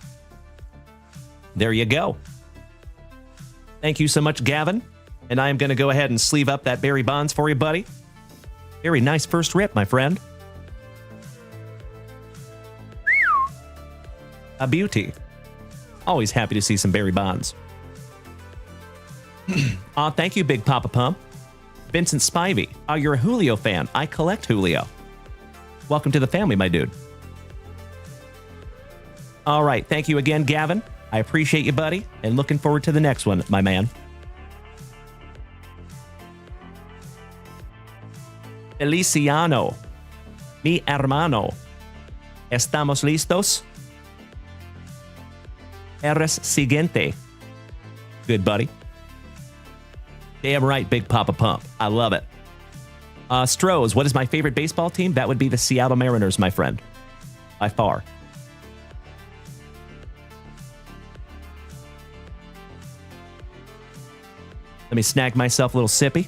There you go. Thank you so much, Gavin. And I am going to go ahead and sleeve up that Barry Bonds for you, buddy. Very nice first rip, my friend. A beauty. Always happy to see some Barry Bonds. Thank you, Big Papa Pump. Vincent Spivey. You're a Julio fan. I collect Julio. Welcome to the family, my dude. All right. Thank you again, Gavin. I appreciate you, buddy, and looking forward to the next one, my man. Feliciano. Mi hermano. ¿Estamos listos? Eres siguiente. Good, buddy. Damn right, Big Papa Pump. I love it. Strohs, what is my favorite baseball team? That would be the Seattle Mariners, my friend. By far. Let me snag myself a little sippy.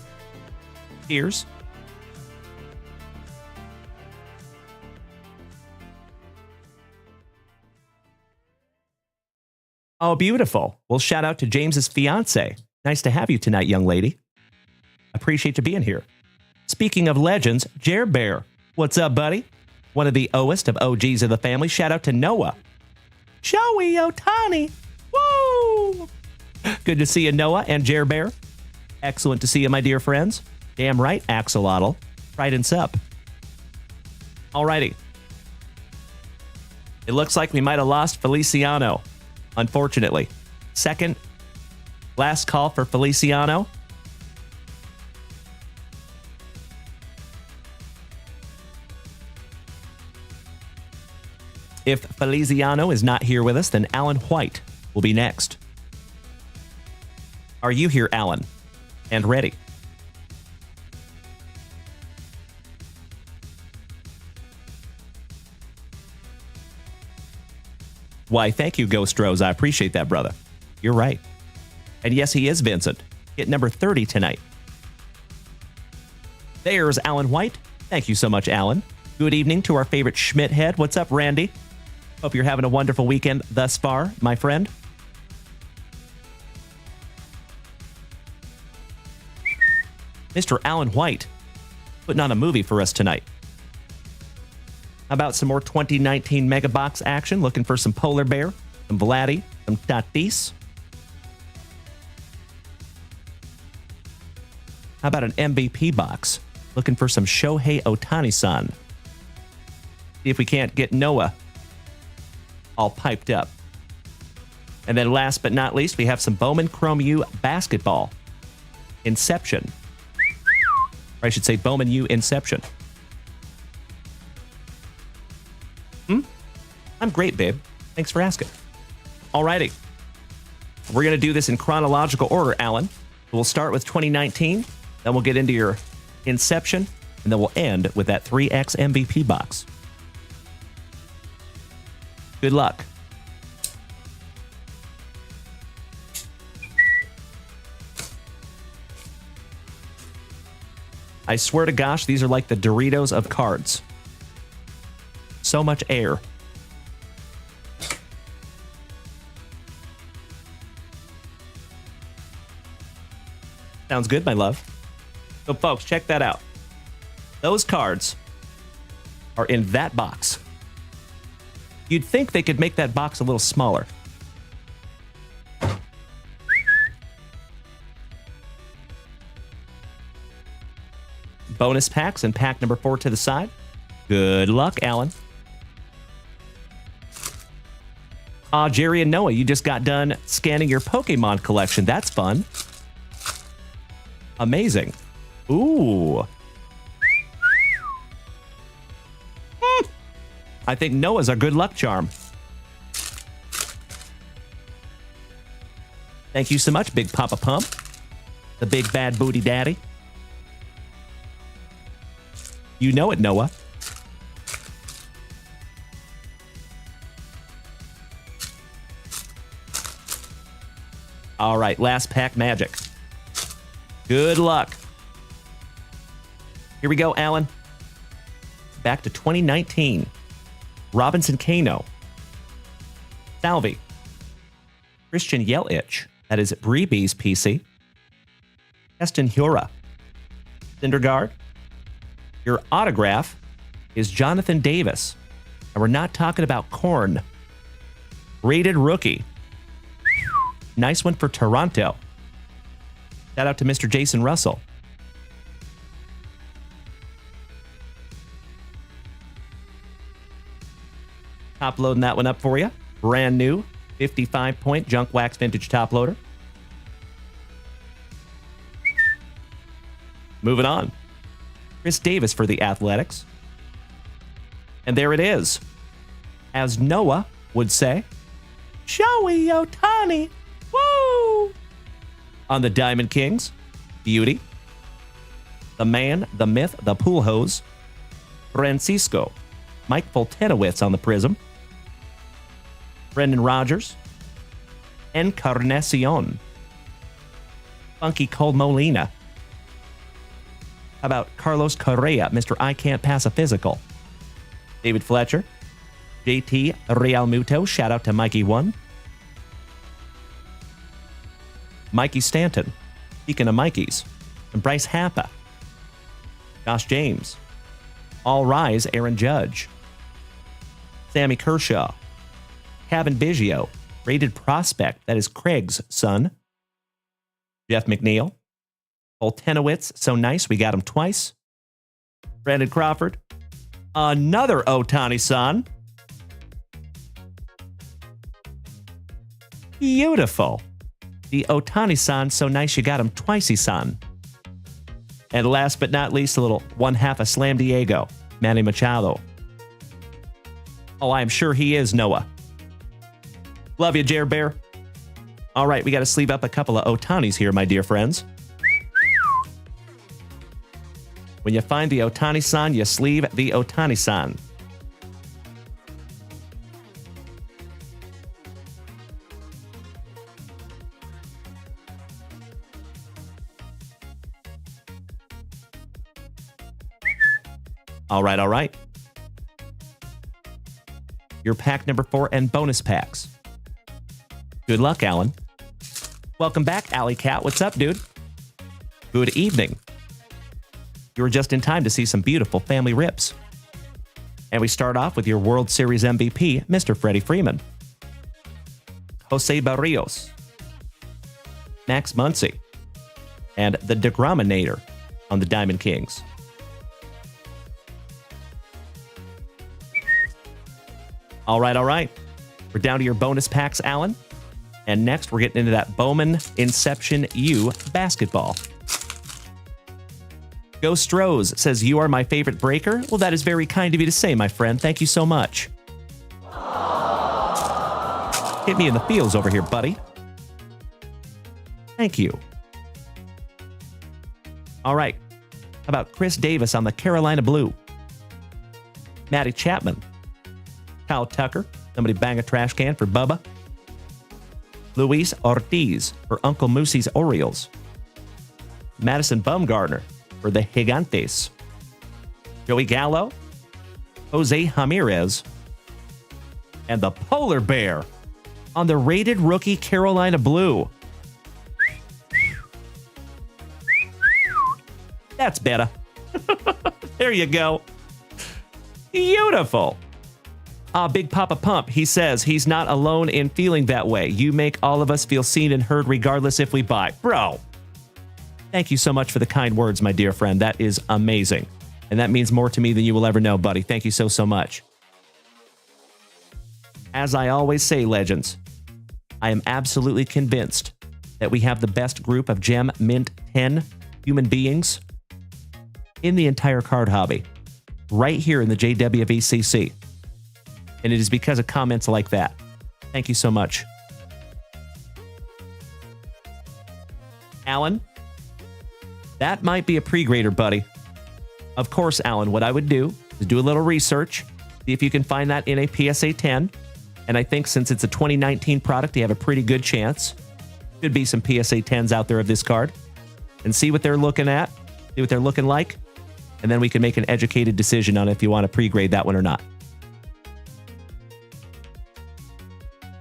Cheers. Oh, beautiful. Well, shout out to James's fiance. Nice to have you tonight, young lady. Appreciate you being here. Speaking of legends, Jer Bear. What's up, buddy? One of the oest of OGs of the family. Shout out to Noah. Joey Otani. Woo! Good to see you, Noah and Jer Bear. Excellent to see you, my dear friends. Damn right, Axolotl. Trident's up. Alrighty. It looks like we might have lost Feliciano. Unfortunately. Second, last call for Feliciano. If Feliciano is not here with us, then Alan White will be next. Are you here, Alan? And ready? Why, thank you, Ghost Rose. I appreciate that, brother. You're right. And yes, he is Vincent. Get number 30 tonight. There's Alan White. Thank you so much, Alan. Good evening to our favorite Schmidt head. What's up, Randy? Hope you're having a wonderful weekend thus far, my friend. Mr. Alan White putting on a movie for us tonight. How about some more 2019 Mega Box action? Looking for some Polar Bear, some Vladdy, some Tatis. How about an MVP box? Looking for some Shohei Ohtani-san. See if we can't get Noah all piped up. And then last but not least, we have some Bowman Chrome U basketball. Inception. Or I should say Bowman U Inception. I'm great, babe. Thanks for asking. Alrighty. We're going to do this in chronological order, Alan. We'll start with 2019, then we'll get into your Inception, and then we'll end with that 3X MVP box. Good luck. I swear to gosh, these are like the Doritos of cards. So much air. Sounds good, my love. So, folks, check that out. Those cards are in that box. You'd think they could make that box a little smaller. Bonus packs and pack number 4 to the side. Good luck, Alan. Jerry and Noah, you just got done scanning your Pokemon collection. That's fun. Amazing. Ooh. I think Noah's a good luck charm. Thank you so much, Big Papa Pump. The big bad booty daddy. You know it, Noah. All right, last pack magic. Good luck. Here we go, Alan. Back to 2019. Robinson Cano. Salvi. Christian Yelich. That is Breebee's PC. Keston Hura. Syndergaard. Your autograph is Jonathan Davis. And we're not talking about corn. Rated rookie. Nice one for Toronto. Shout out to Mr. Jason Russell. Top loading that one up for you. Brand new 55-point junk wax vintage top loader. Moving on. Chris Davis for the Athletics. And there it is. As Noah would say, Showy Ohtani. Woo! On the Diamond Kings, Beauty. The man, the myth, the pool hose. Francisco. Mike Foltynewicz on the Prism. Brendan Rodgers. Encarnacion. Funky Cole Molina. How about Carlos Correa, Mr. I Can't Pass a Physical? David Fletcher. JT Realmuto. Shout out to Mikey1. Mikey Stanton. Speaking of Mikeys. And Bryce Happa. Josh James. All Rise, Aaron Judge. Sammy Kershaw. Kevin Biggio. Rated Prospect. That is Craig's son. Jeff McNeil. Foltynewicz. So nice. We got him twice. Brandon Crawford. Another Ohtani-san. Beautiful. The Ohtani-san. So nice you got him twice-san. And last but not least, a little 1/2 of Slam Diego. Manny Machado. Oh, I'm sure he is, Noah. Love you, Jer Bear. All right, we got to sleeve up a couple of Ohtanis here, my dear friends. When you find the Ohtani-san, you sleeve the Ohtani-san. All right, all right. Your pack number 4 and bonus packs. Good luck, Alan. Welcome back, Alley Cat. What's up, dude? Good evening. You were just in time to see some beautiful family rips. And we start off with your World Series MVP, Mr. Freddie Freeman. Jose Barrios. Max Muncy. And the Degrominator on the Diamond Kings. All right, all right. We're down to your bonus packs, Alan. And next, we're getting into that Bowman Inception U basketball. Ghost Rose says, you are my favorite breaker. Well, that is very kind of you to say, my friend. Thank you so much. Hit me in the feels over here, buddy. Thank you. All right. How about Chris Davis on the Carolina Blue? Maddie Chapman. Kyle Tucker. Somebody bang a trash can for Bubba. Luis Ortiz for Uncle Moosey's Orioles. Madison Bumgarner for the Gigantes. Joey Gallo. Jose Ramirez. And the Polar Bear on the rated rookie Carolina Blue. That's better. There you go. Beautiful. Big Papa Pump, he says he's not alone in feeling that way. You make all of us feel seen and heard regardless if we buy. Bro, thank you so much for the kind words, my dear friend. That is amazing. And that means more to me than you will ever know, buddy. Thank you so much. As I always say, legends, I am absolutely convinced that we have the best group of Gem Mint 10 human beings in the entire card hobby, right here in the JWVCC. And it is because of comments like that. Thank you so much. Alan, that might be a pre-grader, buddy. Of course, Alan, what I would do is do a little research, see if you can find that in a PSA 10. And I think since it's a 2019 product, you have a pretty good chance. Could be some PSA 10s out there of this card. And see what they're looking at, see what they're looking like. And then we can make an educated decision on if you want to pre-grade that one or not.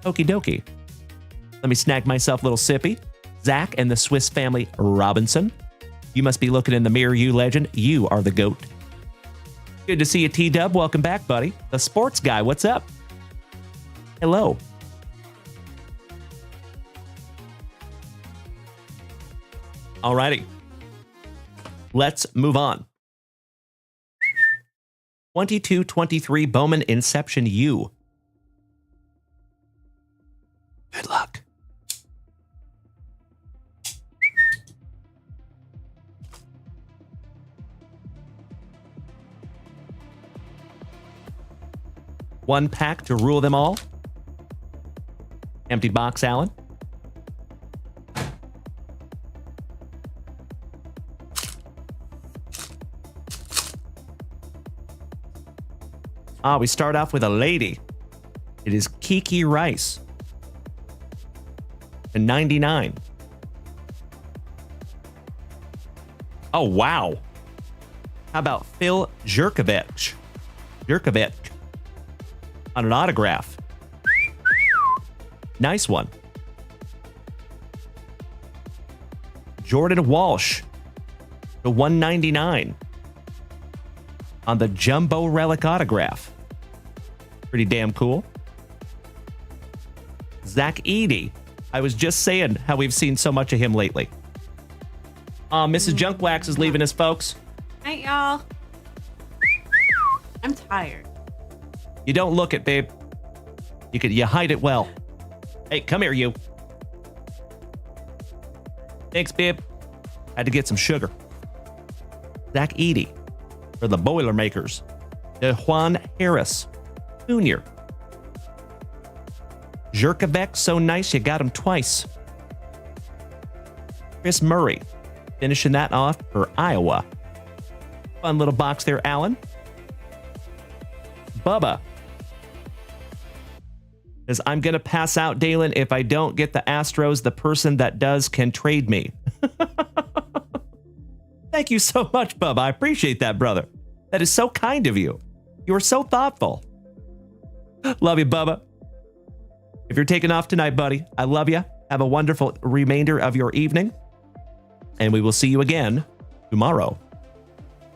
Okie dokie. Let me snag myself a little sippy. Zach and the Swiss Family Robinson. You must be looking in the mirror, you legend. You are the GOAT. Good to see you, T-Dub. Welcome back, buddy. The sports guy, what's up? Hello. Alrighty. Let's move on. 2223 Bowman Inception U. Good luck. One pack to rule them all. Empty box, Alan. We start off with a lady. It is Kiki Rice. And 99. Oh, wow. How about Phil Jerkovich? Jerkovich. On an autograph. Nice one. Jordan Walsh. The 199. On the Jumbo Relic autograph. Pretty damn cool. Zach Eady. I was just saying how we've seen so much of him lately. Mrs. Junkwax is leaving us, folks. Night, y'all. I'm tired. You don't look it, babe. You hide it well. Hey, come here, you. Thanks, babe. Had to get some sugar. Zach Eady for the Boilermakers. DeJuan Harris Jr. Jerkovec, so nice you got him twice. Chris Murray, finishing that off for Iowa. Fun little box there, Alan. Bubba says, I'm going to pass out, Dalen. If I don't get the Astros, the person that does can trade me. Thank you so much, Bubba. I appreciate that, brother. That is so kind of you. You are so thoughtful. Love you, Bubba. If you're taking off tonight, buddy, I love you. Have a wonderful remainder of your evening. And we will see you again tomorrow.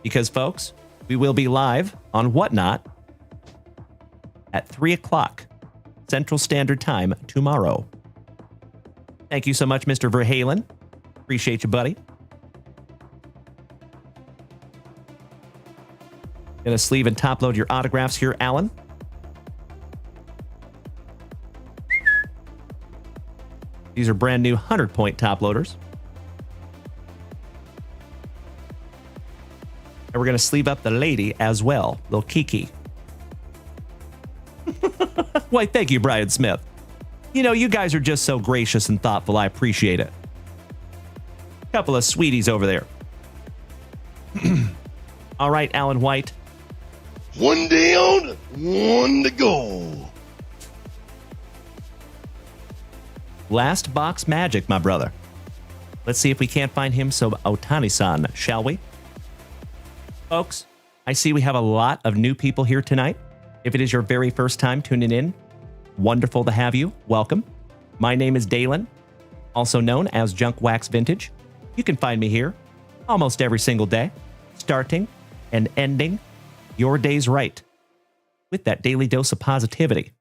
Because, folks, we will be live on Whatnot at 3 o'clock Central Standard Time tomorrow. Thank you so much, Mr. Verhalen. Appreciate you, buddy. Gonna sleeve and top load your autographs here, Alan. These are brand new 100-point top loaders. And we're going to sleeve up the lady as well, little Kiki. Why, thank you, Brian Smith. You know, you guys are just so gracious and thoughtful. I appreciate it. Couple of sweeties over there. All right, Alan White. One down, one to go. Last box magic, my brother. Let's see if we can't find him some Otani-san, shall we? Folks, I see we have a lot of new people here tonight. If it is your very first time tuning in, wonderful to have you. Welcome. My name is Dalen, also known as Junk Wax Vintage. You can find me here almost every single day, starting and ending your days right with that daily dose of positivity.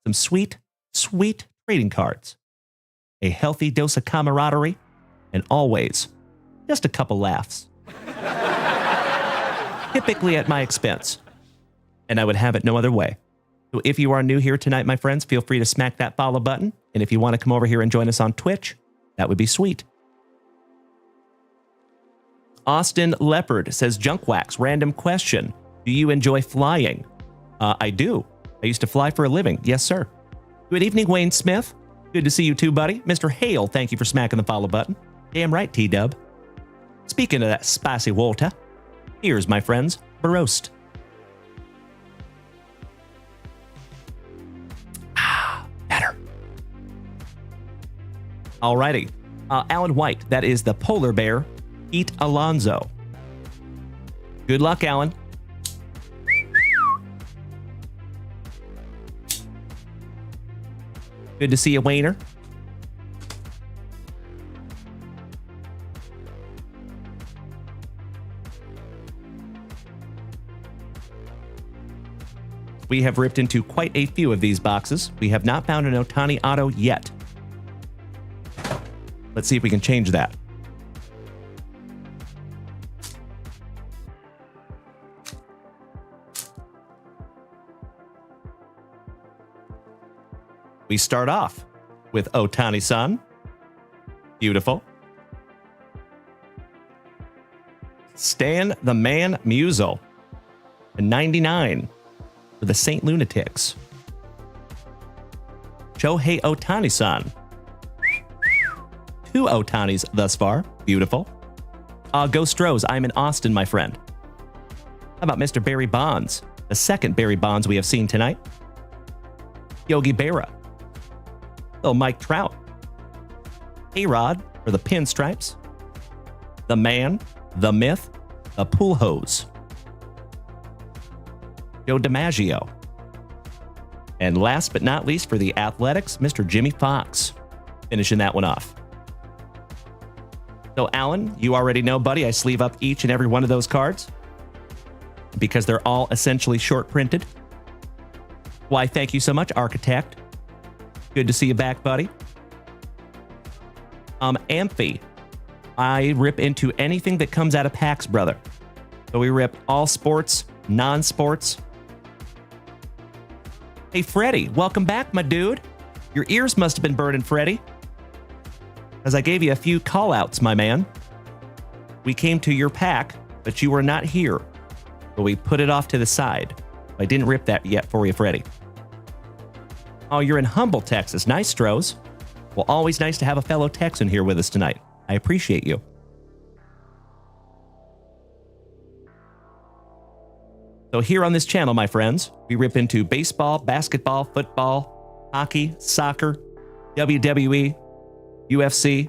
Some sweet, sweet trading cards, a healthy dose of camaraderie, and always just a couple laughs. Typically at my expense. And I would have it no other way. So if you are new here tonight, my friends, feel free to smack that follow button. And if you want to come over here and join us on Twitch, that would be sweet. Austin Leopard says, Junk Wax, random question. Do you enjoy flying? I do. I used to fly for a living. Yes, sir. Good evening, Wayne Smith. Good to see you too, buddy. Mr. Hale, thank you for smacking the follow button. Damn right, T-Dub. Speaking of that spicy water, here's, my friends, Barost. Better. Alrighty. Alan White, that is the polar bear, Pete Alonso. Good luck, Alan. Good to see you, Wayner. We have ripped into quite a few of these boxes. We have not found an Otani auto yet. Let's see if we can change that. We start off with Otani-san. Beautiful. Stan the Man Musial. A 99 for the St. Lunatics. Shohei Otani-san. 2 Otanis thus far. Beautiful. Ghost Rose, I'm in Austin, my friend. How about Mr. Barry Bonds? The second Barry Bonds we have seen tonight. Yogi Berra. Little Mike Trout. A-Rod for the Pinstripes. The Man, the Myth, the Pool Hose. Joe DiMaggio. And last but not least for the Athletics, Mr. Jimmy Fox. Finishing that one off. So, Alan, you already know, buddy, I sleeve up each and every one of those cards because they're all essentially short printed. Why, thank you so much, Architect. Good to see you back, buddy. Amphi. I rip into anything that comes out of packs, brother. So we rip all sports, non-sports. Hey, Freddie, welcome back, my dude. Your ears must have been burning, Freddie. As I gave you a few call-outs, my man. We came to your pack, but you were not here. But we put it off to the side. I didn't rip that yet for you, Freddie. Oh, you're in Humble, Texas. Nice, Strohs. Well, always nice to have a fellow Texan here with us tonight. I appreciate you. So here on this channel, my friends, we rip into baseball, basketball, football, hockey, soccer, WWE, UFC,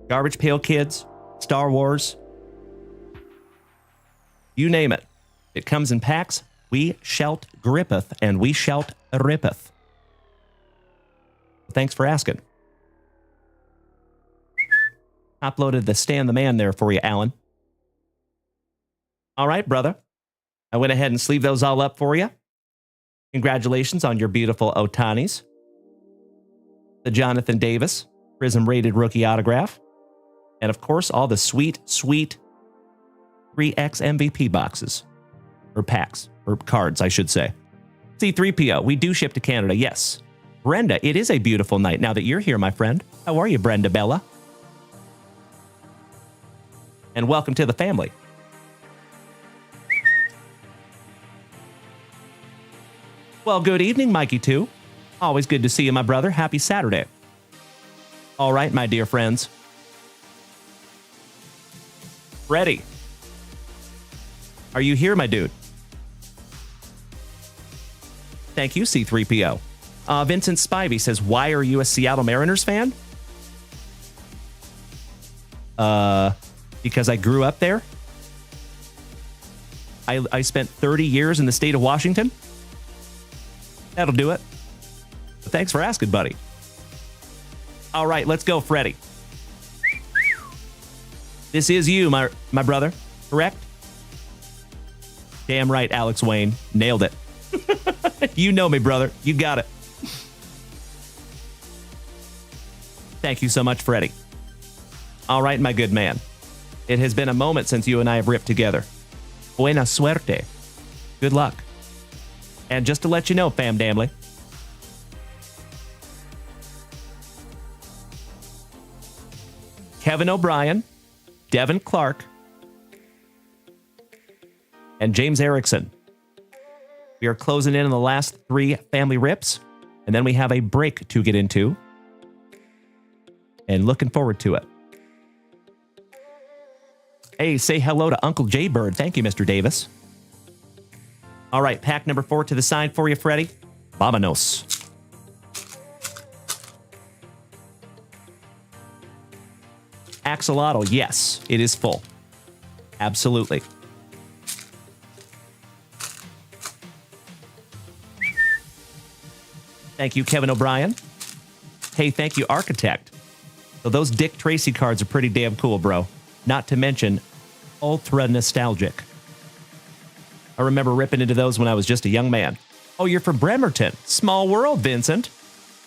Garbage Pail Kids, Star Wars. You name it. It comes in packs. We shalt grippeth, and we shalt rippeth. Thanks for asking. Uploaded the Stan the Man there for you, Alan. All right, brother. I went ahead and sleeved those all up for you. Congratulations on your beautiful Otanis. The Jonathan Davis Prism Rated Rookie Autograph. And of course, all the sweet, sweet 3X MVP boxes. Or packs. Or cards, I should say. C3PO, we do ship to Canada, yes. Brenda, it is a beautiful night now that you're here, my friend. How are you, Brenda Bella? And welcome to the family. Well, good evening, Mikey 2. Always good to see you, my brother. Happy Saturday. All right, my dear friends. Ready? Are you here, my dude? Thank you, C3PO. Vincent Spivey says, why are you a Seattle Mariners fan? Because I grew up there. I spent 30 years in the state of Washington. That'll do it. But thanks for asking, buddy. All right, let's go, Freddy. This is you, my brother, correct? Damn right, Alex Wayne. Nailed it. You know me, brother. You got it. Thank you so much, Freddy. All right, my good man. It has been a moment since you and I have ripped together. Buena suerte. Good luck. And just to let you know, fam damly, Kevin O'Brien, Devin Clark, and James Erickson. We are closing in on the last 3 family rips, and then we have a break to get into. And looking forward to it. Hey, say hello to Uncle J Bird. Thank you, Mr. Davis. All right, pack number 4 to the side for you, Freddy. Vamonos. Axolotl, yes, it is full. Absolutely. Thank you, Kevin O'Brien. Hey, thank you, Architect. So those Dick Tracy cards are pretty damn cool, bro. Not to mention, ultra nostalgic. I remember ripping into those when I was just a young man. Oh, you're from Bremerton. Small world, Vincent.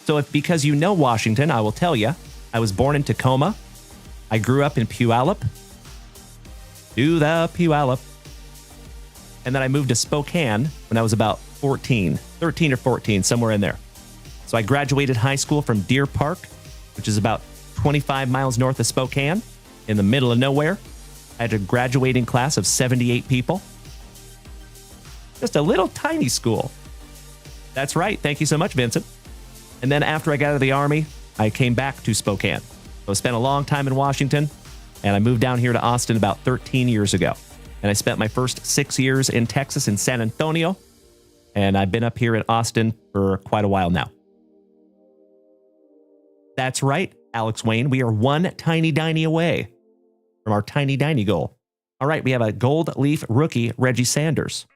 So if because you know Washington, I will tell you, I was born in Tacoma. I grew up in Puyallup. Do the Puyallup. And then I moved to Spokane when I was about 13 or 14, somewhere in there. So I graduated high school from Deer Park, which is about 25 miles north of Spokane, in the middle of nowhere. I had a graduating class of 78 people. Just a little tiny school. That's right. Thank you so much, Vincent. And then after I got out of the Army, I came back to Spokane. So I spent a long time in Washington, and I moved down here to Austin about 13 years ago. And I spent my first 6 years in Texas in San Antonio, and I've been up here in Austin for quite a while now. That's right, Alex Wayne. We are one tiny diny away from our tiny diny goal. All right, we have a gold leaf rookie, Reggie Sanders.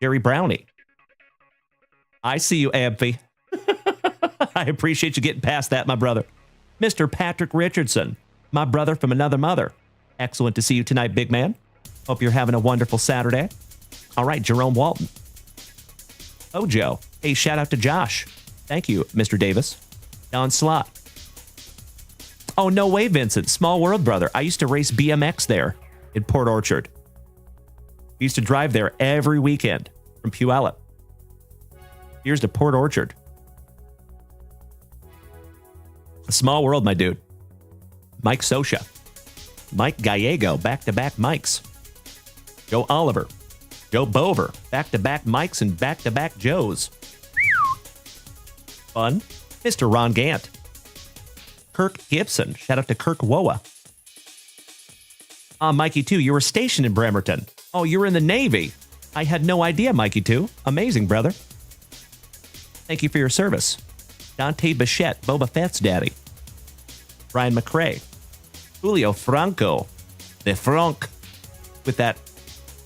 Jerry Brownie. I see you, Amphy. I appreciate you getting past that, my brother. Mr. Patrick Richardson, my brother from another mother. Excellent to see you tonight, big man. Hope you're having a wonderful Saturday. All right, Jerome Walton. Oh, Joe. Hey, shout out to Josh. Thank you, Mr. Davis. Don Slott. Oh, no way, Vincent. Small world, brother. I used to race BMX there in Port Orchard. We used to drive there every weekend from Puyallup. Here's to Port Orchard. A small world, my dude. Mike Sosha. Mike Gallego, back-to-back Mikes. Joe Oliver. Joe Bover, back-to-back Mikes and back-to-back Joes. Fun. Mr. Ron Gant. Kirk Gibson. Shout out to Kirk Woa. Mikey 2, you were stationed in Bremerton. Oh, you were in the Navy. I had no idea, Mikey 2. Amazing, brother. Thank you for your service. Dante Bichette, Boba Fett's daddy. Brian McRae. Julio Franco. The Franc. With that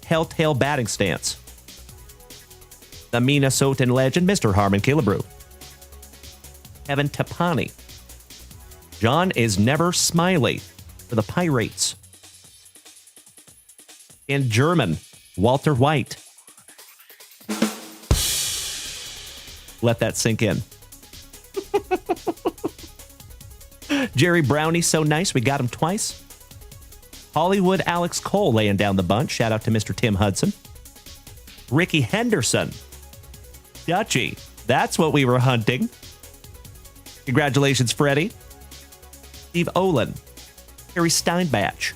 telltale batting stance. The Minnesotan legend, Mr. Harmon Killebrew. Kevin Tapani. John is never smiley for the Pirates. In German, Walter White. Let that sink in. Jerry Brownie, so nice, we got him twice. Hollywood Alex Cole laying down the bunch. Shout out to Mr. Tim Hudson. Ricky Henderson. Dutchy. That's what we were hunting. Congratulations, Freddie. Steve Olin. Harry Steinbach.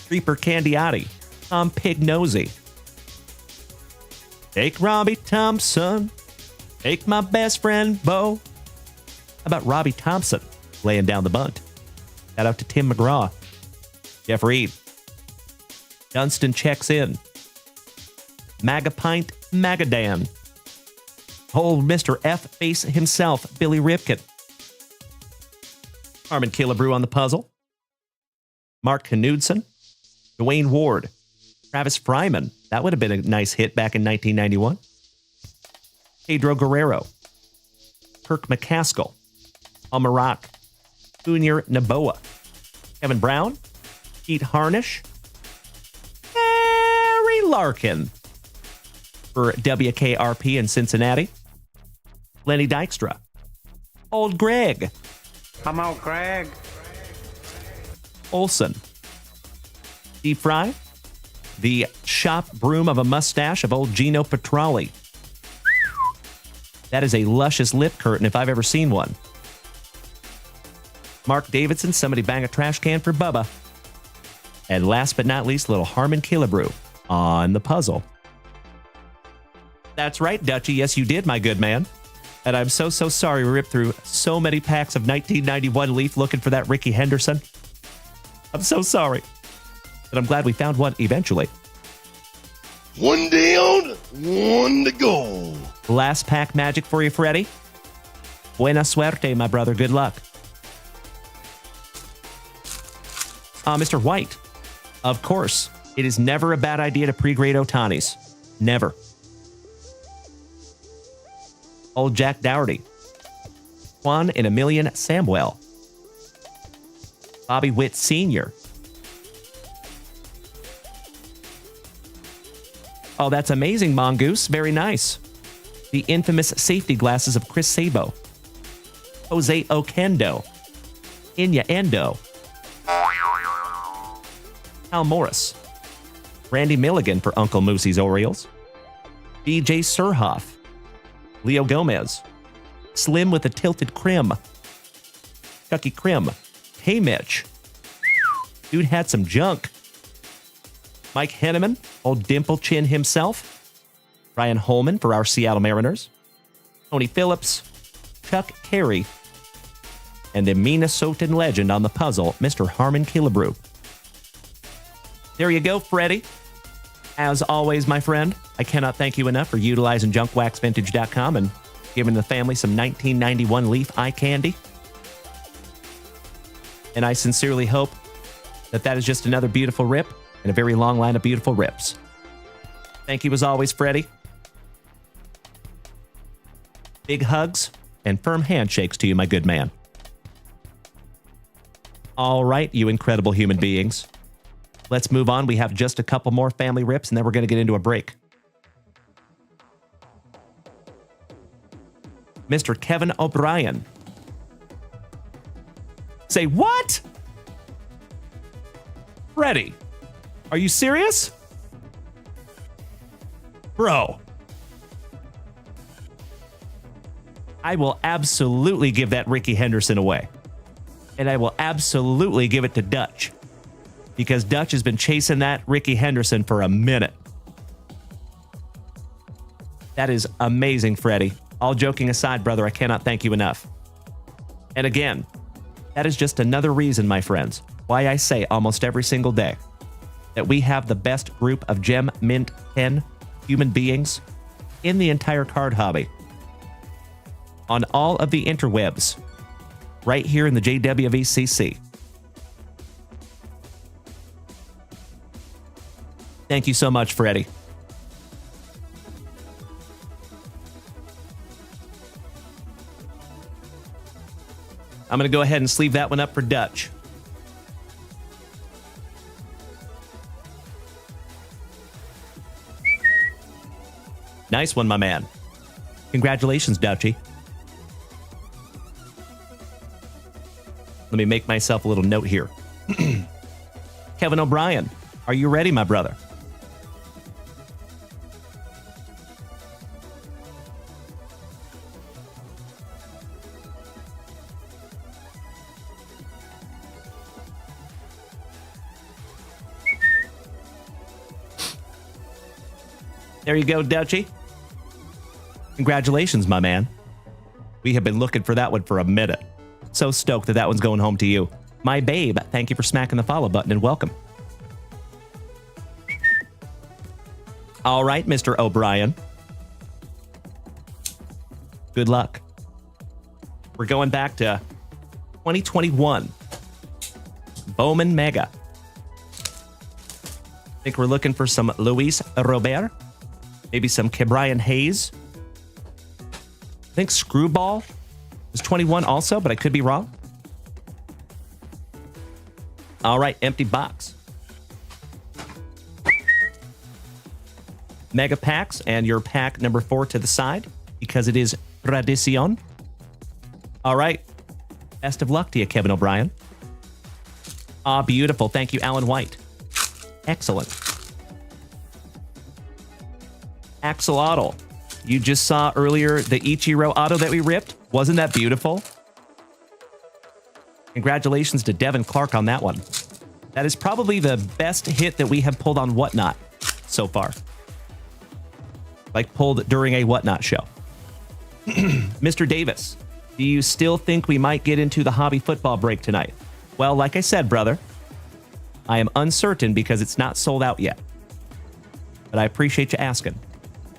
Creeper Candiotti. Tom Pignosy. Take Robbie Thompson. Take my best friend, Bo. How about Robbie Thompson laying down the bunt? Shout out to Tim McGraw. Jeff Reed. Dunstan checks in. Magapint Magadan. Old Mr. F face himself, Billy Ripken. Carmen Killebrew on the puzzle. Mark Knudsen. Dwayne Ward. Travis Fryman. That would have been a nice hit back in 1991. Pedro Guerrero. Kirk McCaskill. Amarak. Junior Naboa. Kevin Brown. Pete Harnish. Harry Larkin. For WKRP in Cincinnati. Lenny Dykstra. Old Greg. Come out, Greg. Olson. Steve Fry. The shop broom of a mustache of old Gino Petrali. That is a luscious lip curtain if I've ever seen one. Mark Davidson, somebody bang a trash can for Bubba. And last but not least, little Harmon Killebrew on the puzzle. That's right, Dutchie. Yes, you did, my good man. And I'm so sorry we ripped through so many packs of 1991 Leaf looking for that Ricky Henderson. I'm so sorry. But I'm glad we found one eventually. One down, one to go. Last pack magic for you, Freddie. Buena suerte, my brother. Good luck. Mr. White. Of course, it is never a bad idea to pre-grade Otanis. Never. Old Jack Dougherty. Juan in a Million Samwell. Bobby Witt Sr. Oh, that's amazing, Mongoose. Very nice. The infamous safety glasses of Chris Sabo. Jose Okendo. Inya Endo. Al Morris. Randy Milligan for Uncle Moosey's Orioles. BJ Surhoff. Leo Gomez. Slim with a tilted crim. Chucky Crim. Hey, Mitch. Dude had some junk. Mike Henneman, old Dimple Chin himself. Ryan Holman for our Seattle Mariners. Tony Phillips. Chuck Carey. And the Minnesotan legend on the puzzle, Mr. Harmon Killebrew. There you go, Freddie. As always, my friend, I cannot thank you enough for utilizing JunkWaxVintage.com and giving the family some 1991 Leaf eye candy. And I sincerely hope that that is just another beautiful rip in a very long line of beautiful rips. Thank you as always, Freddie. Big hugs and firm handshakes to you, my good man. All right, you incredible human beings. Let's move on. We have just a couple more family rips, and then we're going to get into a break. Mr. Kevin O'Brien. Say what? Freddie, are you serious? Bro. I will absolutely give that Ricky Henderson away. And I will absolutely give it to Dutch. Because Dutch has been chasing that Ricky Henderson for a minute. That is amazing, Freddie. All joking aside, brother, I cannot thank you enough. And again, that is just another reason, my friends, why I say almost every single day that we have the best group of Gem Mint 10 human beings in the entire card hobby. On all of the interwebs, right here in the JWV CC. Thank you so much, Freddie. I'm going to go ahead and sleeve that one up for Dutch. Nice one, my man. Congratulations, Dutchie. Let me make myself a little note here. Kevin O'Brien, are you ready, my brother? There you go, Dutchie. Congratulations, my man. We have been looking for that one for a minute. So stoked that that one's going home to you. My babe, thank you for smacking the follow button and welcome. All right, Mr. O'Brien. Good luck. We're going back to 2021. Bowman Mega. I think we're looking for some Luis Robert. Maybe some Kebrian Hayes. I think Screwball was 21 also, but I could be wrong. All right, empty box. Mega packs and your pack number 4 to the side because it is tradicion. All right. Best of luck to you, Kevin O'Brien. Ah, beautiful. Thank you, Alan White. Excellent. Axolotl. You just saw earlier the Ichiro auto that we ripped. Wasn't that beautiful? Congratulations to Devin Clark on that one. That is probably the best hit that we have pulled on Whatnot so far. Like pulled during a Whatnot show. Mr. Davis, do you still think we might get into the hobby football break tonight? Well, like I said, brother, I am uncertain because it's not sold out yet. But I appreciate you asking.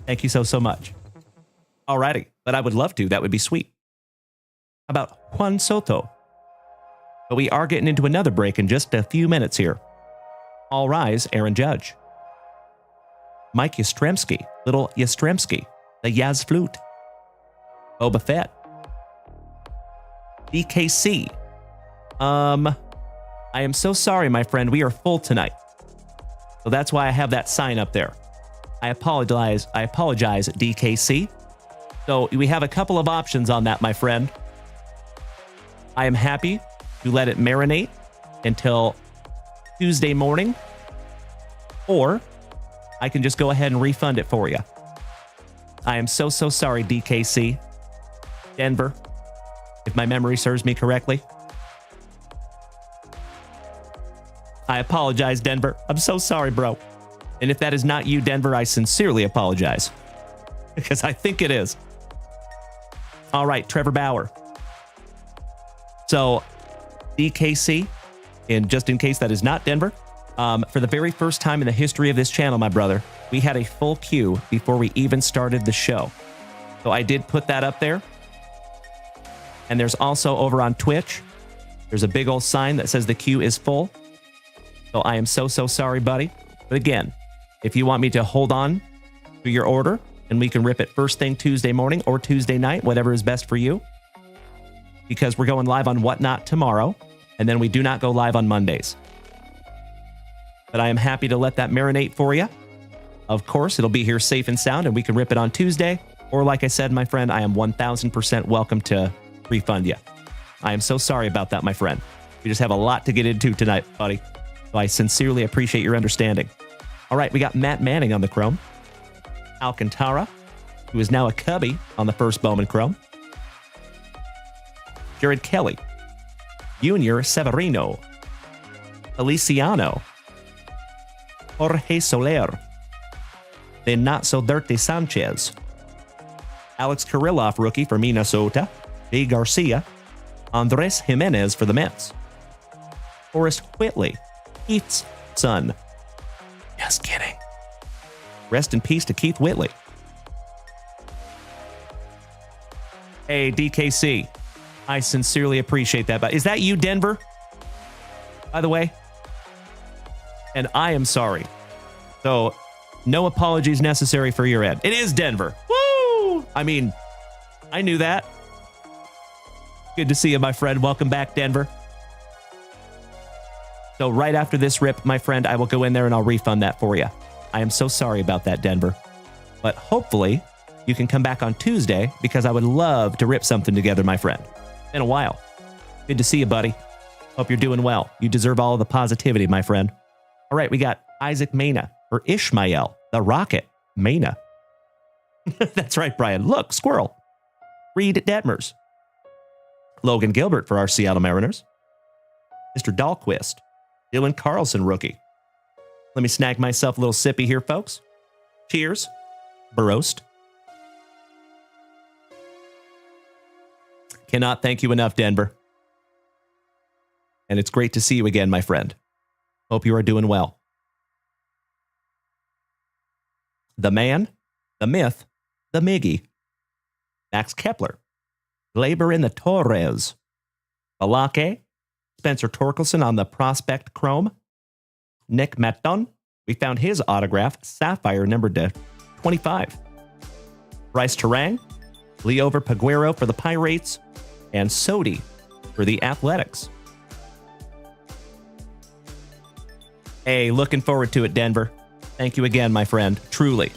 Thank you so much. Alrighty, but I would love to. That would be sweet. How about Juan Soto? But we are getting into another break in just a few minutes here. All rise, Aaron Judge. Mike Yastrzemski, little Yastrzemski, the Yaz Flute. Boba Fett. DKC. I am so sorry, my friend. We are full tonight. So that's why I have that sign up there. I apologize, DKC. So we have a couple of options on that, my friend. I am happy to let it marinate until Tuesday morning, or I can just go ahead and refund it for you. I am so sorry, DKC. Denver, if my memory serves me correctly. I apologize, Denver. I'm so sorry, bro. And if that is not you, Denver, I sincerely apologize. Because I think it is. All right, Trevor Bauer. So, DKC, and just in case that is not Denver, for the very first time in the history of this channel, my brother, we had a full queue before we even started the show. So I did put that up there. And there's also over on Twitch, there's a big old sign that says the queue is full. So I am so sorry, buddy. But again, if you want me to hold on to your order and we can rip it first thing Tuesday morning or Tuesday night, whatever is best for you, because we're going live on Whatnot tomorrow, and then we do not go live on Mondays. But I am happy to let that marinate for you. Of course, it'll be here safe and sound, and we can rip it on Tuesday. Or like I said, my friend, I am 1000% welcome to refund you. I am so sorry about that, my friend. We just have a lot to get into tonight, buddy. So I sincerely appreciate your understanding. All right, we got Matt Manning on the Chrome. Alcantara, who is now a Cubby on the first Bowman Chrome. Jared Kelly. Junior Severino. Feliciano. Jorge Soler. The Not So Dirty Sanchez. Alex Kirilloff, rookie for Minnesota. B. Garcia. Andres Jimenez for the Mets. Forrest Whitley. Keith's son. Just kidding. Rest in peace to Keith Whitley. Hey, DKC. I sincerely appreciate that. But is that you, Denver? By the way? And I am sorry. So, no apologies necessary for your end. It is Denver. Woo! I mean, I knew that. Good to see you, my friend. Welcome back, Denver. So right after this rip, my friend, I will go in there and I'll refund that for you. I am so sorry about that, Denver. But hopefully you can come back on Tuesday because I would love to rip something together, my friend. Been a while. Good to see you, buddy. Hope you're doing well. You deserve all of the positivity, my friend. All right, we got Isaac Mena, or Ishmael, the Rocket Mena. That's right, Brian. Look, squirrel. Reed Detmers. Logan Gilbert for our Seattle Mariners. Mr. Dahlquist. Dylan Carlson, rookie. Let me snag myself a little sippy here, folks. Cheers. Barost. Cannot thank you enough, Denver. And it's great to see you again, my friend. Hope you are doing well. The Man, the Myth, the Miggy, Max Kepler, Labor in the Torres, Balake, Spencer Torkelson on the Prospect Chrome, Nick Maton, we found his autograph, Sapphire number 25, Bryce Terang, Leover Paguero for the Pirates, and Sodi for the Athletics. Hey, looking forward to it, Denver. Thank you again, my friend. Truly.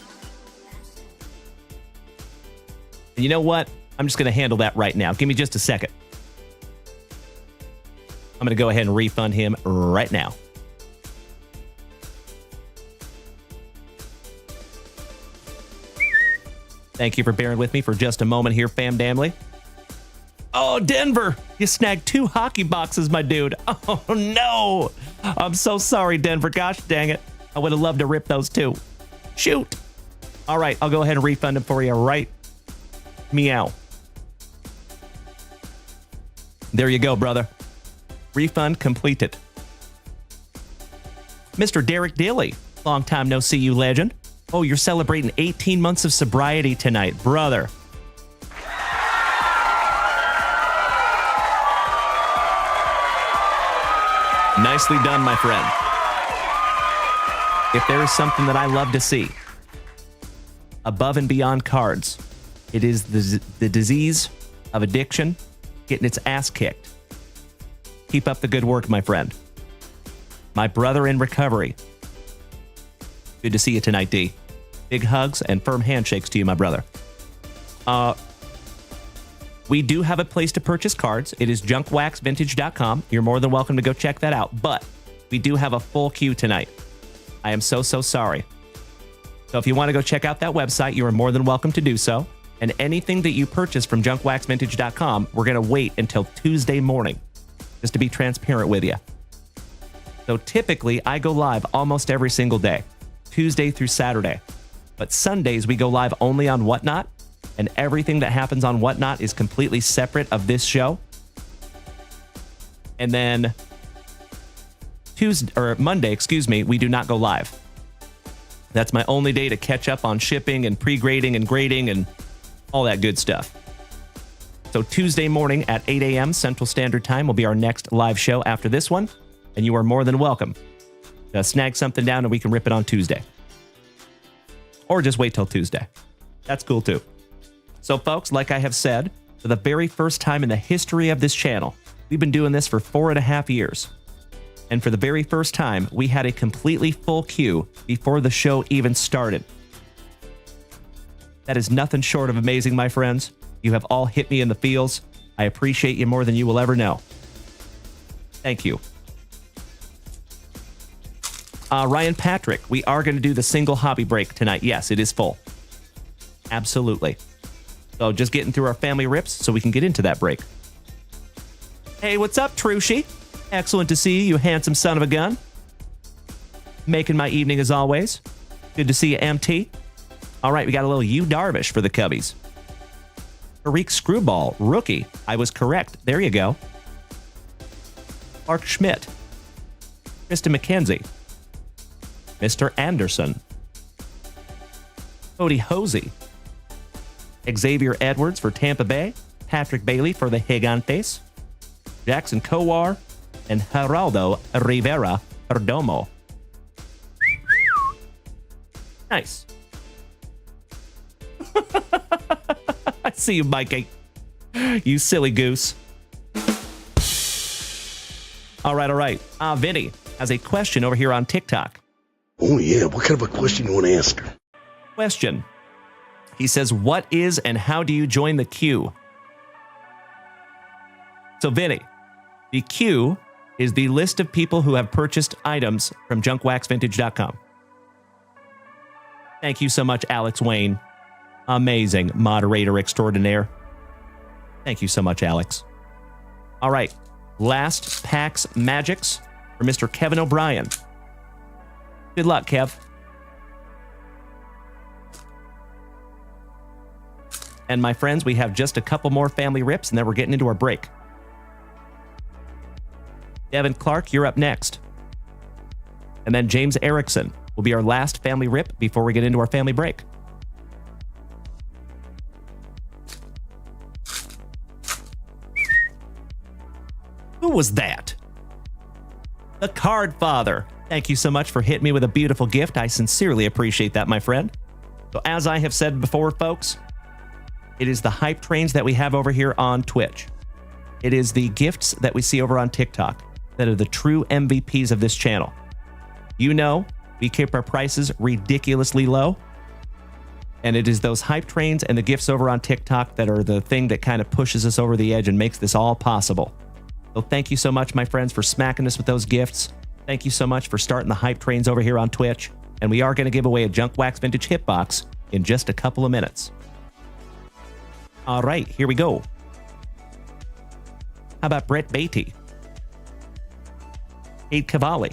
And you know what? I'm just going to handle that right now. Give me just a second. I'm going to go ahead and refund him right now. Thank you for bearing with me for just a moment here, fam damly. Oh, Denver, you snagged 2 hockey boxes, my dude. Oh, no. I'm so sorry, Denver. Gosh dang it. I would have loved to rip those too. Shoot. All right, I'll go ahead and refund them for you right. Meow. There you go, brother. Refund completed. Mr. Derek Dilly, long time no see you, legend. Oh, you're celebrating 18 months of sobriety tonight, brother. Nicely done, my friend. If there is something that I love to see, above and beyond cards, it is the disease of addiction getting its ass kicked. Keep up the good work, my friend. My brother in recovery. Good to see you tonight, D. Big hugs and firm handshakes to you, my brother. We do have a place to purchase cards. It is junkwaxvintage.com. You're more than welcome to go check that out. But we do have a full queue tonight. I am so sorry. So if you want to go check out that website, you are more than welcome to do so. And anything that you purchase from junkwaxvintage.com, we're going to wait until Tuesday morning, just to be transparent with you. So typically, I go live almost every single day, Tuesday through Saturday. But Sundays, we go live only on Whatnot, and everything that happens on Whatnot is completely separate of this show. And then Monday, we do not go live. That's my only day to catch up on shipping and pre-grading and grading and all that good stuff. So Tuesday morning at 8 a.m. Central Standard Time will be our next live show after this one, and you are more than welcome to snag something down and we can rip it on Tuesday. Or just wait till Tuesday. That's cool too. So folks, like I have said, for the very first time in the history of this channel, we've been doing this for 4.5 years. And for the very first time, we had a completely full queue before the show even started. That is nothing short of amazing, my friends. You have all hit me in the feels. I appreciate you more than you will ever know. Thank you. Ryan Patrick, we are going to do the single hobby break tonight. Yes, it is full. Absolutely. So just getting through our family rips so we can get into that break. Hey, what's up, Trushi? Excellent to see you, you handsome son of a gun. Making my evening as always. Good to see you, MT. All right, we got a little Yu Darvish for the Cubbies. Tariq Screwball, rookie. I was correct. There you go. Mark Schmidt. Kristen McKenzie. Mr. Anderson. Cody Hosey. Xavier Edwards for Tampa Bay. Patrick Bailey for the Gigantes. Jackson Kowar. And Geraldo Rivera Perdomo. Nice. I see you, Mikey. You silly goose. All right. Vinny has a question over here on TikTok. Oh, yeah. What kind of a question you want to ask her? Question. He says, what is and how do you join the queue? So, Vinny, the queue is the list of people who have purchased items from junkwaxvintage.com. Thank you so much, Alex Wayne. Amazing moderator extraordinaire. Thank you so much, Alex. All right. Last Pax Magics for Mr. Kevin O'Brien. Good luck, Kev. And my friends, we have just a couple more family rips, and then we're getting into our break. Devin Clark, you're up next. And then James Erickson will be our last family rip before we get into our family break. Who was that? The Card Father. Thank you so much for hitting me with a beautiful gift. I sincerely appreciate that, my friend. So as I have said before, folks, it is the hype trains that we have over here on Twitch. It is the gifts that we see over on TikTok that are the true MVPs of this channel. You know, we keep our prices ridiculously low. And it is those hype trains and the gifts over on TikTok that are the thing that kind of pushes us over the edge and makes this all possible. So thank you so much, my friends, for smacking us with those gifts. Thank you so much for starting the hype trains over here on Twitch. And we are going to give away a Junk Wax Vintage Hitbox in just a couple of minutes. All right, here we go. How about Brett Beatty? Kate Cavalli.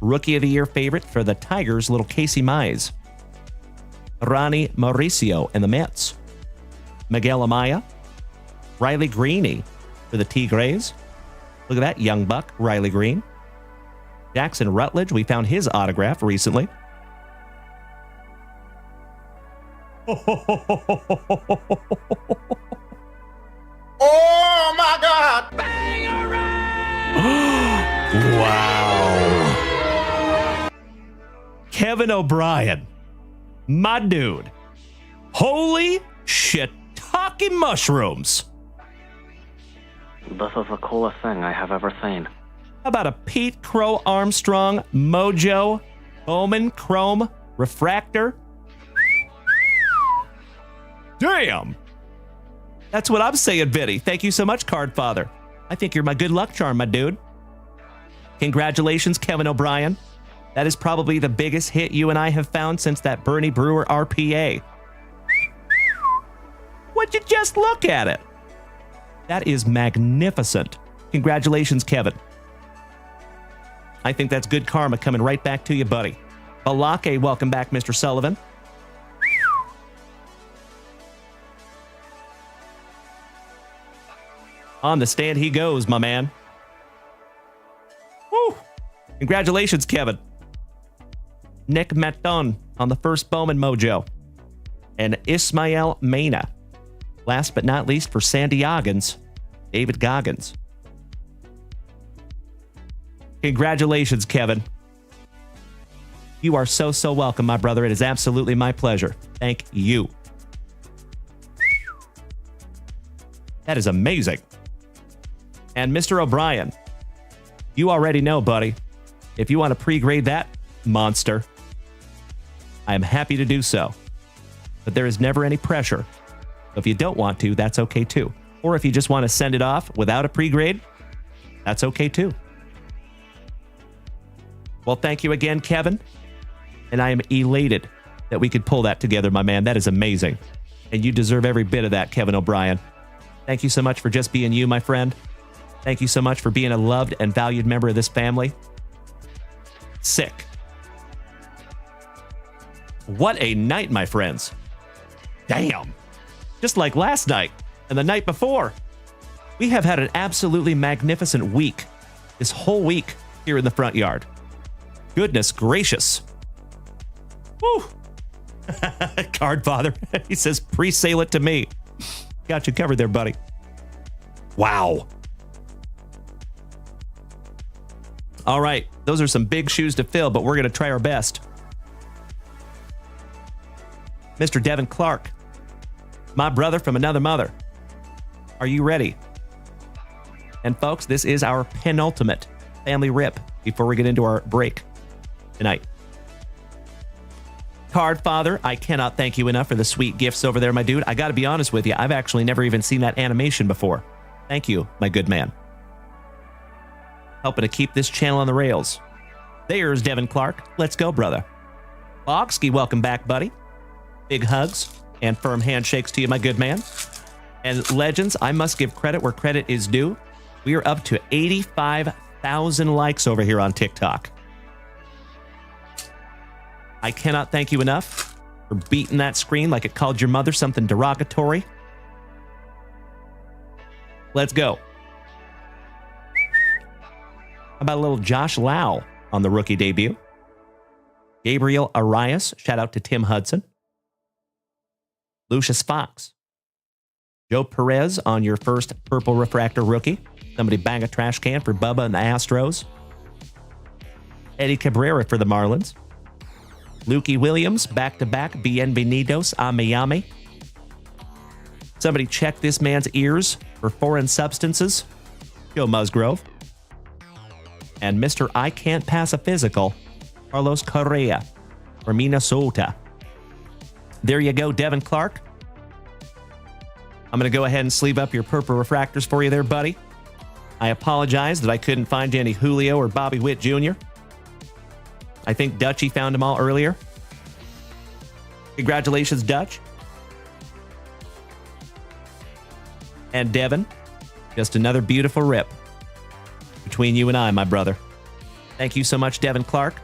Rookie of the Year favorite for the Tigers, little Casey Mize. Ronnie Mauricio and the Mets. Miguel Amaya. Riley Greene for the Tigres. Look at that young buck, Riley Green. Jackson Rutledge, we found his autograph recently. Oh my God! Wow. Kevin O'Brien. My dude. Holy shit, talking mushrooms. This is the coolest thing I have ever seen. How about a Pete Crow Armstrong Mojo Bowman Chrome Refractor? Damn. That's what I'm saying, Vinny. Thank you so much, Card Father. I think you're my good luck charm, my dude. Congratulations, Kevin O'Brien. That is probably the biggest hit you and I have found since that Bernie Brewer RPA. Would you just look at it? That is magnificent. Congratulations, Kevin. I think that's good karma coming right back to you, buddy. Balake, welcome back, Mr. Sullivan. On the stand he goes, my man. Woo! Congratulations, Kevin. Nick Maton on the first Bowman Mojo. And Ismael Mena. Last but not least for Sandiagans, David Goggins. Congratulations, Kevin. You are so, so welcome, my brother. It is absolutely my pleasure. Thank you. That is amazing. And Mr. O'Brien, you already know, buddy. If you want to pre-grade that monster, I am happy to do so. But there is never any pressure. If you don't want to, that's okay too. Or if you just want to send it off without a pre-grade, that's okay too. Well, thank you again, Kevin. And I am elated that we could pull that together, my man. That is amazing. And you deserve every bit of that, Kevin O'Brien. Thank you so much for just being you, my friend. Thank you so much for being a loved and valued member of this family. Sick. What a night, my friends. Damn. Just like last night and the night before. We have had an absolutely magnificent week. This whole week here in the front yard. Goodness gracious. Woo. Card Father. He says, pre-sale it to me. Got you covered there, buddy. Wow. All right. Those are some big shoes to fill, but we're going to try our best. Mr. Devin Clark. My brother from another mother. Are you ready? And folks, this is our penultimate family rip before we get into our break tonight. Card Father, I cannot thank you enough for the sweet gifts over there, my dude. I got to be honest with you. I've actually never even seen that animation before. Thank you, my good man. Helping to keep this channel on the rails. There's Devin Clark. Let's go, brother. Bogsky, welcome back, buddy. Big hugs and firm handshakes to you, my good man. And Legends, I must give credit where credit is due. We are up to 85,000 likes over here on TikTok. I cannot thank you enough. for beating that screen like it called your mother something derogatory. Let's go. How about a little Josh Lau on the rookie debut? Gabriel Arias, shout out to Tim Hudson. Lucius Fox. Joe Perez on your first purple refractor rookie. Somebody bang a trash can for Bubba and the Astros. Eddie Cabrera for the Marlins. Lukey Williams, back-to-back, Bienvenidos a Miami. Somebody check this man's ears for foreign substances. Joe Musgrove. And Mr. I Can't Pass a Physical, Carlos Correa for Minnesota. There you go, Devin Clark. I'm going to go ahead and sleeve up your purple refractors for you there, buddy. I apologize that I couldn't find any Julio or Bobby Witt Jr. I think Dutchie found them all earlier. Congratulations, Dutch. And Devin, just another beautiful rip between you and I, my brother. Thank you so much, Devin Clark.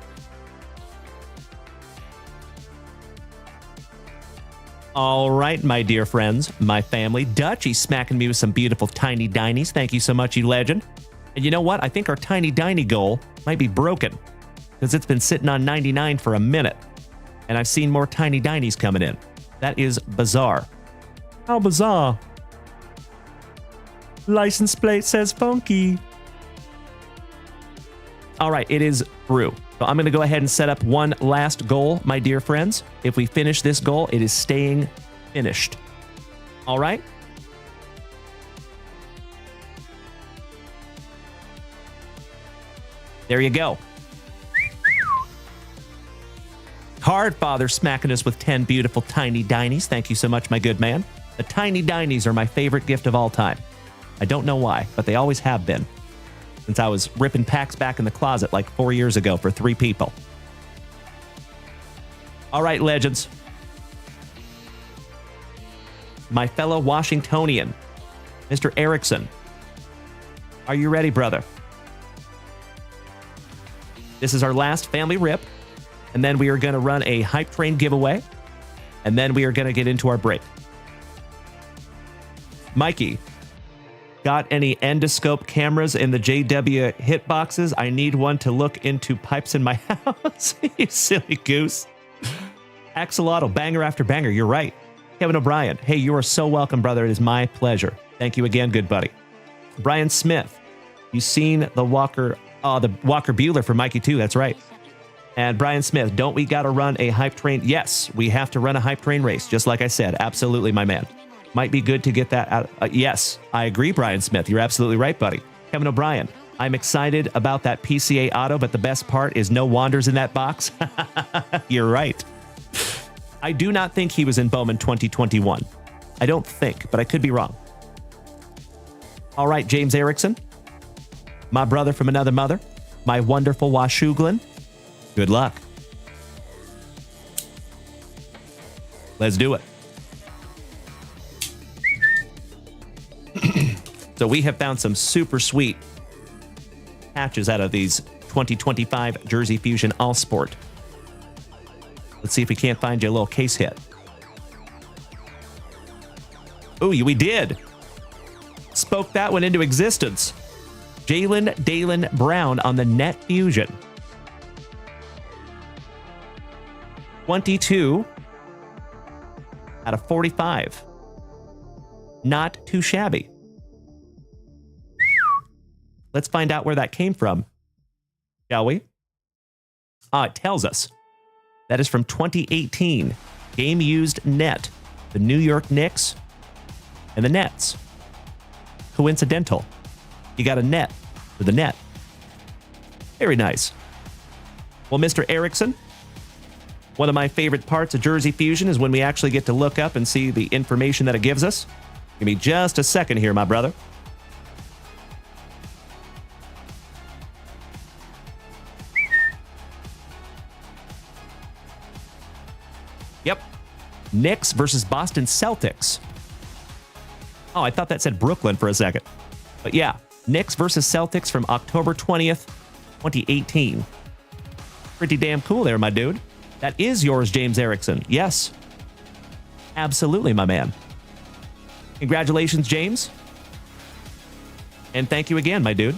All right, my dear friends, my family. Dutchie smacking me with some beautiful tiny dinies. Thank you so much, you legend. And you know what? I think our tiny diny goal might be broken because it's been sitting on 99 for a minute. And I've seen more tiny dinies coming in. That is bizarre. How bizarre. License plate says funky. All right, it is through. So I'm going to go ahead and set up one last goal, my dear friends. If we finish this goal, it is staying finished. All right? There you go. Cardfather smacking us with 10 beautiful tiny dinies. Thank you so much, my good man. The tiny dinies are my favorite gift of all time. I don't know why, but they always have been. Since I was ripping packs back in the closet like 4 years ago for 3 people. All right, legends. My fellow Washingtonian, Mr. Erickson. Are you ready, brother? This is our last family rip. And then we are going to run a hype train giveaway. And then we are going to get into our break. Mikey. Got any endoscope cameras in the JW hitboxes? I need one to look into pipes in my house. You silly goose. Axolotl, banger after banger. You're right. Kevin O'Brien. Hey, you are so welcome, brother. It is my pleasure. Thank you again, good buddy. Brian Smith. You seen the Walker Bueller for Mikey too. That's right. And Brian Smith, don't we got to run a hype train? Yes, we have to run a hype train race. Just like I said. Absolutely, my man. Might be good to get that out. Yes, I agree, Brian Smith. You're absolutely right, buddy. Kevin O'Brien, I'm excited about that PCA auto, but the best part is no Wanders in that box. You're right. I do not think he was in Bowman 2021. I don't think, but I could be wrong. All right, James Erickson, my brother from another mother, my wonderful Washuglin. Good luck. Let's do it. So we have found some super sweet patches out of these 2025 Jersey Fusion All Sport. Let's see if we can't find you a little case hit. Ooh, we did. Spoke that one into existence. Jalen Dalen Brown on the Net Fusion. 22 out of 45. Not too shabby. Let's find out where that came from, shall we? It tells us. That is from 2018. Game used net. The New York Knicks and the Nets. Coincidental. You got a net for the net. Very nice. Well, Mr. Erickson, one of my favorite parts of Jersey Fusion is when we actually get to look up and see the information that it gives us. Give me just a second here, my brother. Yep. Knicks versus Boston Celtics. Oh, I thought that said Brooklyn for a second. But yeah, Knicks versus Celtics from October 20th, 2018. Pretty damn cool there, my dude. That is yours, James Erickson. Yes. Absolutely, my man. Congratulations, James. And thank you again, my dude.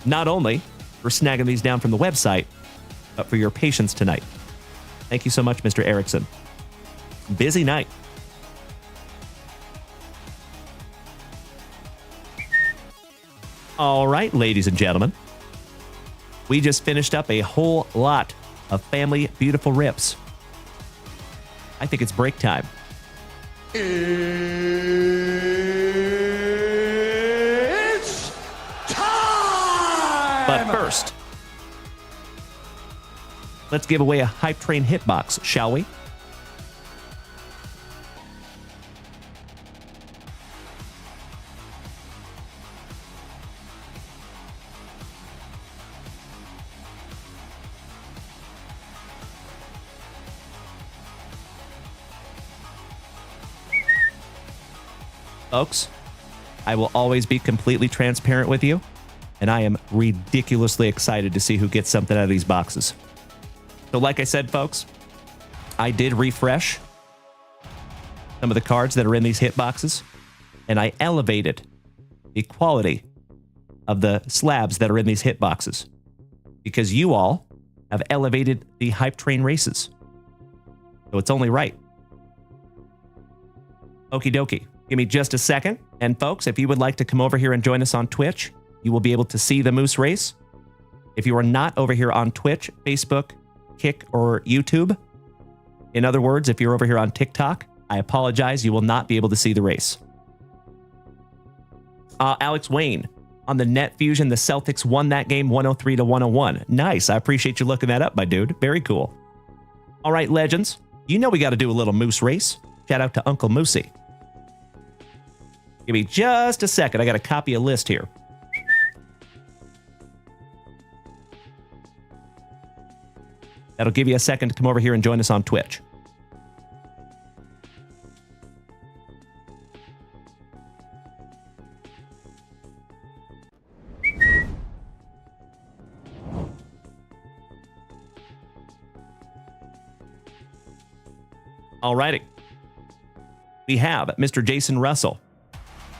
Not only for snagging these down from the website, but for your patience tonight. Thank you so much, Mr. Erickson. Busy night. All right, ladies and gentlemen. We just finished up a whole lot of family beautiful rips. I think it's break time. It's time! But first, let's give away a Hype Train hitbox, shall we? Folks, I will always be completely transparent with you, and I am ridiculously excited to see who gets something out of these boxes. So like I said, folks, I did refresh some of the cards that are in these hit boxes, and I elevated the quality of the slabs that are in these hit boxes because you all have elevated the Hype Train races. So it's only right. Okie dokie. Give me just a second. And folks, if you would like to come over here and join us on Twitch, you will be able to see the Moose Race. If you are not over here on Twitch, Facebook, Kick, or YouTube, in other words, if you're over here on TikTok, I apologize, you will not be able to see the race. Alex Wayne, on the Net Fusion, the Celtics won that game 103-101. Nice. I appreciate you looking that up, my dude. Very cool. All right, legends. You know we got to do a little Moose Race. Shout out to Uncle Moosey. Give me just a second. I got to copy a list here. That'll give you a second to come over here and join us on Twitch. Alrighty. We have Mr. Jason Russell,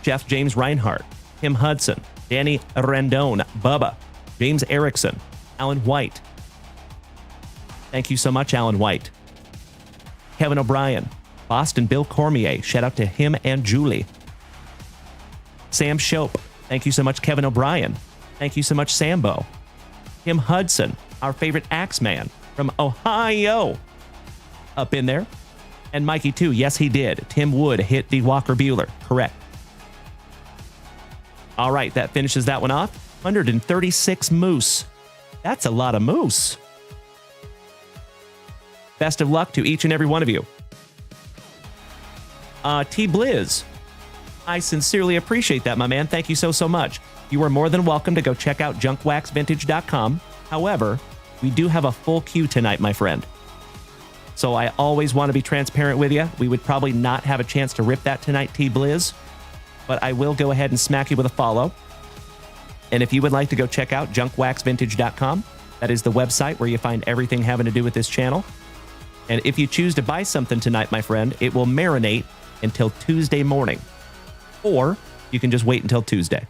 Jeff James Reinhart, Tim Hudson, Danny Rendon, Bubba, James Erickson, Alan White. Thank you so much, Alan White. Kevin O'Brien, Boston Bill Cormier. Shout out to him and Julie. Sam Shope. Thank you so much, Kevin O'Brien. Thank you so much, Sambo. Tim Hudson, our favorite Axeman from Ohio. Up in there. And Mikey, too. Yes, he did. Tim Wood hit the Walker Bueller. Correct. All right, that finishes that one off. 136 moose. That's a lot of moose. Best of luck to each and every one of you. T. Blizz. I sincerely appreciate that, my man. Thank you so much. You are more than welcome to go check out junkwaxvintage.com. However, we do have a full queue tonight, my friend. So I always want to be transparent with you. We would probably not have a chance to rip that tonight, T. Blizz. But I will go ahead and smack you with a follow. And if you would like to go check out junkwaxvintage.com, that is the website where you find everything having to do with this channel. And if you choose to buy something tonight, my friend, it will marinate until Tuesday morning. Or you can just wait until Tuesday.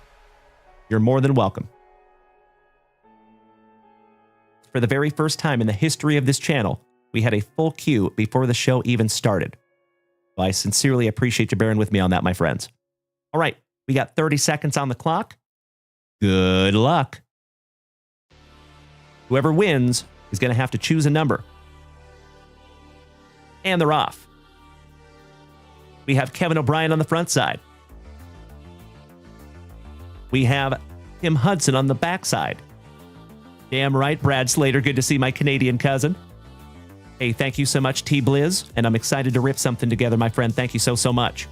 You're more than welcome. For the very first time in the history of this channel, we had a full queue before the show even started. So I sincerely appreciate you bearing with me on that, my friends. All right, we got 30 seconds on the clock. Good luck. Whoever wins is going to have to choose a number. And they're off. We have Kevin O'Brien on the front side. We have Tim Hudson on the back side. Damn right, Brad Slater. Good to see my Canadian cousin. Hey, thank you so much, T. Blizz. And I'm excited to rip something together, my friend. Thank you so much.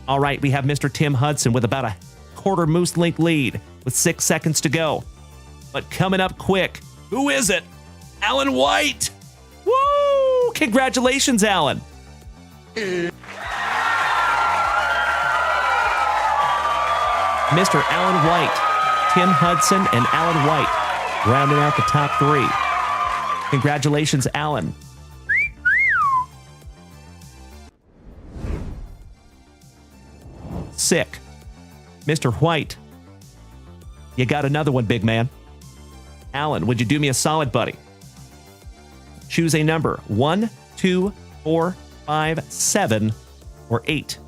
All right, we have Mr. Tim Hudson with about a quarter Moose Link lead with 6 seconds to go. But coming up quick, who is it? Alan White. Woo! Congratulations, Alan. Mr. Alan White, Tim Hudson, and Alan White rounding out the top three. Congratulations, Alan. Sick. Mr. White. You got another one, big man. Alan, would you do me a solid, buddy? Choose a number. 1, 2, 4, 5, 7, or 8.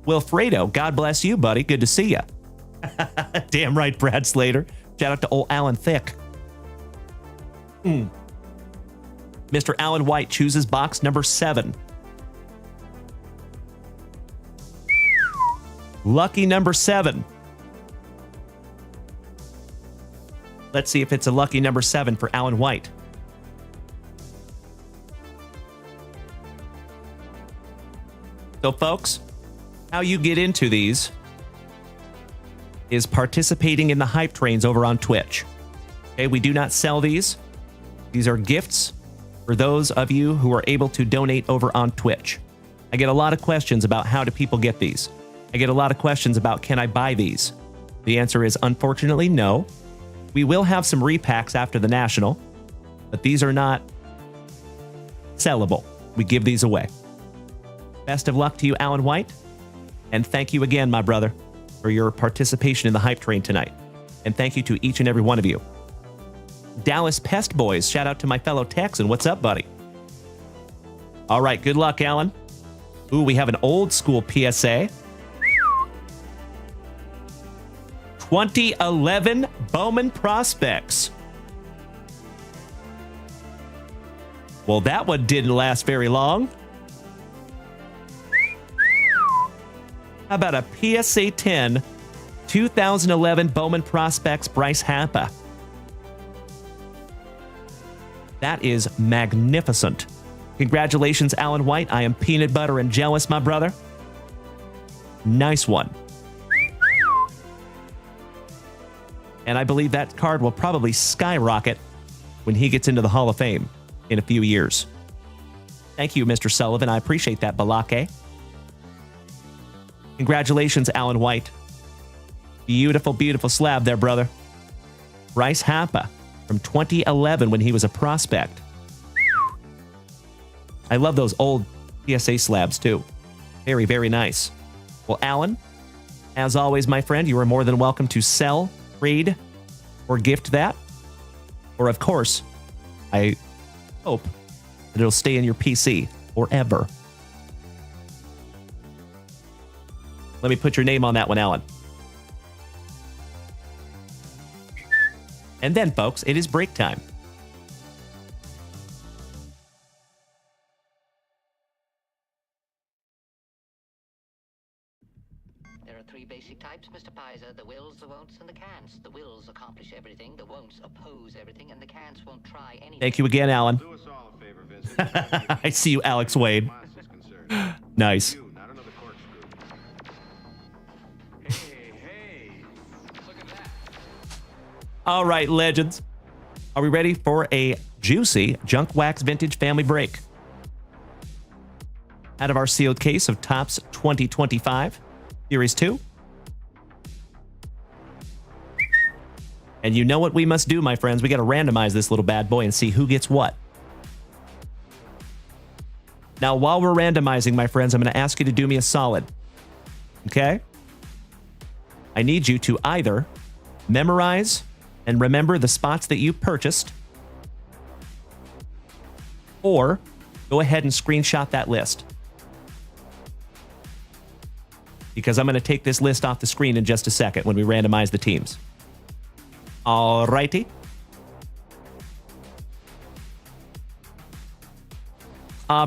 Wilfredo, God bless you, buddy. Good to see you. Damn right, Brad Slater. Shout out to old Alan Thick. Mr. Alan White chooses box number 7. Lucky number 7. Let's see if it's a lucky number 7 for Alan White. So, folks, how you get into these is participating in the hype trains over on Twitch. Okay, we do not sell these. These are gifts for those of you who are able to donate over on Twitch. I get a lot of questions about how do people get these. I get a lot of questions about, can I buy these? The answer is unfortunately no. We will have some repacks after the National, but these are not sellable. We give these away. Best of luck to you, Alan White. And thank you again, my brother, for your participation in the hype train tonight. And thank you to each and every one of you. Dallas Pest Boys, shout out to my fellow Texan. What's up, buddy? All right, good luck, Alan. Ooh, we have an old school PSA. 2011 Bowman Prospects. Well, that one didn't last very long. How about a PSA 10 2011 Bowman Prospects Bryce Harper? That is magnificent. Congratulations, Alan White. I am peanut butter and jealous, my brother. Nice one. And I believe that card will probably skyrocket when he gets into the Hall of Fame in a few years. Thank you, Mr. Sullivan. I appreciate that, Balake. Congratulations, Alan White. Beautiful, beautiful slab there, brother. Bryce Harper from 2011 when he was a prospect. I love those old PSA slabs, too. Very, very nice. Well, Alan, as always, my friend, you are more than welcome to sell, trade, or gift that. Or, of course, I hope that it'll stay in your PC forever. Let me put your name on that one, Alan. And then, folks, it is break time. There are 3 basic types, Mr. Pizer: the wills, the won'ts, and the can'ts. The wills accomplish everything, the won'ts oppose everything, and the can'ts won't try anything. Thank you again, Alan. I see you, Alex Wade. Nice. All right, legends. Are we ready for a juicy Junk Wax Vintage Family Break? Out of our sealed case of Topps 2025, Series 2. And you know what we must do, my friends. We got to randomize this little bad boy and see who gets what. Now, while we're randomizing, my friends, I'm going to ask you to do me a solid. Okay? I need you to either memorize and remember the spots that you purchased, or go ahead and screenshot that list. Because I'm going to take this list off the screen in just a second when we randomize the teams. All righty.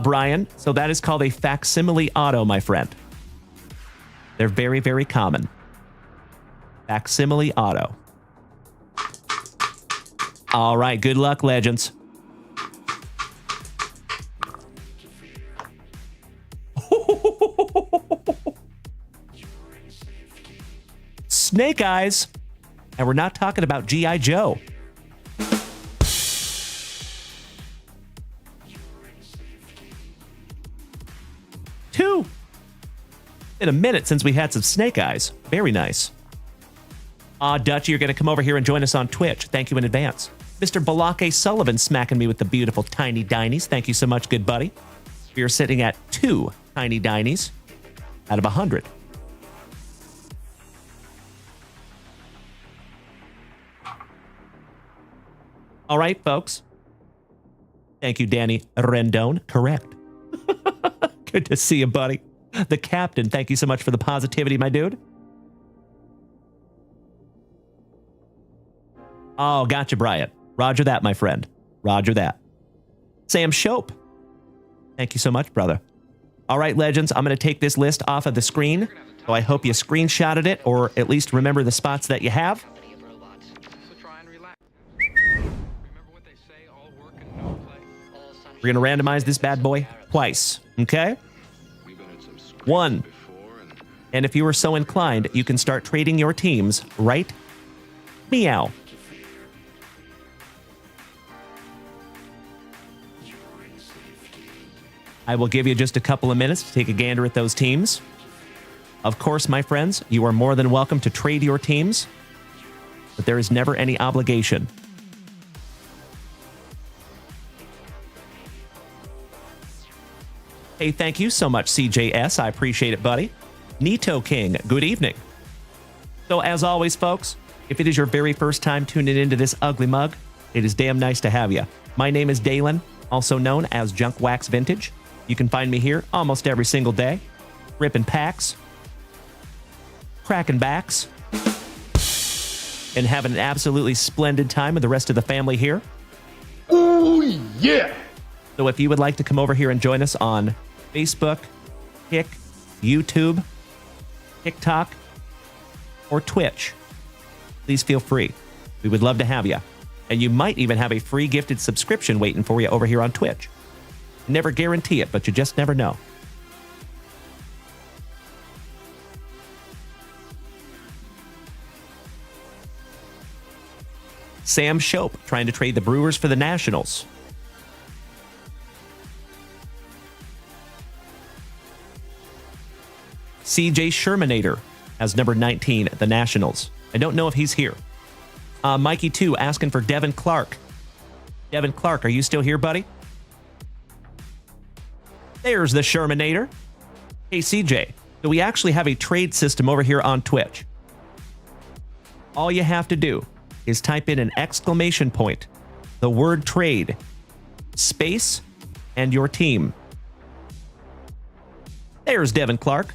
Brian, so that is called a facsimile auto, my friend. They're very, very common. Facsimile auto. All right, good luck, legends. Snake Eyes. And we're not talking about G.I. Joe. Two. Been a minute since we had some Snake Eyes. Very nice. Dutch, you're going to come over here and join us on Twitch. Thank you in advance. Mr. Balake Sullivan smacking me with the beautiful tiny dinies. Thank you so much, good buddy. We are sitting at 2 tiny dinies out of 100. All right, folks. Thank you, Danny Rendon. Correct. Good to see you, buddy. The captain, thank you so much for the positivity, my dude. Oh, gotcha, Brian. Roger that, my friend. Roger that. Sam Shope. Thank you so much, brother. All right, legends, I'm going to take this list off of the screen. So I hope you screenshotted it, or at least remember the spots that you have. We're going to randomize this bad boy twice, okay? 1. And if you are so inclined, you can start trading your teams right meow. I will give you just a couple of minutes to take a gander at those teams. Of course, my friends, you are more than welcome to trade your teams, but there is never any obligation. Hey, thank you so much, CJS. I appreciate it, buddy. Nito King, good evening. So, as always, folks, if it is your very first time tuning into this ugly mug, it is damn nice to have you. My name is Dalen, also known as Junk Wax Vintage. You can find me here almost every single day, ripping packs, cracking backs, and having an absolutely splendid time with the rest of the family here. Oh, yeah. So if you would like to come over here and join us on Facebook, Kick, YouTube, TikTok, or Twitch, please feel free. We would love to have you. And you might even have a free gifted subscription waiting for you over here on Twitch. Never guarantee it, but you just never know. Sam Shope trying to trade the Brewers for the Nationals. CJ Shermanator has number 19, the Nationals. I don't know if he's here. Mikey 2 asking for Devin Clark. Devin Clark, are you still here, buddy? There's the Shermanator. Hey, CJ, so we actually have a trade system over here on Twitch. All you have to do is type in an exclamation point, the word trade, space, and your team. There's Devin Clark.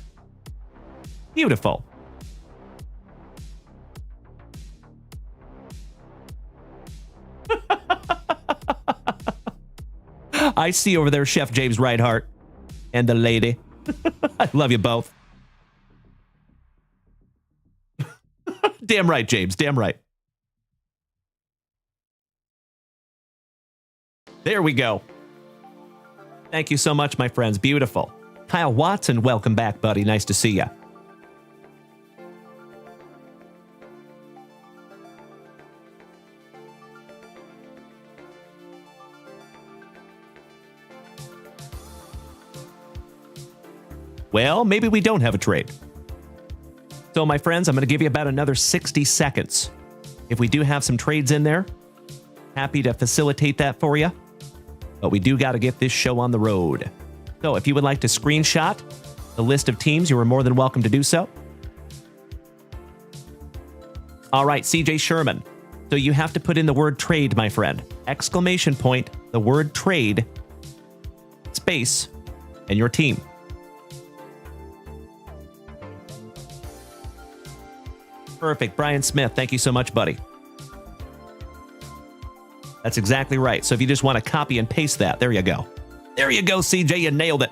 Beautiful. I see over there Chef James Reinhart and the lady. I love you both. Damn right, James. Damn right. There we go. Thank you so much, my friends. Beautiful. Kyle Watson, welcome back, buddy. Nice to see you. Well, maybe we don't have a trade. So, my friends, I'm going to give you about another 60 seconds. If we do have some trades in there, happy to facilitate that for you. But we do got to get this show on the road. So, if you would like to screenshot the list of teams, you are more than welcome to do so. All right, CJ Sherman. So, you have to put in the word trade, my friend. Exclamation point, the word trade, space, and your team. Perfect. Brian Smith, thank you so much, buddy. That's exactly right. So if you just want to copy and paste that, there you go. There you go, CJ, you nailed it.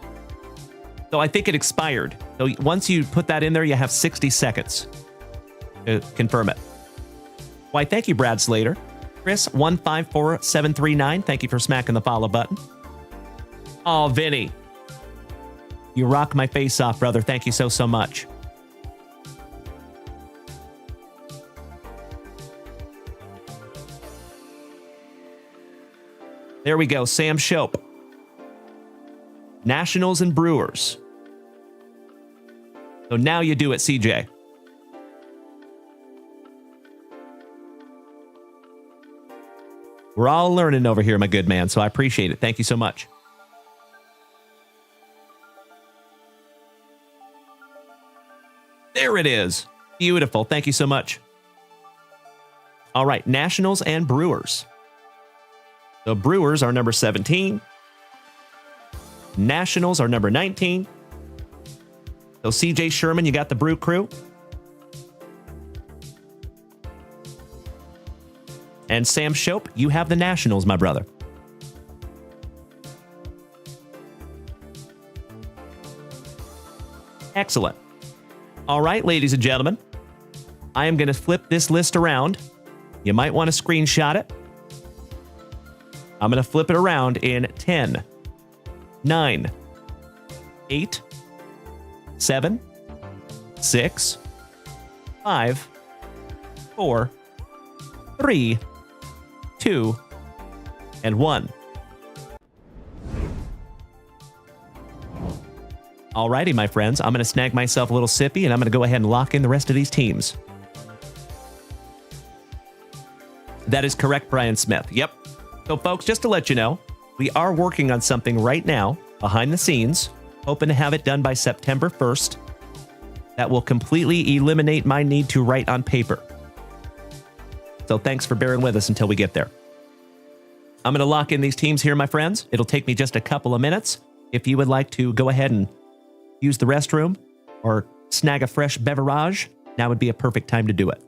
So I think it expired. So once you put that in there, you have 60 seconds to confirm it. Why, thank you, Brad Slater. Chris, 154739, thank you for smacking the follow button. Oh, Vinny. You rock my face off, brother. Thank you so much. There we go, Sam Shope. Nationals and Brewers. So now you do it, CJ. We're all learning over here, my good man, so I appreciate it. Thank you so much. There it is. Beautiful. Thank you so much. All right, Nationals and Brewers. The Brewers are number 17. Nationals are number 19. So CJ Sherman, you got the Brew Crew. And Sam Shope, you have the Nationals, my brother. Excellent. All right, ladies and gentlemen, I am going to flip this list around. You might want to screenshot it. I'm going to flip it around in 10, 9, 8, 7, 6, 5, 4, 3, 2, and 1. Alrighty, my friends, I'm going to snag myself a little sippy, and I'm going to go ahead and lock in the rest of these teams. That is correct, Brian Smith. Yep. So, folks, just to let you know, we are working on something right now, behind the scenes, hoping to have it done by September 1st. That will completely eliminate my need to write on paper. So thanks for bearing with us until we get there. I'm going to lock in these teams here, my friends. It'll take me just a couple of minutes. If you would like to go ahead and use the restroom or snag a fresh beverage, now would be a perfect time to do it.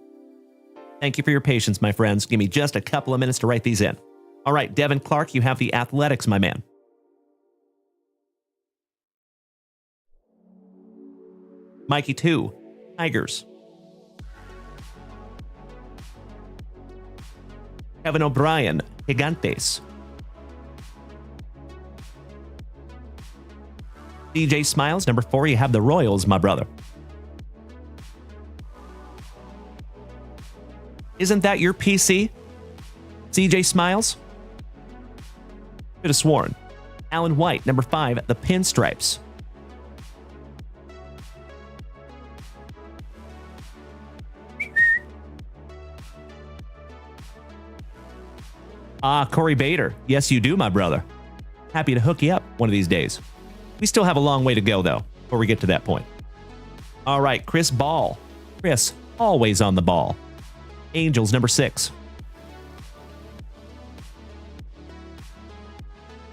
Thank you for your patience, my friends. Give me just a couple of minutes to write these in. All right, Devin Clark, you have the Athletics, my man. Mikey 2, Tigers. Kevin O'Brien, Gigantes. DJ Smiles, number 4, you have the Royals, my brother. Isn't that your PC? CJ Smiles? Could have sworn. Alan White, number 5, the Pinstripes. Corey Bader. Yes, you do, my brother. Happy to hook you up one of these days. We still have a long way to go, though, before we get to that point. All right, Chris Ball. Chris, always on the ball. Angels, number 6.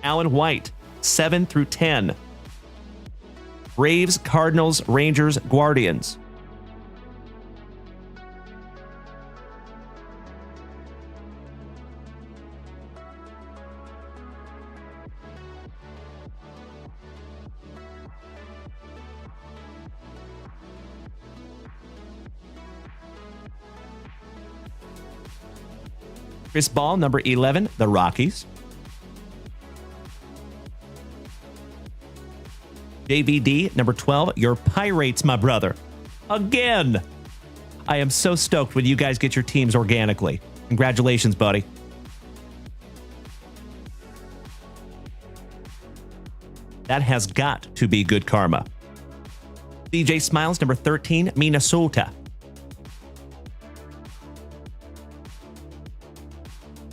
Alan White, 7 through 10. Braves, Cardinals, Rangers, Guardians. Chris Ball, number 11, the Rockies. JVD, number 12, your Pirates, my brother. Again! I am so stoked when you guys get your teams organically. Congratulations, buddy. That has got to be good karma. CJ Smiles, number 13, Minnesota.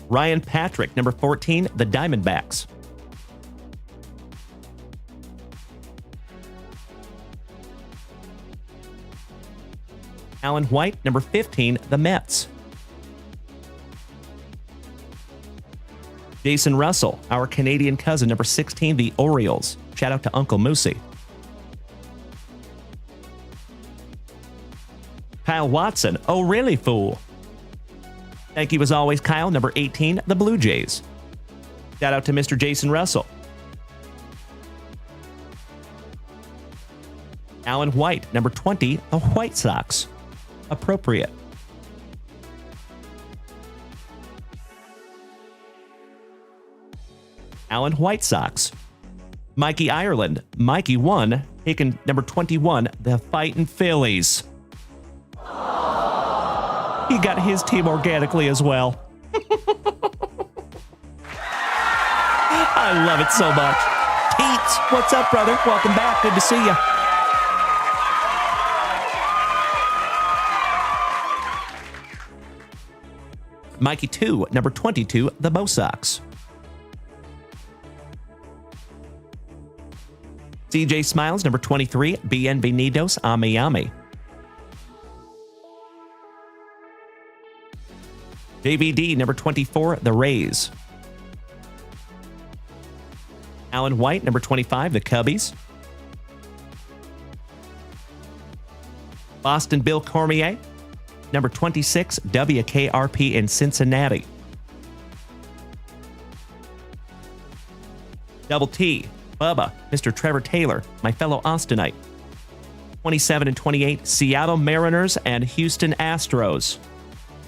Ryan Patrick, number 14, the Diamondbacks. Alan White, number 15, the Mets. Jason Russell, our Canadian cousin, number 16, the Orioles. Shout out to Uncle Moosey. Kyle Watson, oh really, fool? Thank you as always, Kyle. Number 18, the Blue Jays. Shout out to Mr. Jason Russell. Alan White, number 20, the White Sox. Appropriate. Alan White Sox. Mikey Ireland, Mikey 1, taking number 21, the Fightin' Phillies. He got his team organically as well. I love it so much. Teets, what's up, brother? Welcome back. Good to see you. Clark. Mikey 2, number 22, the Bo Sox. CJ Smiles, number 23, Bienvenidos a Miami. JVD, number 24, the Rays. Alan White, number 25, the Cubbies. Boston Bill Cormier, number 26, WKRP in Cincinnati. Double T, Bubba, Mr. Trevor Taylor, my fellow Austinite. 27 and 28, Seattle Mariners and Houston Astros.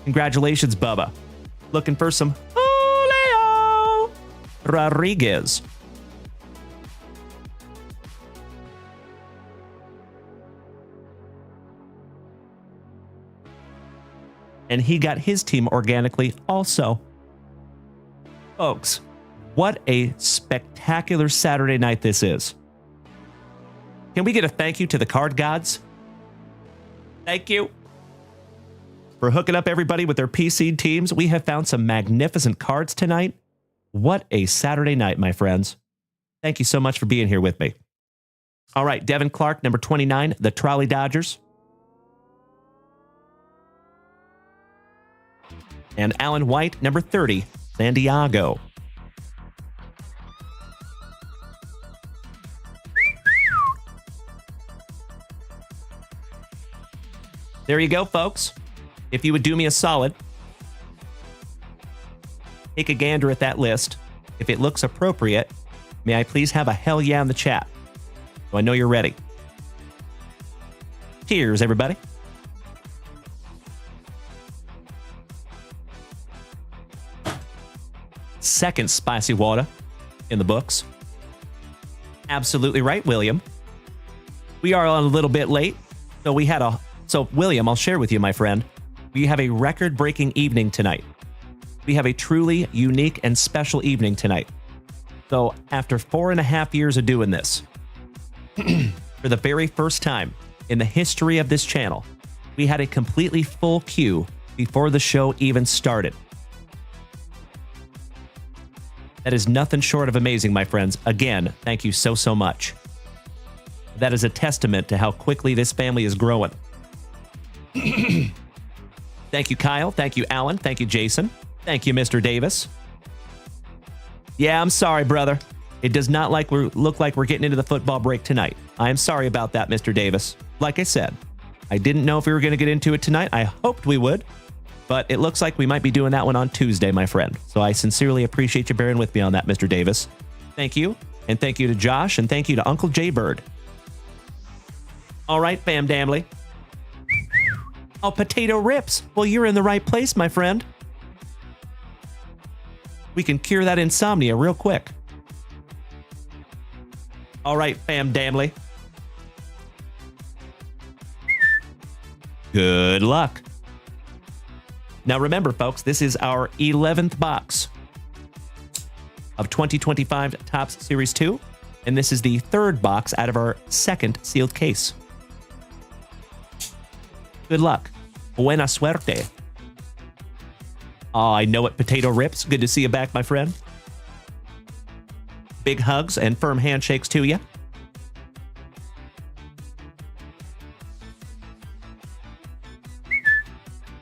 Congratulations, Bubba. Looking for some Julio Rodriguez. And he got his team organically also. Folks, what a spectacular Saturday night this is. Can we get a thank you to the card gods? Thank you for hooking up everybody with their PC teams. We have found some magnificent cards tonight. What a Saturday night, my friends. Thank you so much for being here with me. All right, Devin Clark, number 29, the Trolley Dodgers. And Alan White, number 30, San Diego. There you go, folks. If you would do me a solid, take a gander at that list. If it looks appropriate, may I please have a hell yeah in the chat? So I know you're ready. Cheers, everybody. Second spicy water in the books. Absolutely right, William. We are a little bit late, so William, I'll share with you, my friend. We have a record-breaking evening tonight. We have a truly unique and special evening tonight. So after 4.5 years of doing this, for the very first time in the history of this channel, we had a completely full queue before the show even started. That is nothing short of amazing, my friends. Again, thank you so, so much. That is a testament to how quickly this family is growing. Thank you, Kyle. Thank you, Alan. Thank you, Jason. Thank you, Mr. Davis. Yeah, I'm sorry, brother. It does not look like we're getting into the football break tonight. I am sorry about that, Mr. Davis. Like I said, I didn't know if we were going to get into it tonight. I hoped we would. But it looks like we might be doing that one on Tuesday, my friend. So I sincerely appreciate you bearing with me on that, Mr. Davis. Thank you. And thank you to Josh. And thank you to Uncle J Bird. All right, fam damly. Oh, potato rips. Well, you're in the right place, my friend. We can cure that insomnia real quick. All right, fam damly. Good luck. Now remember, folks, this is our 11th box of 2025 Topps Series 2, and this is the third box out of our second sealed case. Good luck. Buena suerte. Oh, I know it, Potato Rips. Good to see you back, my friend. Big hugs and firm handshakes to you.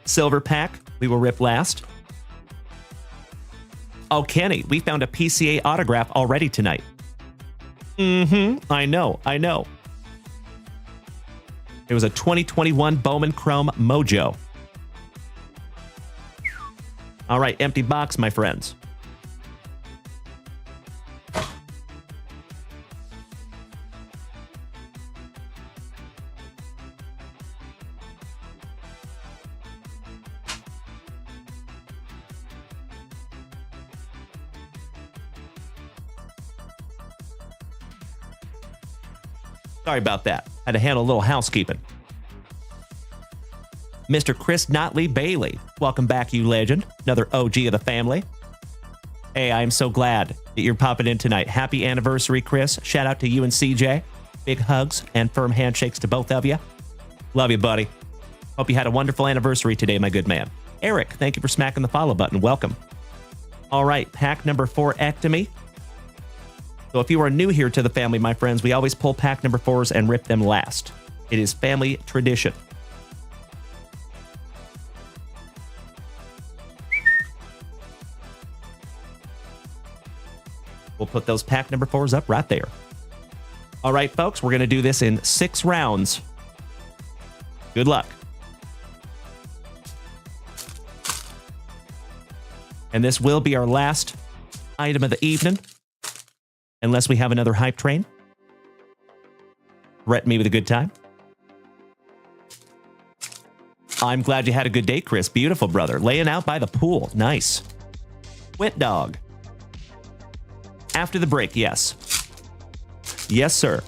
Silver pack, we will rip last. Oh, Kenny, we found a PCA autograph already tonight. I know. It was a 2021 Bowman Chrome Mojo. All right, empty box, my friends. Sorry about that. Had to handle a little housekeeping. Mr. Chris Notley Bailey. Welcome back, you legend. Another OG of the family. Hey, I am so glad that you're popping in tonight. Happy anniversary, Chris. Shout out to you and CJ. Big hugs and firm handshakes to both of you. Love you, buddy. Hope you had a wonderful anniversary today, my good man. Eric, thank you for smacking the follow button. Welcome. All right, pack number 4, Ectomy. So if you are new here to the family, my friends, we always pull pack number 4s and rip them last. It is family tradition. We'll put those pack number 4s up right there. All right, folks, we're going to do this in 6 rounds. Good luck. And this will be our last item of the evening, unless we have another hype train. Threaten me with a good time. I'm glad you had a good day, Chris. Beautiful, brother. Laying out by the pool. Nice. Wet dog. After the break, yes. Yes, sir.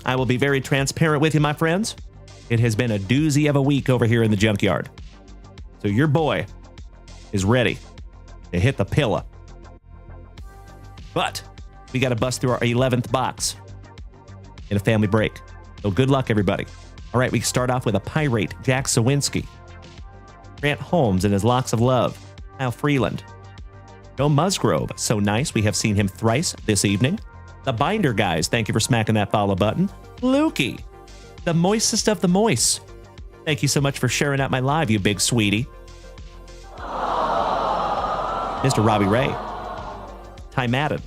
I will be very transparent with you, my friends. It has been a doozy of a week over here in the junkyard. So your boy is ready to hit the pillow. But we got to bust through our 11th box in a family break. So good luck, everybody. All right, we start off with a pirate, Jack Sawinski. Grant Holmes and his Locks of Love. Kyle Freeland. Joe Musgrove, so nice. We have seen him thrice this evening. The Binder guys, thank you for smacking that follow button. Lukey, the moistest of the moist. Thank you so much for sharing out my live, you big sweetie. Mr. Robbie Ray. Ty Madden.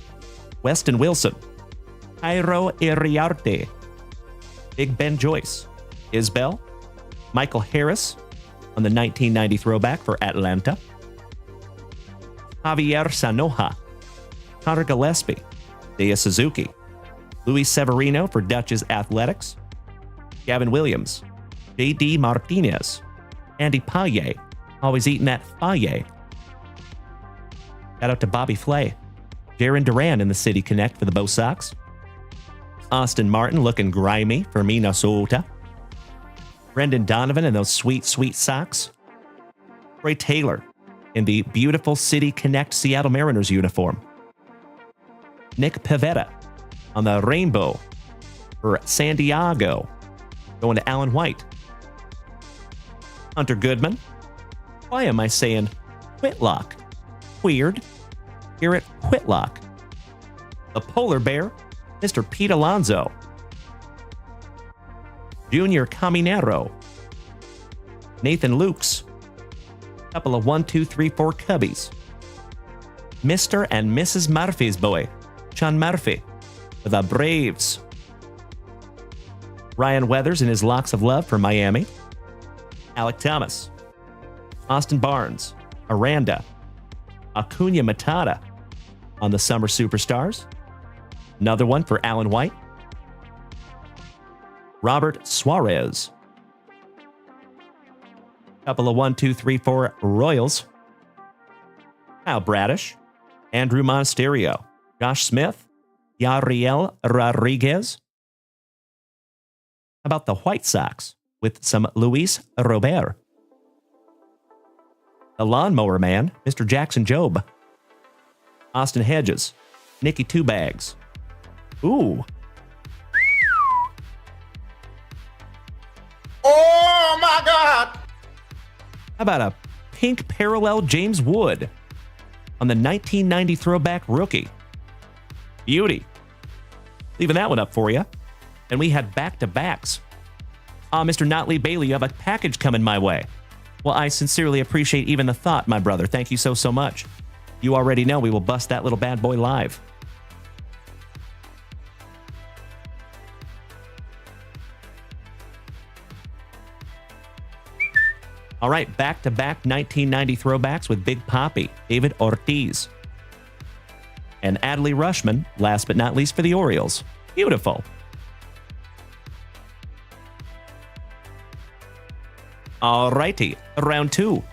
Weston Wilson. Cairo Iriarte. Big Ben Joyce. Isbell. Michael Harris on the 1990 throwback for Atlanta. Javier Sanoja. Connor Gillespie. Dea Suzuki. Luis Severino for Dutch's Athletics. Gavin Williams. J.D. Martinez. Andy Paye. Always eating that Faye. Shout out to Bobby Flay. Jaron Duran in the City Connect for the Bo Sox. Austin Martin looking grimy for Minnesota. Brendan Donovan in those sweet, sweet socks. Ray Taylor in the beautiful City Connect Seattle Mariners uniform. Nick Pivetta on the rainbow for San Diego. Going to Alan White. Hunter Goodman. Why am I saying Whitlock? Weird. Garrett Whitlock. The Polar Bear, Mr. Pete Alonso. Junior Caminero. Nathan Lukes. Couple of 1, 2, 3, 4 cubbies. Mr. and Mrs. Murphy's boy, Sean Murphy, for the Braves. Ryan Weathers in his Locks of Love for Miami. Alec Thomas. Austin Barnes. Aranda. Acuna Matata on the Summer Superstars. Another one for Alan White. Robert Suarez. Couple of 1, 2, 3, 4 Royals. Kyle Bradish. Andrew Monasterio. Josh Smith. Yariel Rodriguez. How about the White Sox with some Luis Robert? The Lawnmower Man, Mr. Jackson Job. Austin Hedges. Nicky Two Bags. Ooh. Oh my God! How about a pink parallel James Wood on the 1990 throwback rookie? Beauty. Leaving that one up for you. And we had back-to-backs. Mr. Notley Bailey, you have a package coming my way. Well, I sincerely appreciate even the thought, my brother. Thank you so much. You already know we will bust that little bad boy live. All right, back-to-back 1990 throwbacks with Big Papi, David Ortiz. And Adley Rushman, last but not least for the Orioles. Beautiful. All righty, round 2.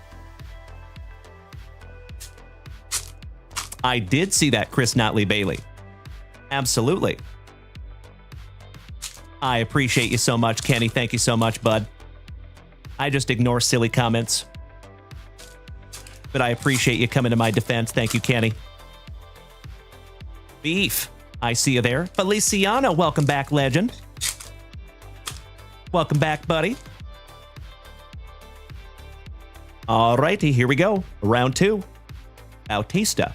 I did see that, Chris Notley Bailey. Absolutely. I appreciate you so much, Kenny. Thank you so much, bud. I just ignore silly comments. But I appreciate you coming to my defense. Thank you, Kenny. Beef, I see you there. Feliciano, welcome back, legend. Welcome back, buddy. All righty, here we go. Round 2. Bautista.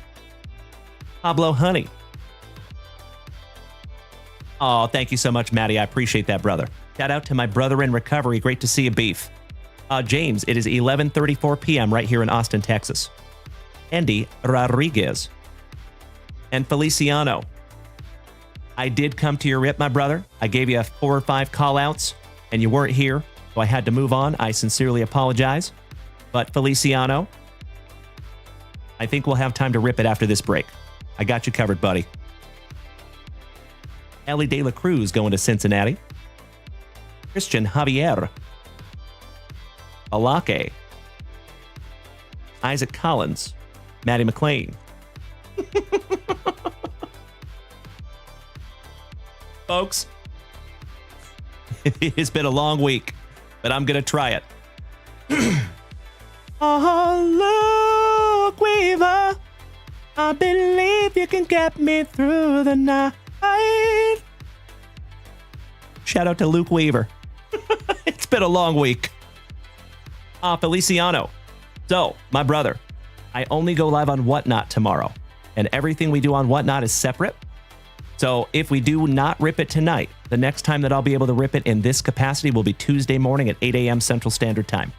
Pablo Honey. Oh, thank you so much, Maddie. I appreciate that, brother. Shout out to my brother in recovery. Great to see you, Beef. James, it is 11:34 p.m. right here in Austin, Texas. Andy Rodriguez. And Feliciano. I did come to your rip, my brother. I gave you 4 or 5 call-outs, and you weren't here, so I had to move on. I sincerely apologize. But Feliciano, I think we'll have time to rip it after this break. I got you covered, buddy. Ellie De La Cruz going to Cincinnati. Christian Javier. Alake. Isaac Collins. Maddie McLean. Folks, it's been a long week, but I'm going to try it. Oh, look, Weaver. I believe you can get me through the night. Shout out to Luke Weaver. It's been a long week. Feliciano. So, my brother, I only go live on Whatnot tomorrow, and everything we do on Whatnot is separate. So, if we do not rip it tonight, the next time that I'll be able to rip it in this capacity will be Tuesday morning at 8 a.m. Central Standard Time.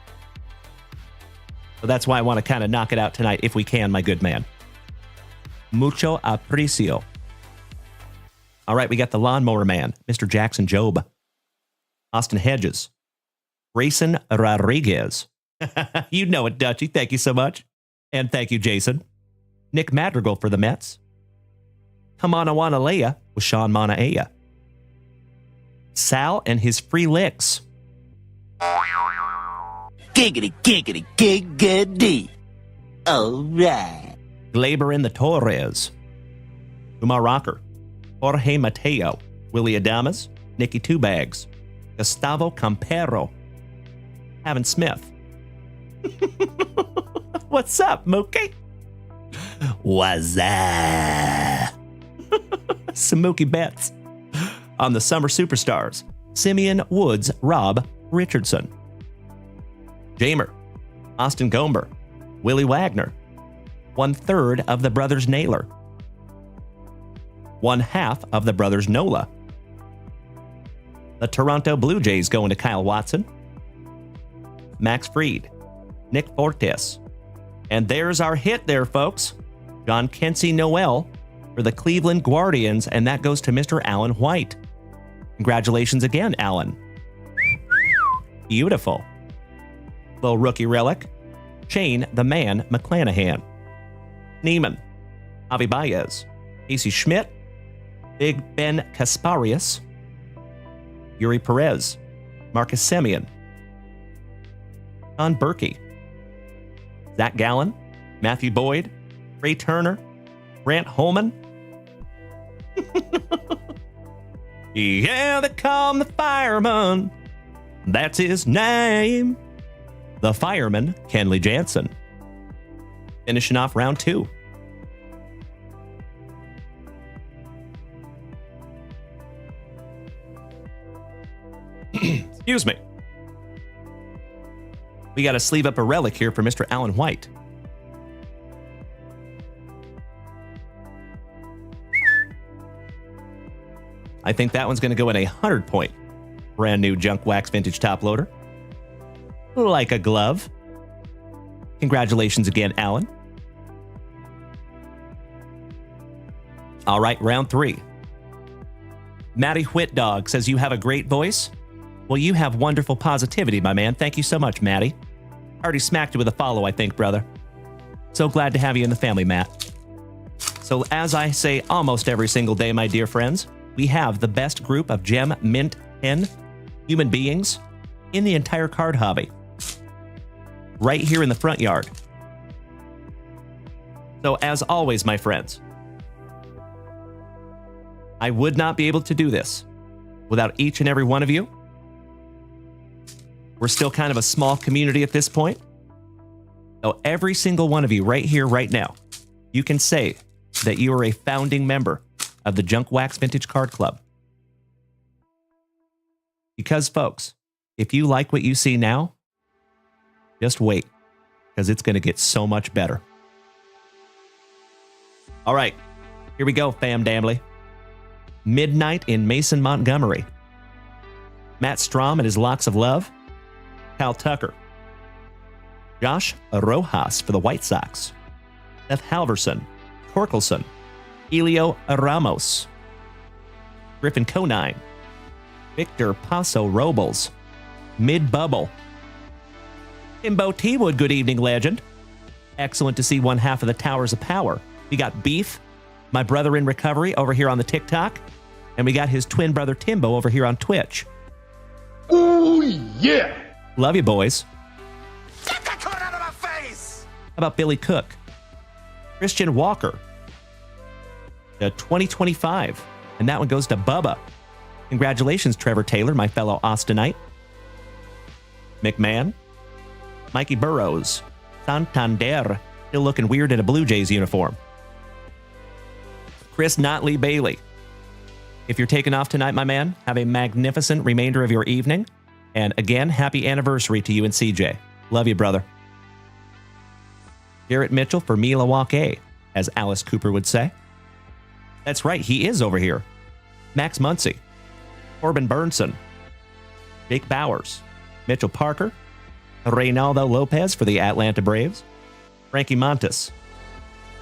So that's why I want to kind of knock it out tonight if we can, my good man. Mucho aprecio. All right, we got the Lawnmower Man, Mr. Jackson Job. Austin Hedges. Grayson Rodriguez. You know it, Dutchie. Thank you so much. And thank you, Jason. Nick Madrigal for the Mets. Kamanawanalea with Sean Manaea. Sal and his free licks. Giggity, giggity, giggity. All right. Glaber in the Torres. Umar Rocker. Jorge Mateo. Willie Adamas. Nicky Two Bags. Gustavo Campero. Havin Smith. What's up, Mookie? What's up? Some Mookie Betts. On the Summer Superstars. Simeon Woods. Rob Richardson. Jamer. Austin Gomber. Willie Wagner. 1/3 of the brothers Naylor. 1/2 of the brothers Nola. The Toronto Blue Jays going to Kyle Watson. Max Fried. Nick Fortes. And there's our hit there, folks. John Kensey Noel for the Cleveland Guardians, and that goes to Mr. Alan White. Congratulations again, Alan. Beautiful. Little rookie relic. Shane the Man McClanahan. Neiman. Javi Baez. Casey Schmidt. Big Ben Kasparius. Yuri Perez. Marcus Semien. Don Berkey. Zach Gallen. Matthew Boyd. Ray Turner. Grant Holman. Yeah, they call him the fireman. That's his name. The fireman, Kenley Jansen. Finishing off round 2. Excuse me. We got to sleeve up a relic here for Mr. Alan White. I think that one's going to go in a 100-point brand new Junk Wax Vintage Top Loader. Like a glove. Congratulations again, Alan. All right, round 3. Matty Whitdog says you have a great voice. Well, you have wonderful positivity, my man. Thank you so much, Matty. Already smacked you with a follow, I think, brother. So glad to have you in the family, Matt. So as I say almost every single day, my dear friends, we have the best group of gem, mint, pen, human beings in the entire card hobby. Right here in the front yard. So as always, my friends, I would not be able to do this without each and every one of you. We're still kind of a small community at this point. So every single one of you right here, right now, you can say that you are a founding member of the Junk Wax Vintage Card Club. Because, folks, if you like what you see now, just wait. because it's going to get so much better. All right, here we go, fam damly. Midnight in Mason, Montgomery. Matt Strom and his Locks of Love. Cal Tucker. Josh Rojas for the White Sox. Seth Halverson. Torkelson. Elio Ramos. Griffin Conine. Victor Paso Robles. Mid Bubble. Timbo T-Wood, good evening, legend. Excellent to see one half of the Towers of Power. We got Beef, my brother in recovery, over here on the TikTok. And we got his twin brother Timbo over here on Twitch. Ooh, yeah. Love you, boys. Get that cone out of my face! How about Billy Cook? Christian Walker. The 2025. And that one goes to Bubba. Congratulations, Trevor Taylor, my fellow Austinite. McMahon. Mikey Burrows. Santander. Still looking weird in a Blue Jays uniform. Chris Notley Bailey. If you're taking off tonight, my man, have a magnificent remainder of your evening. And again, happy anniversary to you and CJ. Love you, brother. Garrett Mitchell for Milwaukee, as Alice Cooper would say. That's right, he is over here. Max Muncy. Corbin Burnson. Jake Bowers. Mitchell Parker. Reynaldo Lopez for the Atlanta Braves. Frankie Montes.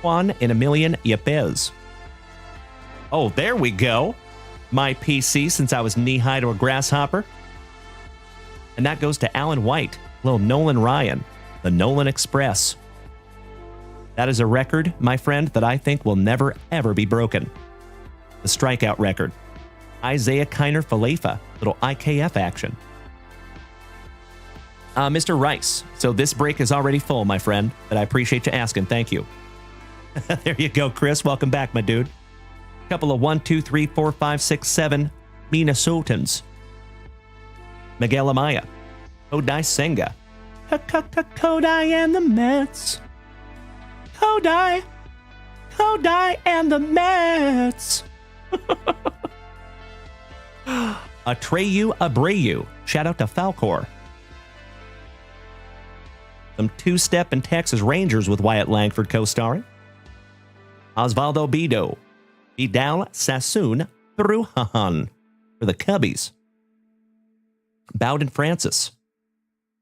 Juan and Emilian Yepes. Oh, there we go. My PC since I was knee-high to a grasshopper. And that goes to Alan White, little Nolan Ryan, the Nolan Express. That is a record, my friend, that I think will never, ever be broken. The strikeout record. Isaiah Kiner Falefa, little IKF action. Mr. Rice, so this break is already full, my friend, but I appreciate you asking. Thank you. There you go, Chris. Welcome back, my dude. Couple of 1, 2, 3, 4, 5, 6, 7 Minnesotans. Miguel Amaya. Kodai Senga. Kodai and the Mets. Kodai and the Mets. Atreyu Abreu. Shout out to Falcor. Some two-step and Texas Rangers with Wyatt Langford co-starring. Osvaldo Bido. Vidal Sassoon Brujan for the Cubbies. Bowden Francis.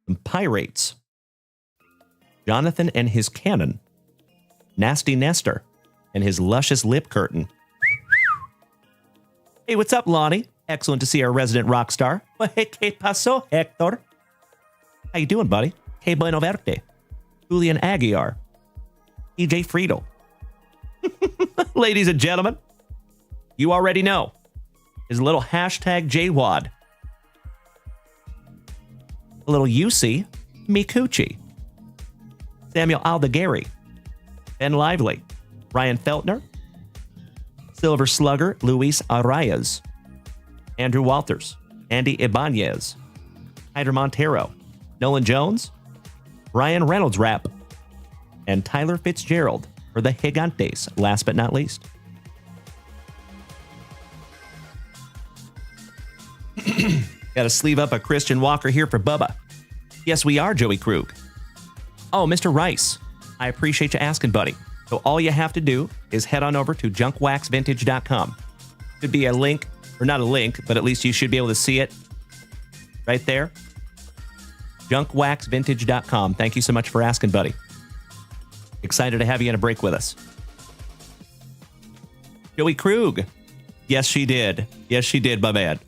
Some Pirates. Jonathan and his Cannon. Nasty Nestor and his luscious lip curtain. Hey, what's up, Lonnie? Excellent to see our resident rock star. Hey, ¿qué pasó, Hector? How you doing, buddy? Hey, bueno verte. Julian Aguiar. EJ Friedel. Ladies and gentlemen, you already know. His little hashtag JWAD. A little UC Mikuchi. Samuel Aldegari. Ben Lively. Ryan Feltner. Silver Slugger Luis Arias. Andrew Walters. Andy Ibanez. Hyder Montero. Nolan Jones. Ryan Reynolds Rap. And Tyler Fitzgerald for the Gigantes, last but not least. Got to sleeve up a Christian Walker here for Bubba. Yes, we are, Joey Krug. Oh, Mr. Rice, I appreciate you asking, buddy. So all you have to do is head on over to junkwaxvintage.com. Should be a link, or not a link, but at least you should be able to see it right there. Junkwaxvintage.com. Thank you so much for asking, buddy. Excited to have you in a break with us. Joey Krug. Yes, she did. Yes, she did, my man.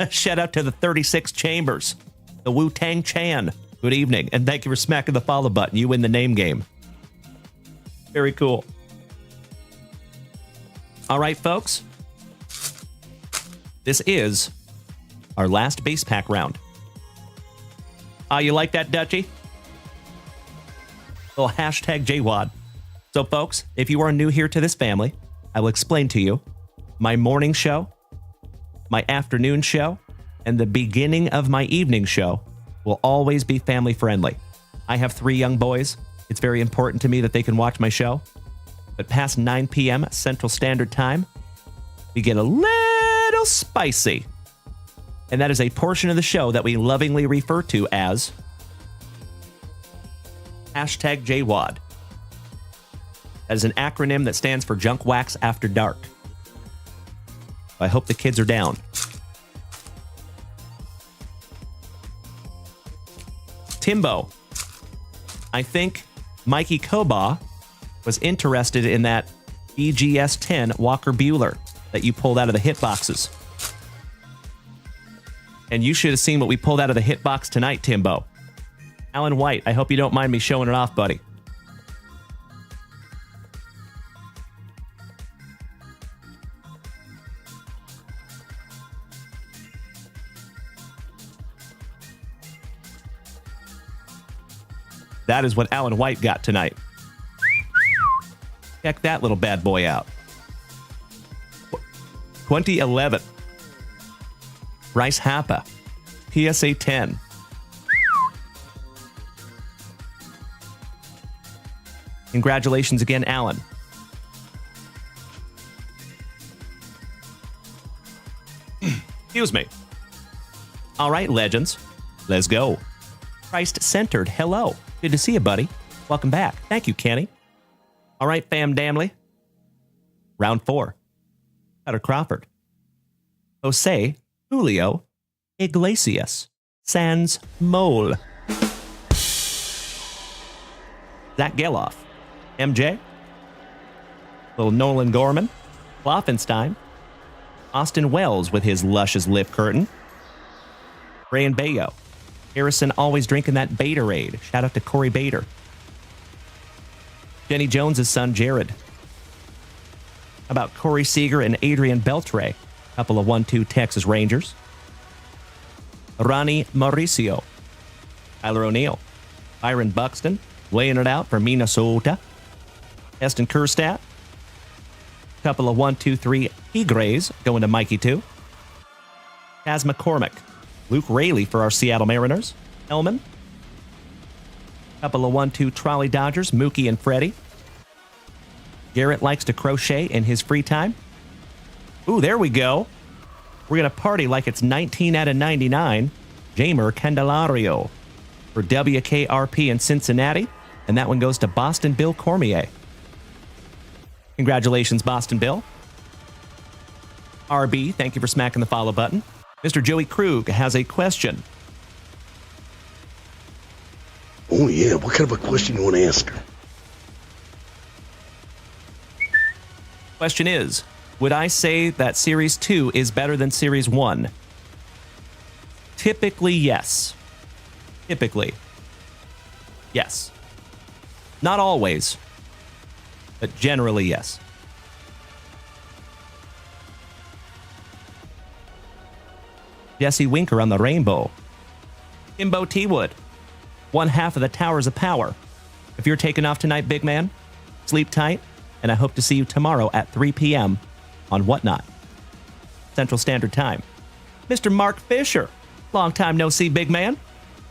Shout out to the 36 Chambers. The Wu-Tang Chan. Good evening. And thank you for smacking the follow button. You win the name game. Very cool. All right, folks. This is our last base pack round. You like that, Dutchie? Little hashtag JWAD. So, folks, if you are new here to this family, I will explain to you my morning show, my afternoon show, and the beginning of my evening show will always be family friendly. I have 3 young boys. It's very important to me that they can watch my show. But past 9 p.m. Central Standard Time, we get a little spicy. And that is a portion of the show that we lovingly refer to as Hashtag JWAD. That is an acronym that stands for Junk Wax After Dark. I hope the kids are down. Timbo. I think Mikey Koba was interested in that BGS 10 Walker Bueller that you pulled out of the hit boxes. And you should have seen what we pulled out of the hit box tonight, Timbo. Alan White, I hope you don't mind me showing it off, buddy. That is what Alan White got tonight. Check that little bad boy out. 2011. Bryce Happa. PSA 10. Congratulations again, Alan. Excuse me. All right, legends. Let's go. Christ-centered. Hello. Good to see you, buddy. Welcome back. Thank you, Kenny. All right, fam damly. Round 4. Cutter Crawford. Jose Julio Iglesias. Sans Mole. Zach Geloff. MJ. Little Nolan Gorman. Kloffenstein. Austin Wells with his luscious lip curtain. Ray and Bayo. Harrison always drinking that Baterade. Shout out to Corey Bader. Jenny Jones' son, Jared. How about Corey Seager and Adrian Beltre? Couple of 1-2 Texas Rangers. Ronnie Mauricio. Tyler O'Neill. Byron Buxton, laying it out for Minnesota. Eston Kerstadt. Couple of 1-2-3 Tigres going to Mikey 2. Kaz McCormick. Luke Rayleigh for our Seattle Mariners. Elman. Couple of 1-2 Trolley Dodgers, Mookie and Freddie. Garrett likes to crochet in his free time. Ooh, there we go. We're going to party like it's 19 out of 99. Jamer Candelario for WKRP in Cincinnati. And that one goes to Boston Bill Cormier. Congratulations, Boston Bill. RB, thank you for smacking the follow button. Mr. Joey Krug has a question. Oh, yeah. What kind of a question you want to ask her? Question is, would I say that Series 2 is better than Series 1? Typically, yes. Typically. Yes. Not always, but generally, yes. Jesse Winker on the rainbow. Timbo T-Wood. 1/2 of the Towers of Power. If you're taking off tonight, big man, sleep tight, and I hope to see you tomorrow at 3 p.m. on Whatnot, Central Standard Time. Mr. Mark Fisher. Long time no see, big man.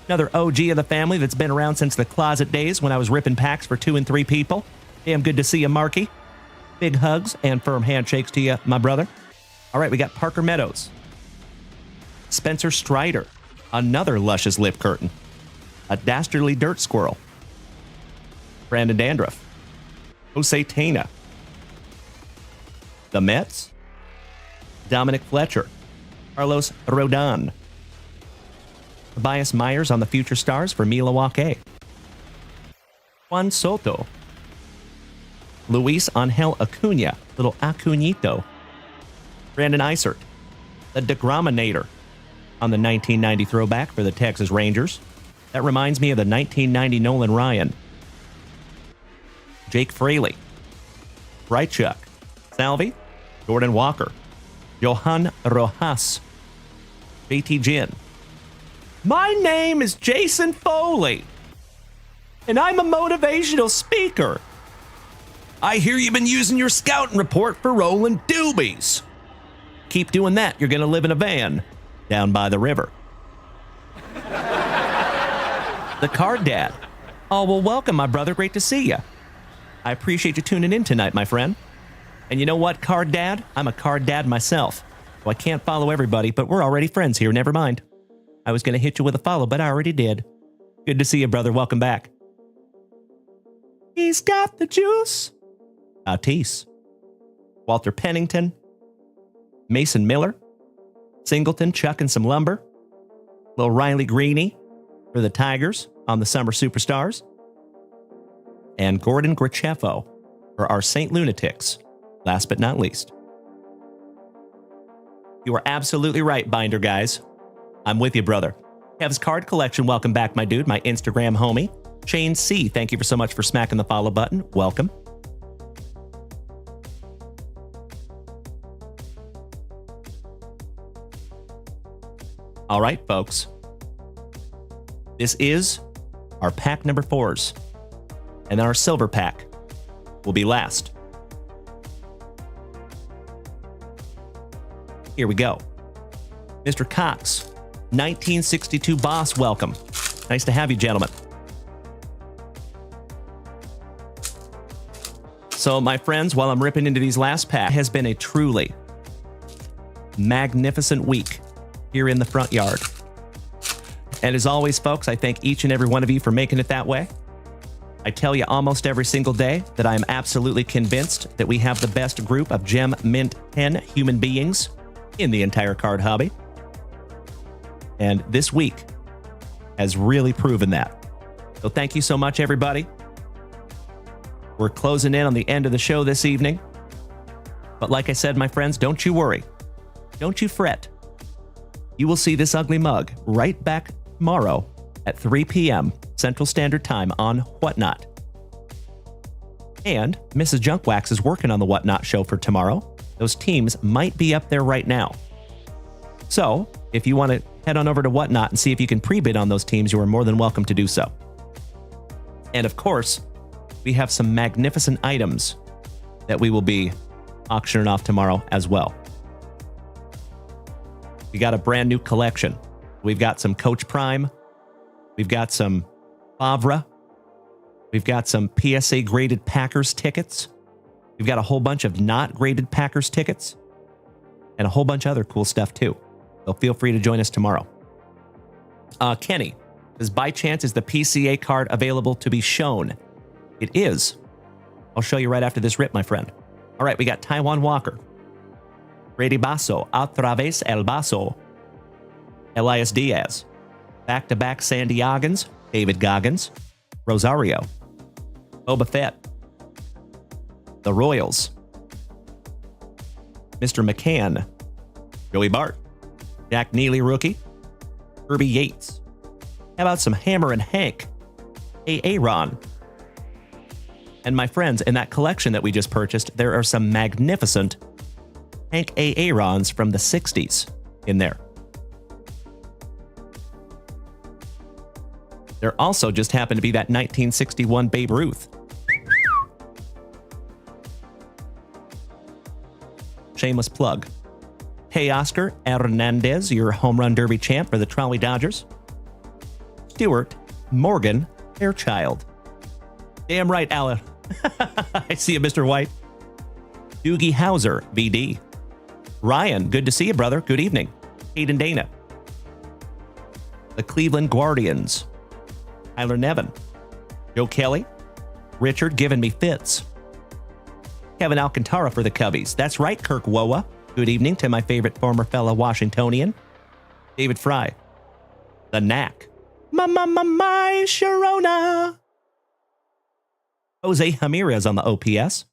Another OG of the family that's been around since the closet days when I was ripping packs for 2 and 3 people. Damn good to see you, Marky. Big hugs and firm handshakes to you, my brother. All right, we got Parker Meadows. Spencer Strider, another luscious lip curtain. A dastardly dirt squirrel. Brandon Dandruff. Jose Tena. The Mets. Dominic Fletcher. Carlos Rodon. Tobias Myers on the Future Stars for Milwaukee. Juan Soto. Luis Angel Acuna, little Acunito. Brandon Eisert. The Degrominator on the 1990 throwback for the Texas Rangers. That reminds me of the 1990 Nolan Ryan. Jake Fraley. Brightchuck. Salvi. Jordan Walker. Johan Rojas. JT Ginn. My name is Jason Foley, and I'm a motivational speaker. I hear you've been using your scouting report for rolling doobies. Keep doing that. You're going to live in a van down by the river. The Card Dad. Oh, well, welcome, my brother. Great to see you. I appreciate you tuning in tonight, my friend. And you know what, Card Dad? I'm a Card Dad myself. Well, I can't follow everybody, but we're already friends here. Never mind. I was going to hit you with a follow, but I already did. Good to see you, brother. Welcome back. He's got the juice. Tatis. Walter Pennington. Mason Miller. Singleton chucking some lumber. Little Riley Greene for the Tigers on the Summer Superstars. And Gordon Grachefo for our St. Lunatics, last but not least. You are absolutely right, Binder guys. I'm with you, brother. Kev's Card Collection, welcome back, my dude, my Instagram homie. Shane C., thank you so much for smacking the follow button. Welcome. All right, folks. This is our pack number 4s. And then our silver pack will be last. Here we go. Mr. Cox, 1962 Boss, welcome. Nice to have you, gentlemen. So, my friends, while I'm ripping into these last packs, it has been a truly magnificent week here in the front yard. And as always, folks, I thank each and every one of you for making it that way. I tell you almost every single day that I am absolutely convinced that we have the best group of Gem Mint 10 human beings in the entire card hobby. And this week has really proven that. So thank you so much, everybody. We're closing in on the end of the show this evening. But like I said, my friends, don't you worry. Don't you fret. You will see this ugly mug right back tomorrow at 3 p.m. Central Standard Time on Whatnot. And Mrs. Junkwax is working on the Whatnot show for tomorrow. Those teams might be up there right now. So, if you want to head on over to Whatnot and see if you can pre-bid on those teams, you are more than welcome to do so. And of course, we have some magnificent items that we will be auctioning off tomorrow as well. We got a brand new collection. We've got some Coach Prime. We've got some Favre. We've got some PSA graded Packers tickets. We've got a whole bunch of not graded Packers tickets. And a whole bunch of other cool stuff too. So feel free to join us tomorrow. Kenny says, by chance, is the PCA card available to be shown? It is. I'll show you right after this rip, my friend. All right, we got Taiwan Walker. Brady Basso, a través el Basso. Elias Diaz. Back-to-back Sandiagans, David Goggins. Rosario. Boba Fett. The Royals. Mr. McCann. Joey Bart. Jack Neely rookie. Kirby Yates. How about some Hammer and Hank? Aaron. And my friends, in that collection that we just purchased, there are some magnificent Hank Aarons from the 60s in there. There also just happened to be that 1961 Babe Ruth. Shameless plug. Hey, Oscar Hernandez, your home run derby champ for the Trolley Dodgers. Stuart Morgan Fairchild. Damn right, Alan. I see you, Mr. White. Doogie Howser, VD. Ryan, good to see you, brother. Good evening. Hayden Dana. The Cleveland Guardians. Tyler Nevin. Joe Kelly. Richard giving me fits. Kevin Alcantara for the Cubbies. That's right, Kirk Woa. Good evening to my favorite former fellow Washingtonian. David Fry. The Knack. My Sharona. Jose Ramirez on the OPS.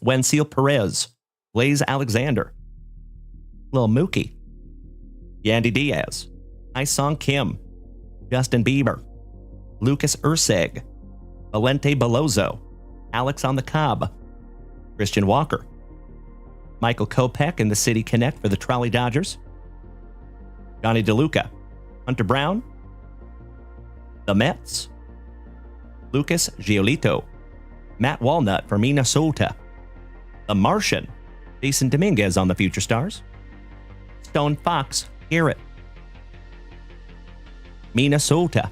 Wensil Perez. Blaze Alexander. Lil Mookie. Yandy Diaz. Isong Kim. Justin Bieber. Lucas Urseg. Valente Belozo. Alex on the Cobb. Christian Walker. Michael Kopech in the City Connect for the Trolley Dodgers. Johnny DeLuca. Hunter Brown. The Mets. Lucas Giolito. Matt Walnut for Minnesota. The Martian. Jason Dominguez on the Future Stars. Stone Fox Garrett. Minnesota.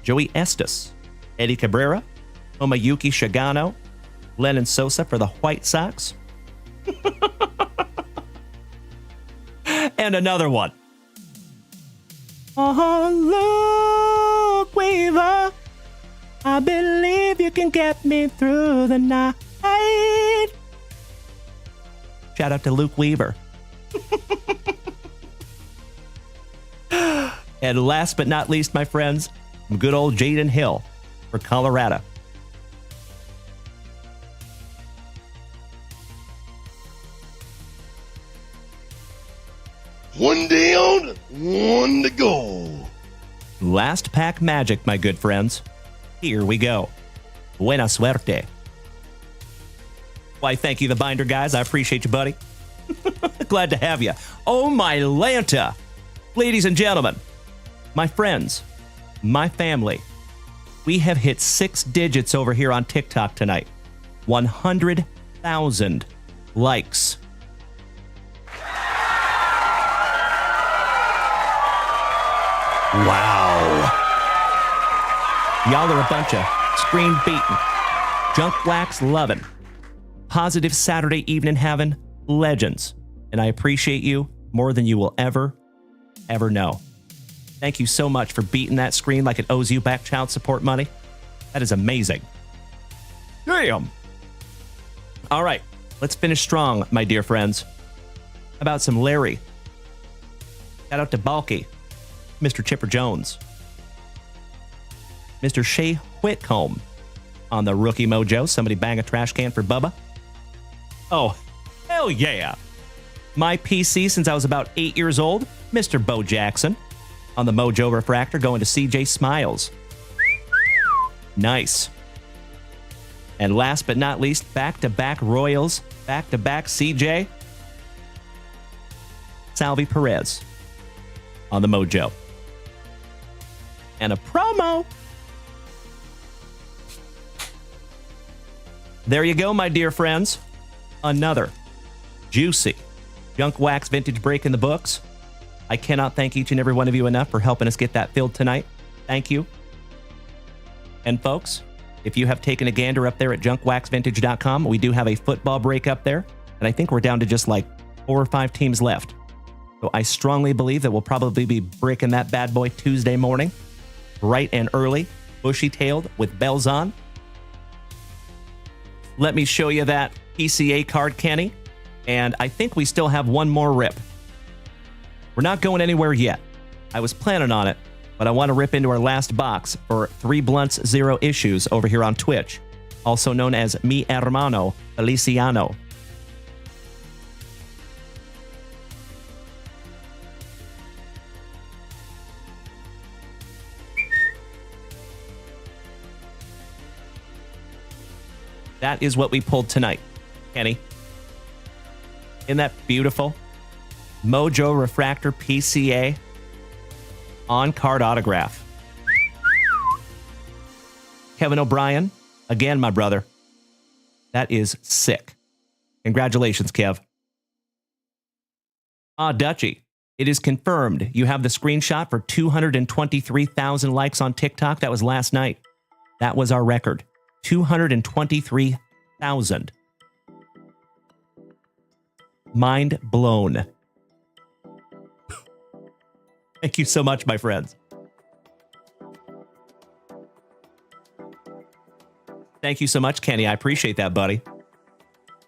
Joey Estes. Eddie Cabrera. Tomoyuki Shigano. Lennon Sosa for the White Sox. And another one. Oh, look, Weaver. I believe you can get me through the night. Shout out to Luke Weaver. And last but not least, my friends, good old Jaden Hill for Colorado. One down, one to go. Last pack magic, my good friends. Here we go. Buena suerte. Why, thank you, the binder guys. I appreciate you, buddy. Glad to have you. Oh, my Lanta. Ladies and gentlemen, my friends, my family, we have hit 6 digits over here on TikTok tonight. 100,000 likes. Wow. Y'all are a bunch of screen beating, junk wax loving, positive Saturday evening having legends. And I appreciate you more than you will ever know. Thank you so much for beating that screen like it owes you back child support money. That is amazing. Damn. All right, let's finish strong, my dear friends. How about some Larry? Shout out to Balky, Mr. Chipper Jones, Mr. Shea Whitcomb on the Rookie Mojo. Somebody bang a trash can for Bubba. Oh, hell yeah. My PC since I was about 8 years old, Mr. Bo Jackson on the Mojo Refractor, going to CJ Smiles. Nice. And last but not least, back-to-back Royals, back-to-back CJ, Salvi Perez on the Mojo. And a promo. There you go, my dear friends. Another juicy junk wax vintage break in the books. I cannot thank each and every one of you enough for helping us get that filled tonight. Thank you. And folks, if you have taken a gander up there at junkwaxvintage.com, we do have a football break up there. And I think we're down to just like 4 or 5 teams left. So I strongly believe that we'll probably be breaking that bad boy Tuesday morning, bright and early, bushy-tailed with bells on. Let me show you that PCA card, Kenny. And I think we still have one more rip. We're not going anywhere yet. I was planning on it, but I want to rip into our last box for 3 Blunts, 0 Issues over here on Twitch, also known as Mi Hermano Feliciano. That is what we pulled tonight, Kenny. Isn't that beautiful? Mojo Refractor PCA on-card autograph. Kevin O'Brien, again, my brother. That is sick. Congratulations, Kev. Dutchy, it is confirmed. You have the screenshot for 223,000 likes on TikTok. That was last night. That was our record. 223,000. Mind blown. Thank you so much, my friends. Thank you so much, Kenny. I appreciate that, buddy.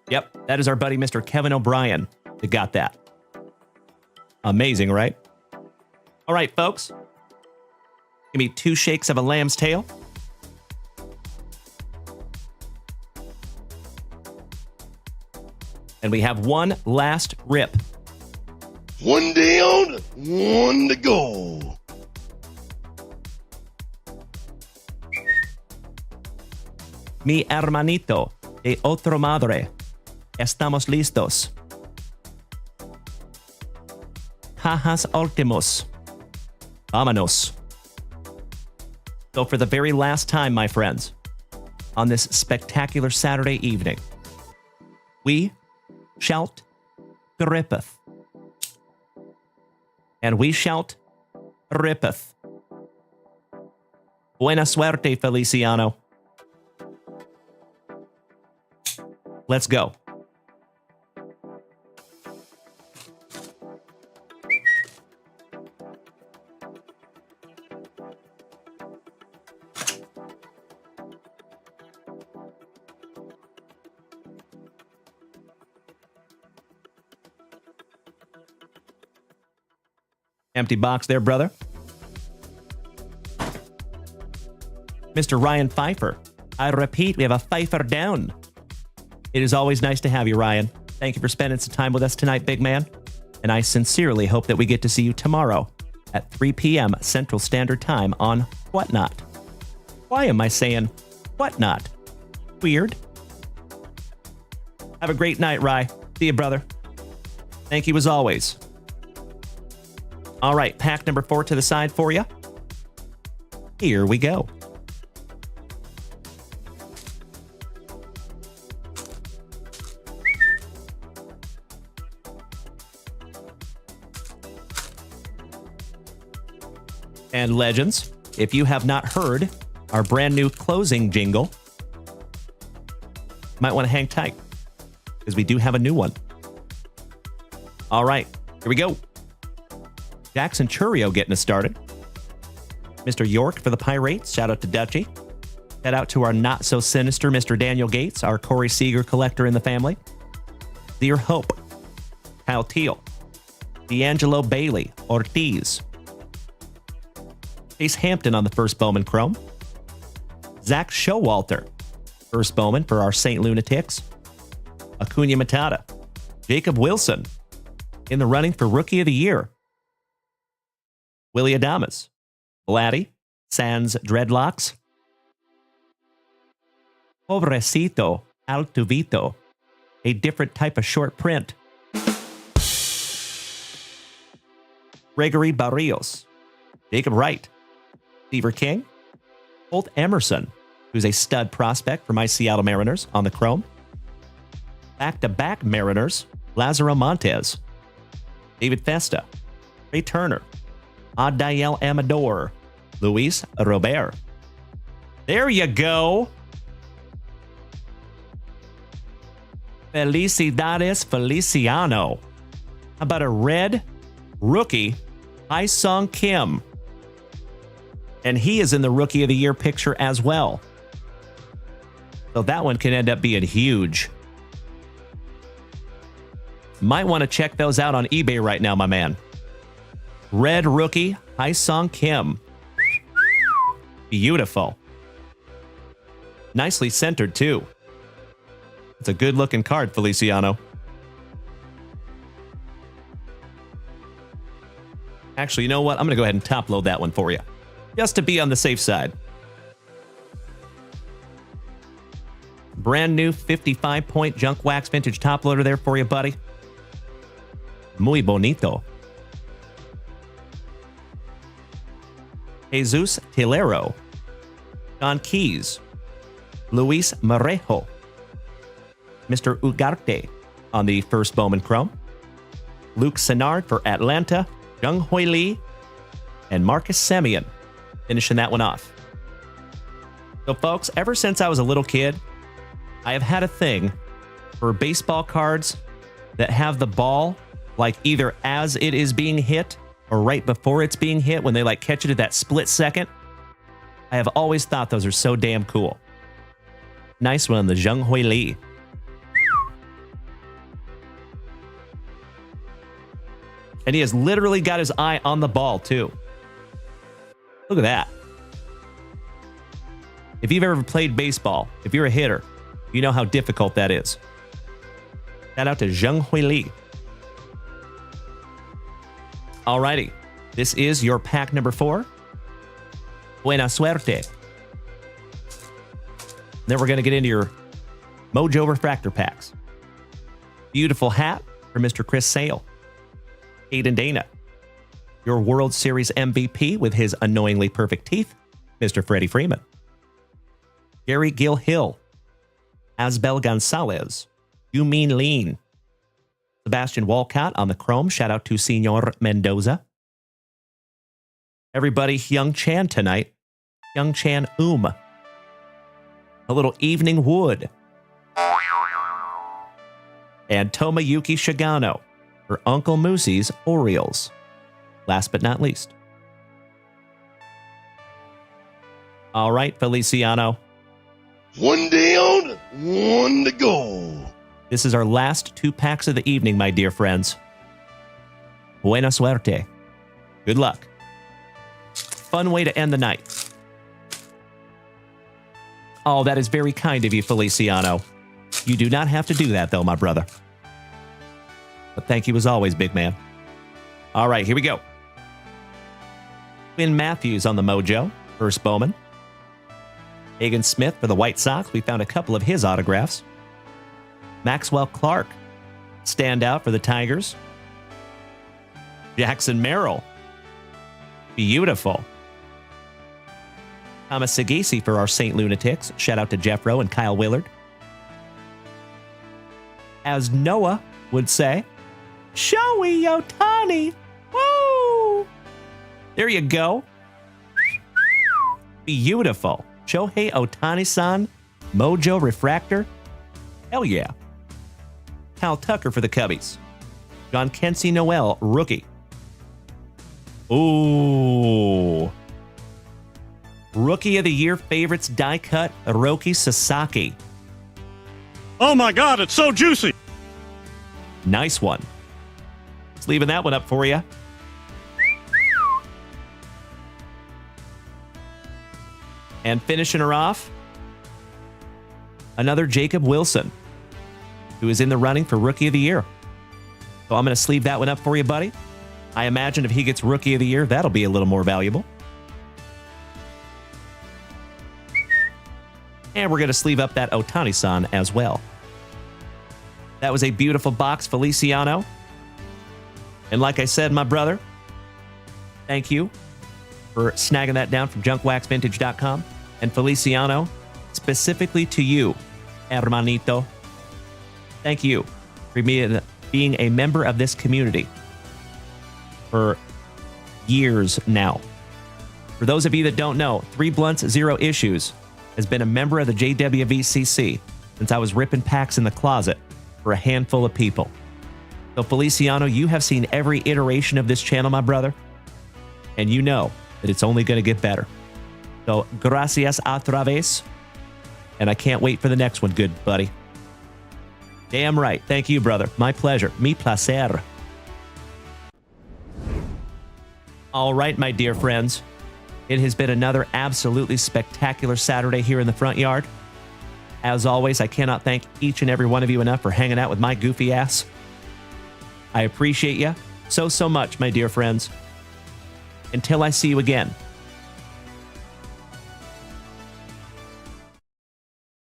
Yep, that is our buddy, Mr. Kevin O'Brien, that got that. Amazing, right? All right, folks. Give me 2 shakes of a lamb's tail. And we have one last rip. One down, one to go. Mi hermanito de otro madre. Estamos listos. Cajas últimos. Vámonos. So for the very last time, my friends, on this spectacular Saturday evening, we shout grippeth. And we shout rippeth. Buena suerte, Feliciano. Let's go. Empty box there, brother. Mr. Ryan Pfeiffer. I repeat, we have a Pfeiffer down. It is always nice to have you, Ryan. Thank you for spending some time with us tonight, big man. And I sincerely hope that we get to see you tomorrow at 3 p.m. Central Standard Time on Whatnot. Why am I saying Whatnot? Weird. Have a great night, Rye. See you, brother. Thank you as always. All right, pack number 4 to the side for you. Here we go. And legends, if you have not heard our brand new closing jingle, might want to hang tight because we do have a new one. All right, here we go. Jackson Churio getting us started. Mr. York for the Pirates. Shout out to Dutchie. Shout out to our not so sinister Mr. Daniel Gates, our Corey Seager collector in the family. Dear Hope. Kyle Teal. D'Angelo Bailey. Ortiz. Chase Hampton on the first Bowman Chrome. Zach Showalter. First Bowman for our St. Lunatics. Acuna Matata. Jacob Wilson. In the running for Rookie of the Year. Willie Adamas. Vladdy. Sans Dreadlocks. Pobrecito Altuvito. A different type of short print. Gregory Barrios. Jacob Wright. Steve King. Holt Emerson, who's a stud prospect for my Seattle Mariners on the Chrome. Back-to-back Mariners, Lazaro Montez. David Festa. Ray Turner. Adael Amador. Luis Robert. There you go. Felicidades Feliciano. How about a red rookie, Haesung Kim? And he is in the Rookie of the Year picture as well. So that one can end up being huge. Might want to check those out on eBay right now, my man. Red rookie, Haesung Kim. Beautiful. Nicely centered, too. It's a good-looking card, Feliciano. Actually, you know what? I'm going to go ahead and top-load that one for you, just to be on the safe side. Brand new 55-point junk wax vintage top loader there for you, buddy. Muy bonito. Jesus Tilero. John Keys. Luis Marejo. Mr. Ugarte on the first Bowman Chrome. Luke Senard for Atlanta. Jung Hoi Lee. And Marcus Semien finishing that one off. So, folks, ever since I was a little kid, I have had a thing for baseball cards that have the ball like either as it is being hit or right before it's being hit when they like catch it at that split second. I have always thought those are so damn cool. Nice one on the Jung Hoi Lee. And he has literally got his eye on the ball, too. Look at that. If you've ever played baseball, if you're a hitter, you know how difficult that is. Shout out to Jung Hoi Lee. Alrighty. This is your pack number 4. Buena suerte. Then we're going to get into your Mojo Refractor packs. Beautiful hat for Mr. Chris Sale. Aiden Dana. Your World Series MVP with his annoyingly perfect teeth, Mr. Freddie Freeman. Gary Gill Hill. Asbel Gonzalez. You Mean Lean. Sebastian Walcott on the Chrome. Shout out to Senor Mendoza. Everybody, Young Chan tonight. Young Chan A little Evening Wood. And Tomoyuki Shigano for Uncle Moosey's Orioles. Last but not least. All right, Feliciano. One down, one to go. This is our last 2 packs of the evening, my dear friends. Buena suerte. Good luck. Fun way to end the night. Oh, that is very kind of you, Feliciano. You do not have to do that, though, my brother. But thank you as always, big man. All right, here we go. Quinn Matthews on the Mojo, first Bowman. Hagen Smith for the White Sox. We found a couple of his autographs. Maxwell Clark, standout for the Tigers. Jackson Merrill. Beautiful. Thomas Sagisi for our St. Lunatics. Shout out to Jeff Rowe and Kyle Willard. As Noah would say, Shohei Ohtani. Woo! There you go. Beautiful. Shohei Ohtani-san, Mojo Refractor. Hell yeah. Kyle Tucker for the Cubbies. John Kensey Noel, rookie. Ooh. Rookie of the Year favorites die cut, Hiroki Sasaki. Oh my God, it's so juicy. Nice one. Just leaving that one up for you. And finishing her off, another Jacob Wilson, who is in the running for Rookie of the Year. So I'm going to sleeve that one up for you, buddy. I imagine if he gets Rookie of the Year, that'll be a little more valuable. And we're going to sleeve up that Ohtani-san as well. That was a beautiful box, Feliciano. And like I said, my brother, thank you for snagging that down from junkwaxvintage.com. And Feliciano, specifically to you, hermanito, thank you for being a member of this community for years now. For those of you that don't know, 3 Blunts, 0 Issues has been a member of the JWVCC since I was ripping packs in the closet for a handful of people. So Feliciano, you have seen every iteration of this channel, my brother, and you know that it's only going to get better. So gracias otra vez, and I can't wait for the next one, good buddy. Damn right. Thank you, brother. My pleasure. Mi placer. All right, my dear friends. It has been another absolutely spectacular Saturday here in the front yard. As always, I cannot thank each and every one of you enough for hanging out with my goofy ass. I appreciate you so much, my dear friends. Until I see you again,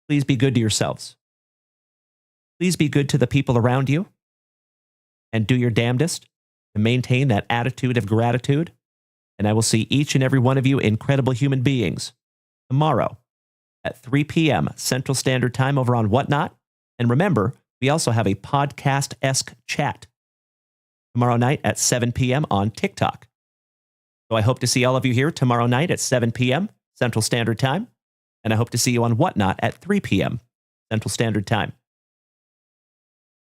please be good to yourselves. Please be good to the people around you. And do your damnedest to maintain that attitude of gratitude. And I will see each and every one of you incredible human beings tomorrow at 3 p.m. Central Standard Time over on Whatnot. And remember, we also have a podcast-esque chat tomorrow night at 7 p.m. on TikTok. So I hope to see all of you here tomorrow night at 7 p.m. Central Standard Time. And I hope to see you on Whatnot at 3 p.m. Central Standard Time.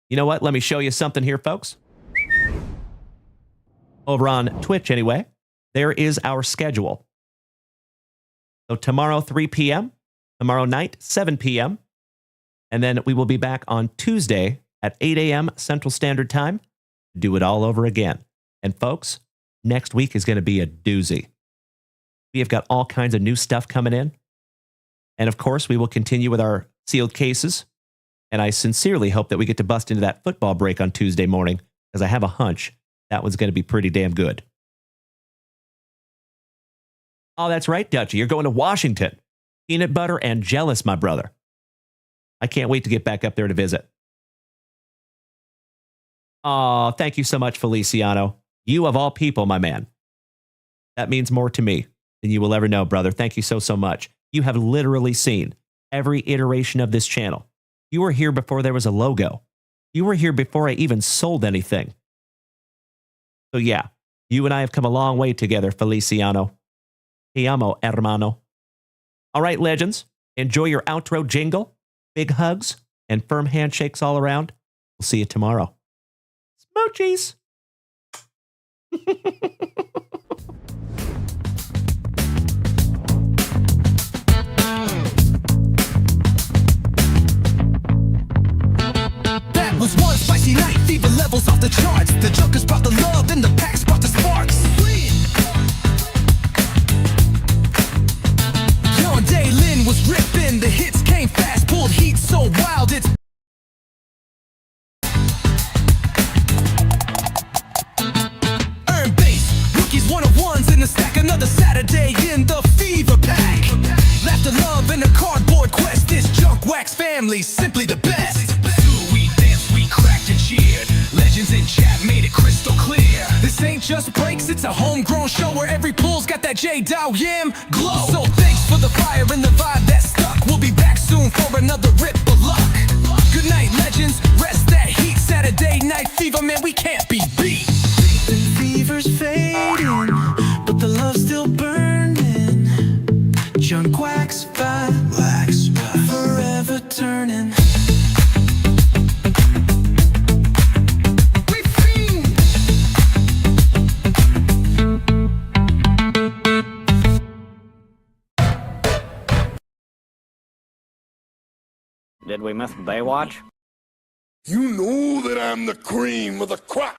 You know what? Let me show you something here, folks. Over on Twitch, anyway, there is our schedule. So tomorrow, 3 p.m., tomorrow night, 7 p.m., and then we will be back on Tuesday at 8 a.m. Central Standard Time to do it all over again. And folks, next week is going to be a doozy. We have got all kinds of new stuff coming in. And of course, we will continue with our sealed cases. And I sincerely hope that we get to bust into that football break on Tuesday morning, because I have a hunch that one's going to be pretty damn good. Oh, that's right, Dutchie. You're going to Washington. Peanut butter and jealous, my brother. I can't wait to get back up there to visit. Oh, thank you so much, Feliciano. You of all people, my man. That means more to me than you will ever know, brother. Thank you so much. You have literally seen every iteration of this channel. You were here before there was a logo. You were here before I even sold anything. So yeah, you and I have come a long way together, Feliciano. Te amo, hermano. All right, legends, enjoy your outro jingle. Big hugs and firm handshakes all around. We'll see you tomorrow. Smoochies. That was one spicy night, fever levels off the charts. The jokers brought the love and the packs brought the sparks. Another Saturday in the fever pack. Laughter, love, and a cardboard quest. This junk wax family, simply the best. So we danced, we cracked and cheered. Legends in chat made it crystal clear. This ain't just breaks, it's a homegrown show where every pool's got that JWV glow. So thanks for the fire and the vibe that stuck. We'll be back soon for another rip of luck. Good night, legends. Rest that heat. Saturday night fever, man, we can't be beat. The fever's fading, but the love's still burning. Junk wax vibe, forever turning. We fiend. Did we miss Baywatch? You know that I'm the cream of the crop.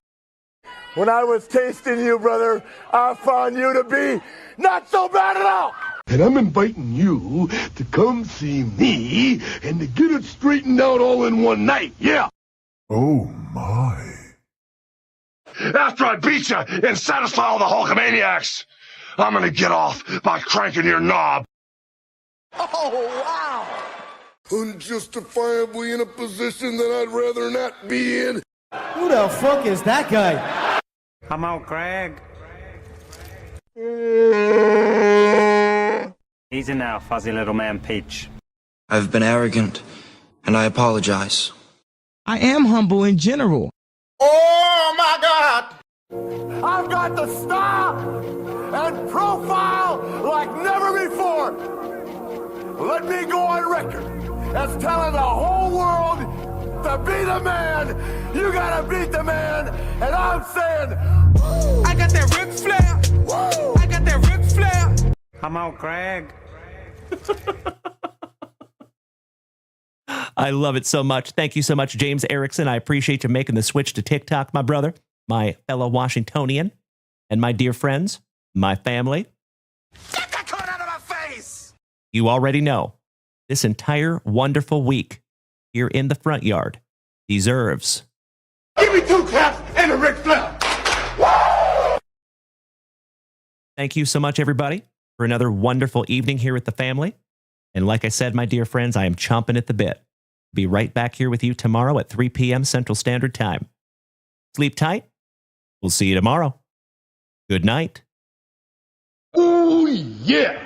When I was tasting you, brother, I found you to be not so bad at all. And I'm inviting you to come see me and to get it straightened out all in one night, yeah. Oh my. After I beat you and satisfy all the Hulkamaniacs, I'm gonna get off by cranking your knob. Oh, wow. Unjustifiably in a position that I'd rather not be in. Who the fuck is that guy? Come on, Craig. Easy now, fuzzy little man Peach. I've been arrogant, and I apologize. I am humble in general. Oh my God! I've got the style and profile like never before. Let me go on record as telling the whole world to be the man. You gotta beat the man, and I'm saying, woo! I got that Ric Flair. Woo! I got that Ric Flair. Come on, Craig. I love it so much. Thank you so much, James Erickson. I appreciate you making the switch to TikTok, my brother, my fellow Washingtonian, and my dear friends, my family. Get that cone out of my face! You already know this entire wonderful week here in the front yard deserves. Give me 2 claps and a Ric Flair. Thank you so much, everybody, for another wonderful evening here with the family. And like I said, my dear friends, I am chomping at the bit. Be right back here with you tomorrow at 3 p.m. Central Standard Time. Sleep tight. We'll see you tomorrow. Good night. Oh, yeah.